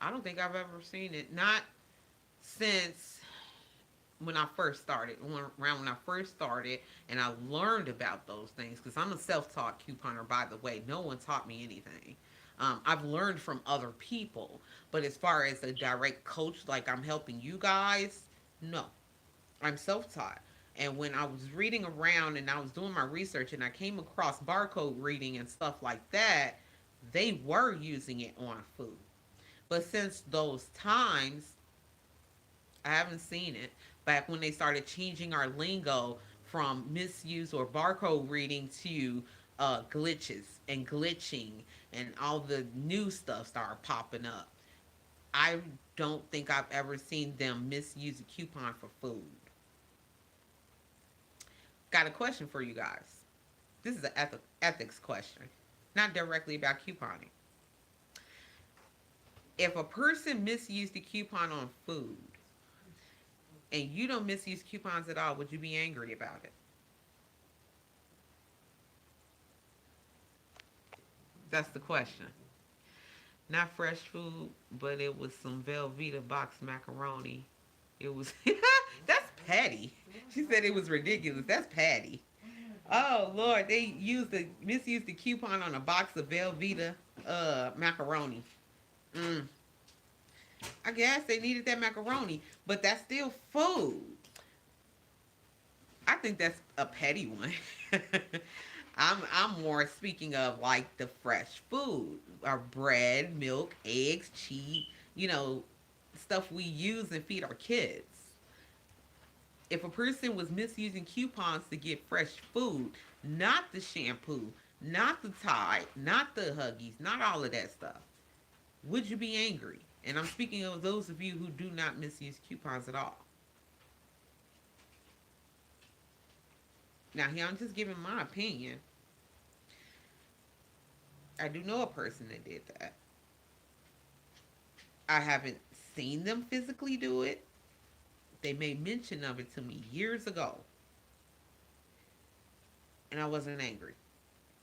I don't think I've ever seen it. Not since when I first started, around when I first started, and I learned about those things because I'm a self-taught couponer. By the way, no one taught me anything. I've learned from other people, but as far as a direct coach, like I'm helping you guys, no, I'm self-taught. And when I was reading around and I was doing my research and I came across barcode reading and stuff like that, they were using it on food. But since those times, I haven't seen it. Back when they started changing our lingo from misuse or barcode reading to glitches and glitching and all the new stuff started popping up. I don't think I've ever seen them misuse a coupon for food. Got a question for you guys. This is an ethics question, not directly about couponing. If a person misused a coupon on food and you don't misuse coupons at all, would you be angry about it? That's the question. Not fresh food, but it was some Velveeta box macaroni. It was that's petty. She said it was ridiculous. That's petty. Oh Lord, they misused the coupon on a box of Velveeta macaroni. Mm. I guess they needed that macaroni, but that's still food. I think that's a petty one. I'm more speaking of like the fresh food, our bread, milk, eggs, cheese, you know, stuff we use and feed our kids. If a person was misusing coupons to get fresh food, not the shampoo, not the Tide, not the Huggies, not all of that stuff, would you be angry? And I'm speaking of those of you who do not misuse coupons at all. Now, here I'm just giving my opinion. I do know a person that did that. I haven't seen them physically do it. They made mention of it to me years ago, and I wasn't angry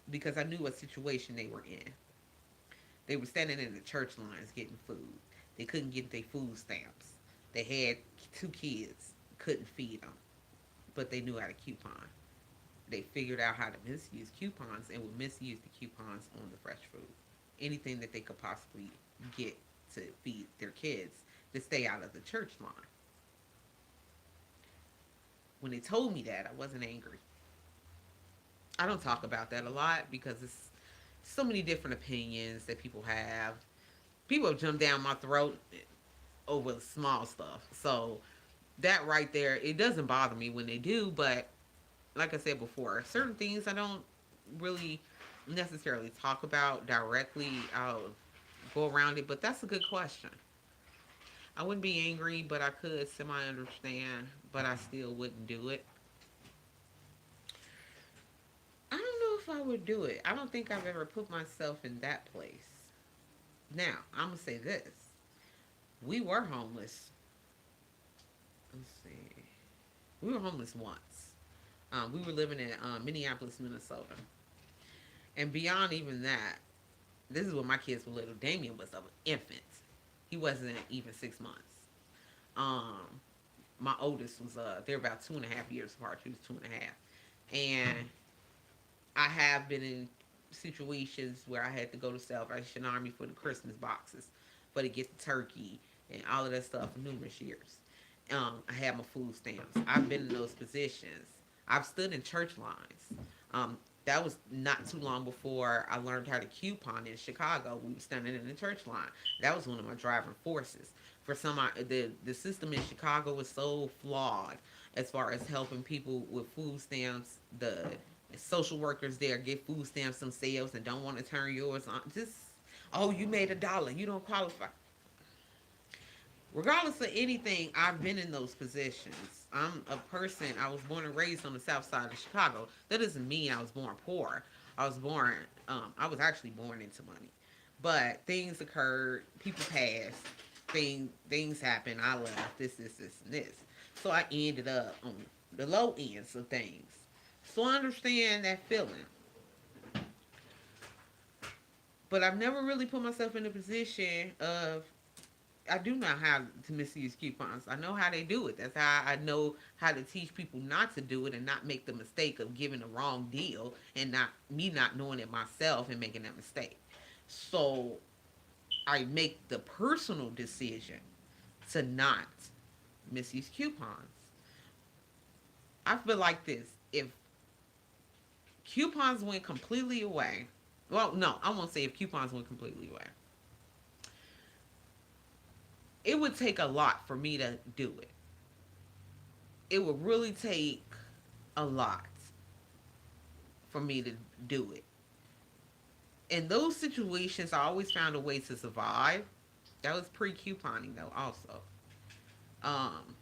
because I knew what situation they were in. They were standing in the church lines getting food. They couldn't get their food stamps. They had two kids, couldn't feed them, but they knew how to coupon. They figured out how to misuse coupons and would misuse the coupons on the fresh food. Anything that they could possibly get to feed their kids to stay out of the church line. When they told me that, I wasn't angry. I don't talk about that a lot because it's so many different opinions that people have. People have jumped down my throat over small stuff. So that right there, it doesn't bother me when they do, but like I said before, certain things I don't really necessarily talk about directly. I'll go around it, but that's a good question. I wouldn't be angry, but I could semi understand, but I still wouldn't do it. I don't know if I would do it. I don't think I've ever put myself in that place. Now, I'm going to say this. We were homeless. Let's see. We were homeless once. We were living in Minneapolis, Minnesota. And beyond even that, this is when my kids were little. Damien was an infant. He wasn't even 6 months. Um, my oldest was they're about 2.5 years apart. She was 2.5, and I have been in situations where I had to go to Salvation Army for the Christmas boxes, for to get the turkey and all of that stuff for numerous years. I had my food stamps. I've been in those positions. I've stood in church lines. That was not too long before I learned how to coupon in Chicago. We were standing in the church line. That was one of my driving forces. For some, the system in Chicago was so flawed as far as helping people with food stamps. The social workers there get food stamps themselves and don't want to turn yours on. Just, oh, you made $1, you don't qualify. Regardless of anything, I've been in those positions. I'm a person, I was born and raised on the south side of Chicago. That doesn't mean I was born poor. I was actually born into money. But things occurred, people passed, things happened, I left, this, and this. So I ended up on the low ends of things. So I understand that feeling. But I've never really put myself in a position of I do know how to misuse coupons. I know how they do it. That's how I know how to teach people not to do it and not make the mistake of giving a wrong deal and not knowing it myself and making that mistake. So I make the personal decision to not misuse coupons. I feel like this. If coupons went completely away, well, no, I won't say if coupons went completely away. It would take a lot for me to do it. It would really take a lot for me to do it. In those situations, I always found a way to survive. That was pre-couponing though, also. Um,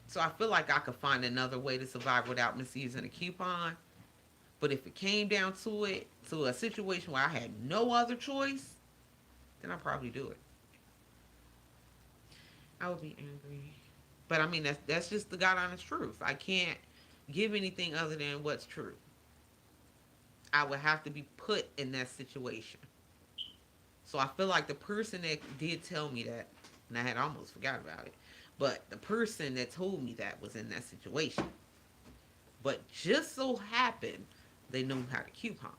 so I feel like I could find another way to survive without misusing a coupon. But if it came down to it, to a situation where I had no other choice, then I'd probably do it. I would be angry. But I mean, that's just the God honest truth. I can't give anything other than what's true. I would have to be put in that situation. So I feel like the person that did tell me that, and I had almost forgot about it, but the person that told me that was in that situation. But just so happened they knew how to coupon.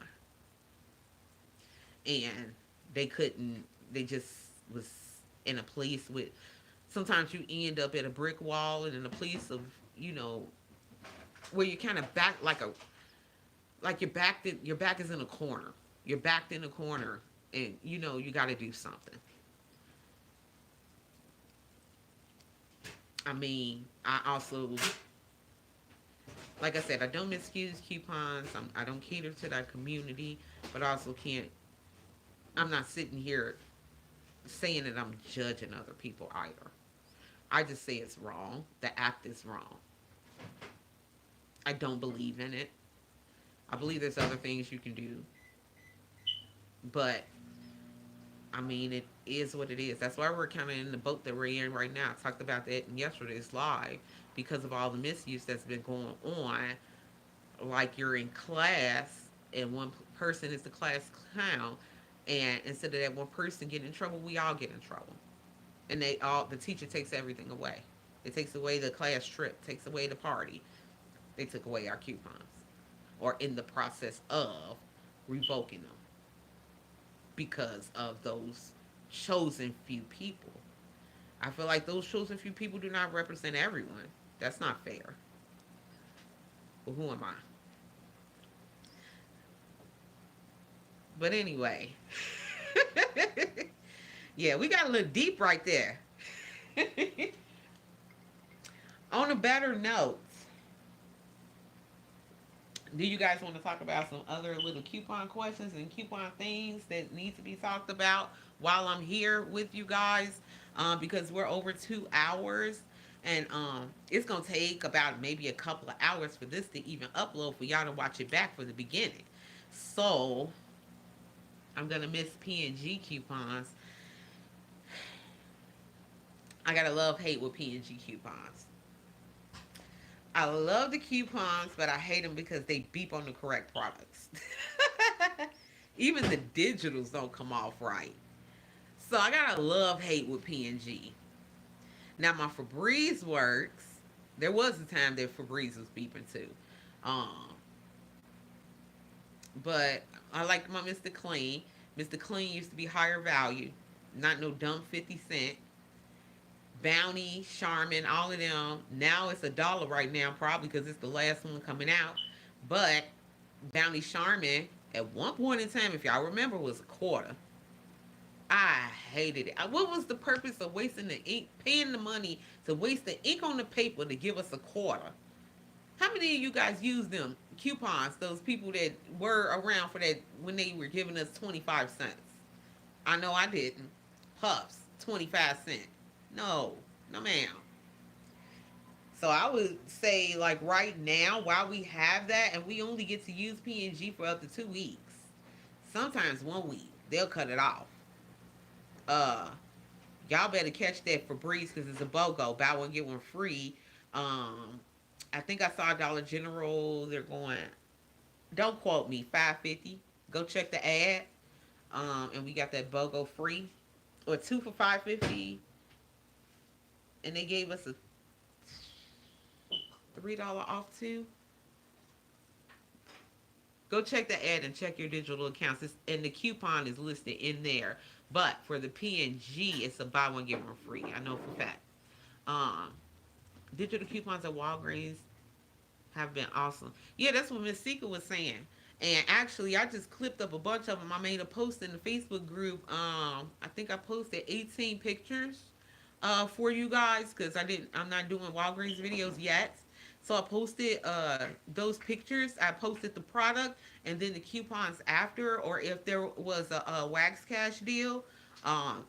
And they couldn't, they just was in a place with, sometimes you end up at a brick wall and in a place of, you know, where you're kind of back like your back is in a corner. You're backed in a corner and you know you got to do something. I mean, I also, like I said, I don't misuse coupons. I don't cater to that community, but I also can't. I'm not sitting here saying that I'm judging other people either. I just say it's wrong. The act is wrong. I don't believe in it. I believe there's other things you can do, but I mean, it is what it is. That's why we're kind of in the boat that we're in right now. I talked about that in yesterday's live because of all the misuse that's been going on. Like you're in class and one person is the class clown, and instead of that one person getting in trouble, we all get in trouble. And the teacher takes everything away. It takes away the class trip, takes away the party. They took away our coupons, or in the process of revoking them because of those chosen few people. I feel like those chosen few people do not represent everyone. That's not fair. But who am I? But anyway, yeah, we got a little deep right there. On a better note, do you guys want to talk about some other little coupon questions and coupon things that need to be talked about while I'm here with you guys? Because we're over 2 hours, and it's gonna take about maybe a couple of hours for this to even upload for y'all to watch it back for the beginning. So I'm gonna miss P&G coupons. I gotta love hate with P&G coupons. I love the coupons, but I hate them because they beep on the correct products. Even the digitals don't come off right. So I gotta love hate with P&G. Now my Febreze works. There was a time that Febreze was beeping too. Um, but I like my Mr. Clean. Mr. Clean used to be higher value, not no dumb 50 cent. Bounty, Charmin, all of them. Now it's $1 right now, probably because it's the last one coming out. But Bounty Charmin, at one point in time, if y'all remember, was a quarter. I hated it. What was the purpose of wasting the ink, paying the money to waste the ink on the paper to give us a quarter? How many of you guys use them coupons? Those people that were around for that when they were giving us 25 cents. I know I didn't. Puffs, 25 cents. No, no, ma'am. So I would say, like right now, while we have that, and we only get to use PNG for up to 2 weeks, sometimes 1 week, they'll cut it off. Uh, y'all better catch that Febreze because it's a BOGO. Buy one get one free. Um, I think I saw Dollar General. They're going. Don't quote me. 550. Go check the ad. And we got that BOGO free, or two for 550. And they gave us a $3 off too. Go check the ad and check your digital accounts. And the coupon is listed in there. But for the PNG, it's a buy one get one free. I know for a fact. Um, Digital coupons at Walgreens have been awesome. Yeah, that's what Miss Sika was saying. And actually, I just clipped up a bunch of them. I made a post in the Facebook group. I think I posted 18 pictures for you guys because I'm not doing Walgreens videos yet. So I posted those pictures. I posted the product and then the coupons after, or if there was a Wax Cash deal. Um,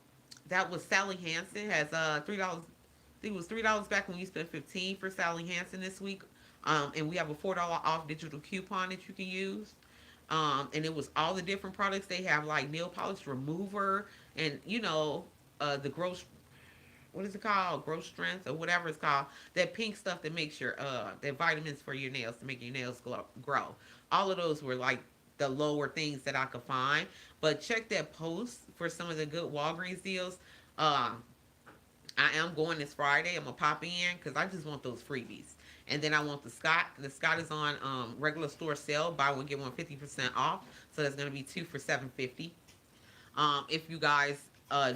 that was Sally Hansen has $3. I think it was $3 back when you spent 15 for Sally Hansen this week. And we have a $4 off digital coupon that you can use. And it was all the different products they have, like nail polish remover, and the gross, what is it called, gross strength or whatever it's called, that pink stuff that makes your that vitamins for your nails to make your nails grow. All of those were like the lower things that I could find. But check that post for some of the good Walgreens deals. I am going this Friday. I'm gonna pop in because I just want those freebies. And then I want the Scott. The Scott is on regular store sale. Buy one get one 50% off. So that's gonna be two for 750. If you guys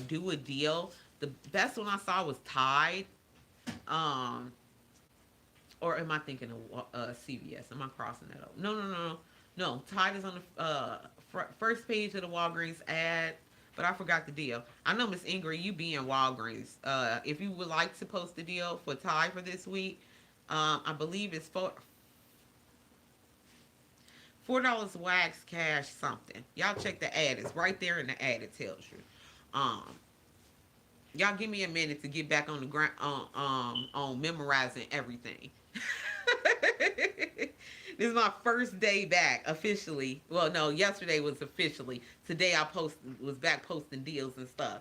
do a deal, the best one I saw was Tide. Um, or am I thinking of CVS? Am I crossing that up? No, no, no, no. No, Tide is on the first page of the Walgreens ad, but I forgot the deal. I know Miss Ingrid, you be in Walgreens. If you would like to post the deal for Tide for this week, I believe it's $4 Wax Cash something. Y'all check the ad. It's right there in the ad. It tells you. Um, y'all give me a minute to get back on the ground on memorizing everything. This is my first day back officially. Well, no, yesterday was officially. Today I was back posting deals and stuff.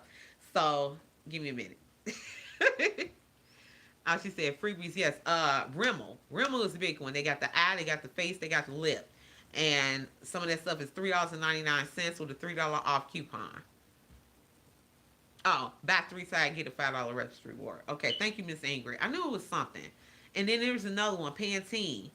So give me a minute. She said freebies. Yes. Rimmel. Rimmel is a big one. They got the eye, they got the face, they got the lip, and some of that stuff is $3.99 with a $3 off coupon. Oh, buy three side, get a $5 registry reward. Okay, thank you, Miss Ingrid. I knew it was something. And then there's another one, Pantene.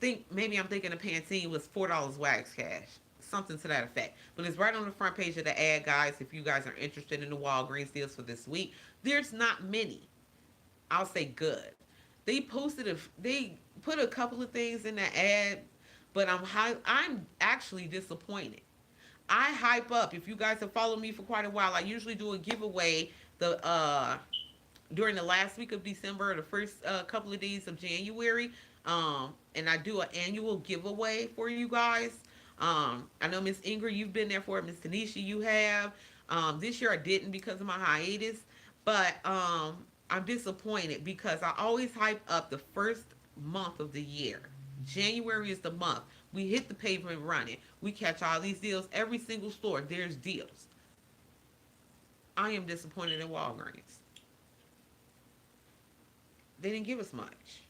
Maybe I'm thinking of Pantene was $4 Wax Cash, something to that effect. But it's right on the front page of the ad, guys. If you guys are interested in the Walgreens deals for this week, there's not many. I'll say good. They put a couple of things in the ad, but I'm actually disappointed. I hype up. If you guys have followed me for quite a while, I usually do a giveaway during the last week of December, the first couple of days of January, and I do an annual giveaway for you guys. I know Miss Ingrid, you've been there for it. Miss Tanisha, you have. This year I didn't because of my hiatus, but I'm disappointed because I always hype up the first month of the year. January is the month. We hit the pavement running. We catch all these deals. Every single store, there's deals. I am disappointed in Walgreens. They didn't give us much.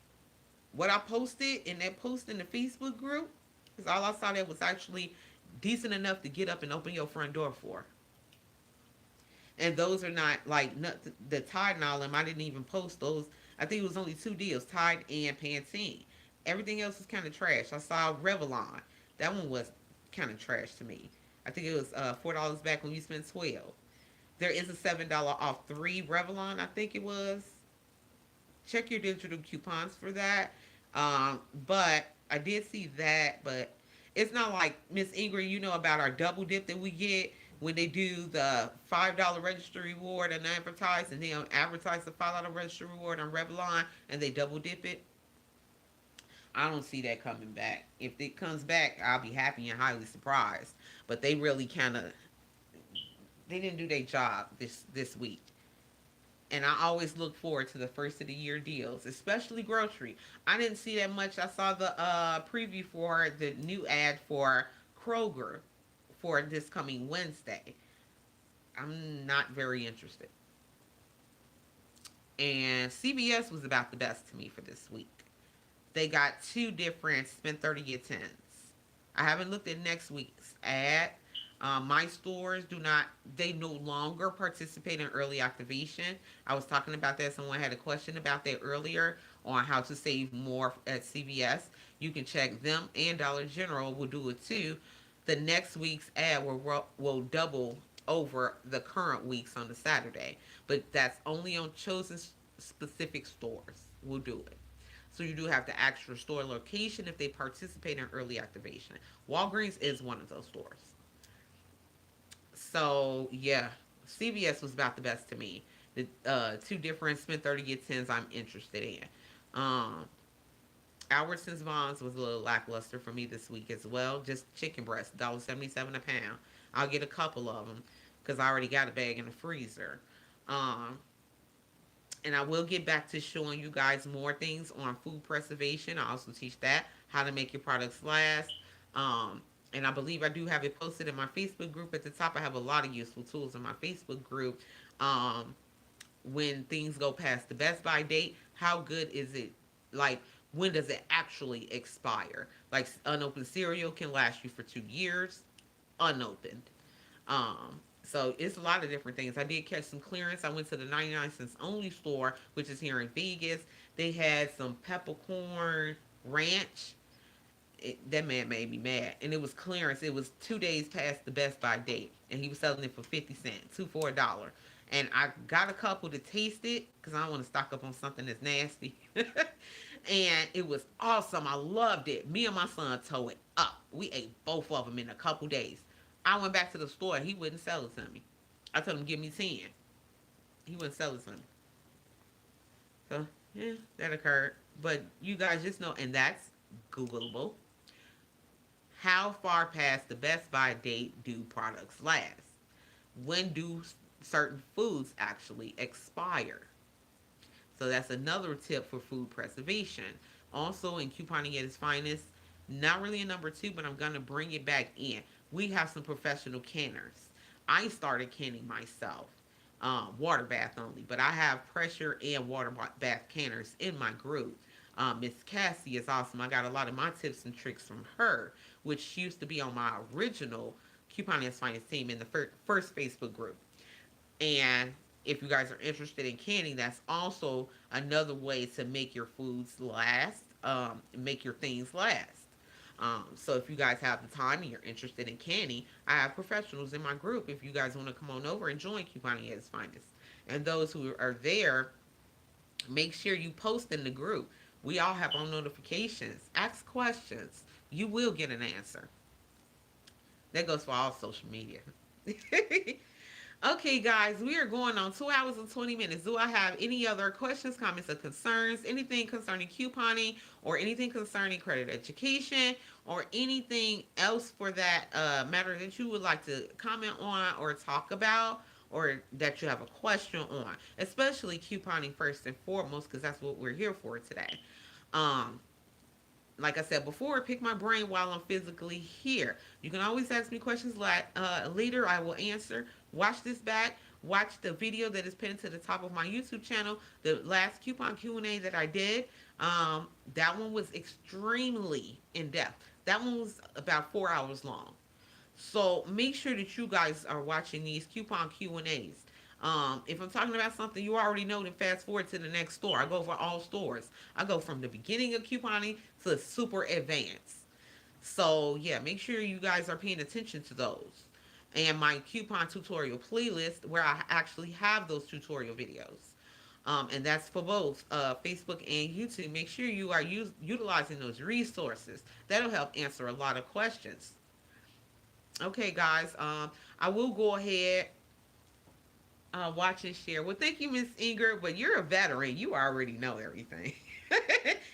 What I posted in that post in the Facebook group, because all I saw that was actually decent enough to get up and open your front door for. And those are not the Tide and all them. I didn't even post those. I think it was only two deals, Tide and Pantene. Everything else was kind of trash. I saw Revlon. That one was kind of trash to me. I think it was $4 back when you spent 12. There is a $7 off 3 Revlon, I think it was. Check your digital coupons for that. But I did see that, but it's not like Miss Ingrid, you know about our double dip that we get when they do the $5 register reward and advertise, and then advertise the $5 register reward on Revlon, and they double dip it. I don't see that coming back. If it comes back, I'll be happy and highly surprised. But they really kind of they didn't do their job this week. And I always look forward to the first of the year deals, especially grocery. I didn't see that much. I saw the preview for the new ad for Kroger for this coming Wednesday. I'm not very interested. And CVS was about the best to me for this week. They got two different spend 30 get 10s. I haven't looked at next week's ad. My stores do not, they no longer participate in early activation. I was talking about that. Someone had a question about that earlier on how to save more at CVS. You can check them, and Dollar General will do it too. The next week's ad will double over the current week's on the Saturday, but that's only on chosen specific stores. Will do it. So you do have to ask your store location if they participate in early activation. Walgreens is one of those stores. So yeah, CVS was about the best to me. The two different spend 30 get 10s I'm interested in. Um, Albertsons Vons was a little lackluster for me this week as well. Just chicken breast, $1.77 a pound. I'll get a couple of them because I already got a bag in the freezer. Um, and I will get back to showing you guys more things on food preservation. I also teach that, how to make your products last. And I believe I do have it posted in my Facebook group at the top. I have a lot of useful tools in my Facebook group. Um, when things go past the best by date, how good is it? Like, when does it actually expire? Like, unopened cereal can last you for 2 years, unopened. So it's a lot of different things. I did catch some clearance. I went to the 99 cents only store, which is here in Vegas. They had some peppercorn ranch. That man made me mad. And it was clearance. It was 2 days past the best by date. And he was selling it for 50 cents, two for $1. And I got a couple to taste it because I don't want to stock up on something that's nasty. And it was awesome. I loved it. Me and my son tore it up. We ate both of them in a couple days. I went back to the store. He wouldn't sell it to me. I told him, give me 10. He wouldn't sell it to me. So, yeah, that occurred. But you guys just know, and that's Googleable. How far past the best by date do products last? When do certain foods actually expire? So that's another tip for food preservation. Also, in couponing at its finest, not really a number two, but I'm going to bring it back in. We have some professional canners. I started canning myself, water bath only, but I have pressure and water bath canners in my group. Miss Cassie is awesome. I got a lot of my tips and tricks from her, which used to be on my original Couponing at its finest team in the first Facebook group. And if you guys are interested in canning, that's also another way to make your foods last, make your things last. So if you guys have the time and you're interested in canning, I have professionals in my group if you guys want to come on over and join Couponing at its finest. And those who are there, make sure you post in the group. We all have on notifications. Ask questions. You will get an answer. That goes for all social media. Okay, guys, we are going on 2 hours and 20 minutes. Do I have any other questions, comments, or concerns? Anything concerning couponing or anything concerning credit education or anything else for that matter that you would like to comment on or talk about or that you have a question on? Especially couponing first and foremost because that's what we're here for today. Um, like I said before, pick my brain while I'm physically here. You can always ask me questions later. I will answer. Watch this back. Watch the video that is pinned to the top of my YouTube channel. The last coupon Q&A that I did, that one was extremely in depth. That one was about 4 hours long. So make sure that you guys are watching these coupon Q&As. If I'm talking about something you already know, then fast forward to the next store. I go for all stores. I go from the beginning of couponing to super advanced. So yeah, make sure you guys are paying attention to those. and my coupon tutorial playlist where I actually have those tutorial videos. And that's for both Facebook and YouTube. Make sure you are utilizing those resources. That'll help answer a lot of questions. Okay, guys. I will go ahead, watch and share. Well, thank you, Miss Ingrid, but you're a veteran. You already know everything,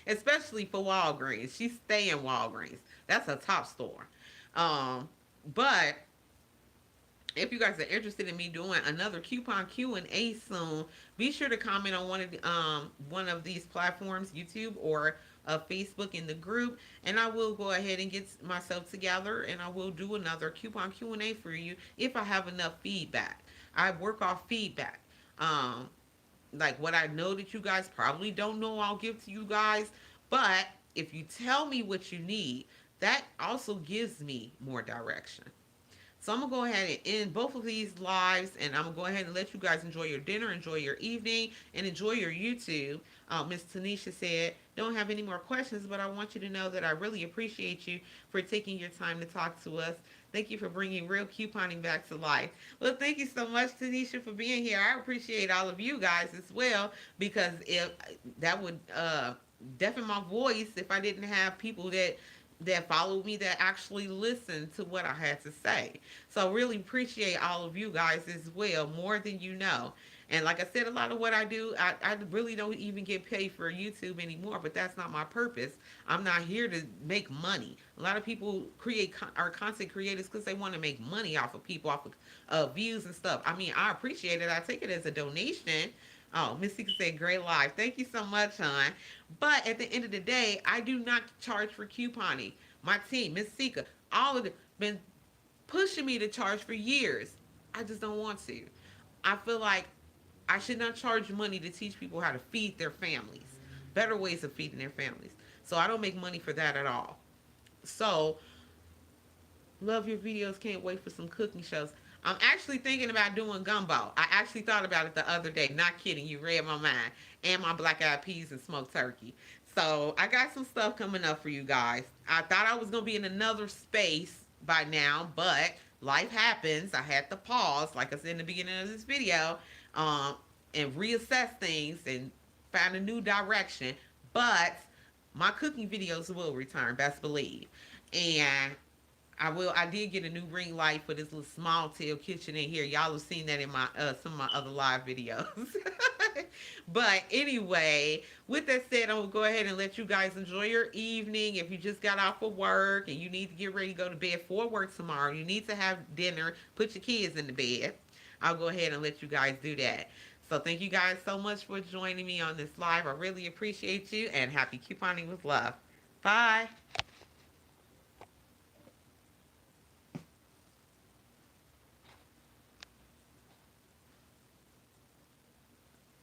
especially for Walgreens. She stay in Walgreens. That's a top store. Um, but if you guys are interested in me doing another coupon Q&A soon, be sure to comment on one of these platforms, YouTube or Facebook in the group, and I will go ahead and get myself together and I will do another coupon Q&A for you if I have enough feedback. I work off feedback. Um, like what I know that you guys probably don't know, I'll give to you guys. But if you tell me what you need, that also gives me more direction. So I'm gonna go ahead and end both of these lives, and I'm gonna go ahead and let you guys enjoy your dinner, enjoy your evening, and enjoy your YouTube. Miss Tanisha said, "Don't have any more questions, but I want you to know that I really appreciate you for taking your time to talk to us. Thank you for bringing real couponing back to life." Well, thank you so much, Tanisha, for being here. I appreciate all of you guys as well, because if that would deafen my voice if I didn't have people that followed me that actually listened to what I had to say. So really appreciate all of you guys as well, more than you know. And like I said, a lot of what I do, I really don't even get paid for YouTube anymore, but that's not my purpose. I'm not here to make money. A lot of people are content creators because they want to make money off of people, off of views and stuff. I mean, I appreciate it. I take it as a donation. Oh, Miss Sika said, great live. Thank you so much, hon. But at the end of the day, I do not charge for couponing. My team, Miss Sika, all of them, been pushing me to charge for years. I just don't want to. I feel like I should not charge money to teach people how to feed their families, better ways of feeding their families. So I don't make money for that at all. So, love your videos. Can't wait for some cooking shows. I'm actually thinking about doing gumbo. I actually thought about it the other day. Not kidding. You read my mind. And my black eyed peas and smoked turkey. So I got some stuff coming up for you guys. I thought I was going to be in another space by now, but life happens. I had to pause, like I said in the beginning of this video, and reassess things and find a new direction. But my cooking videos will return, best believe. And I did get a new ring light for this little small tail kitchen in here. Y'all have seen that in my some of my other live videos. But anyway, with that said, I'm gonna go ahead and let you guys enjoy your evening. If you just got off of work and you need to get ready to go to bed for work tomorrow, you need to have dinner, put your kids in the bed. I'll go ahead and let you guys do that. So thank you guys so much for joining me on this live. I really appreciate you, and happy couponing with love. Bye.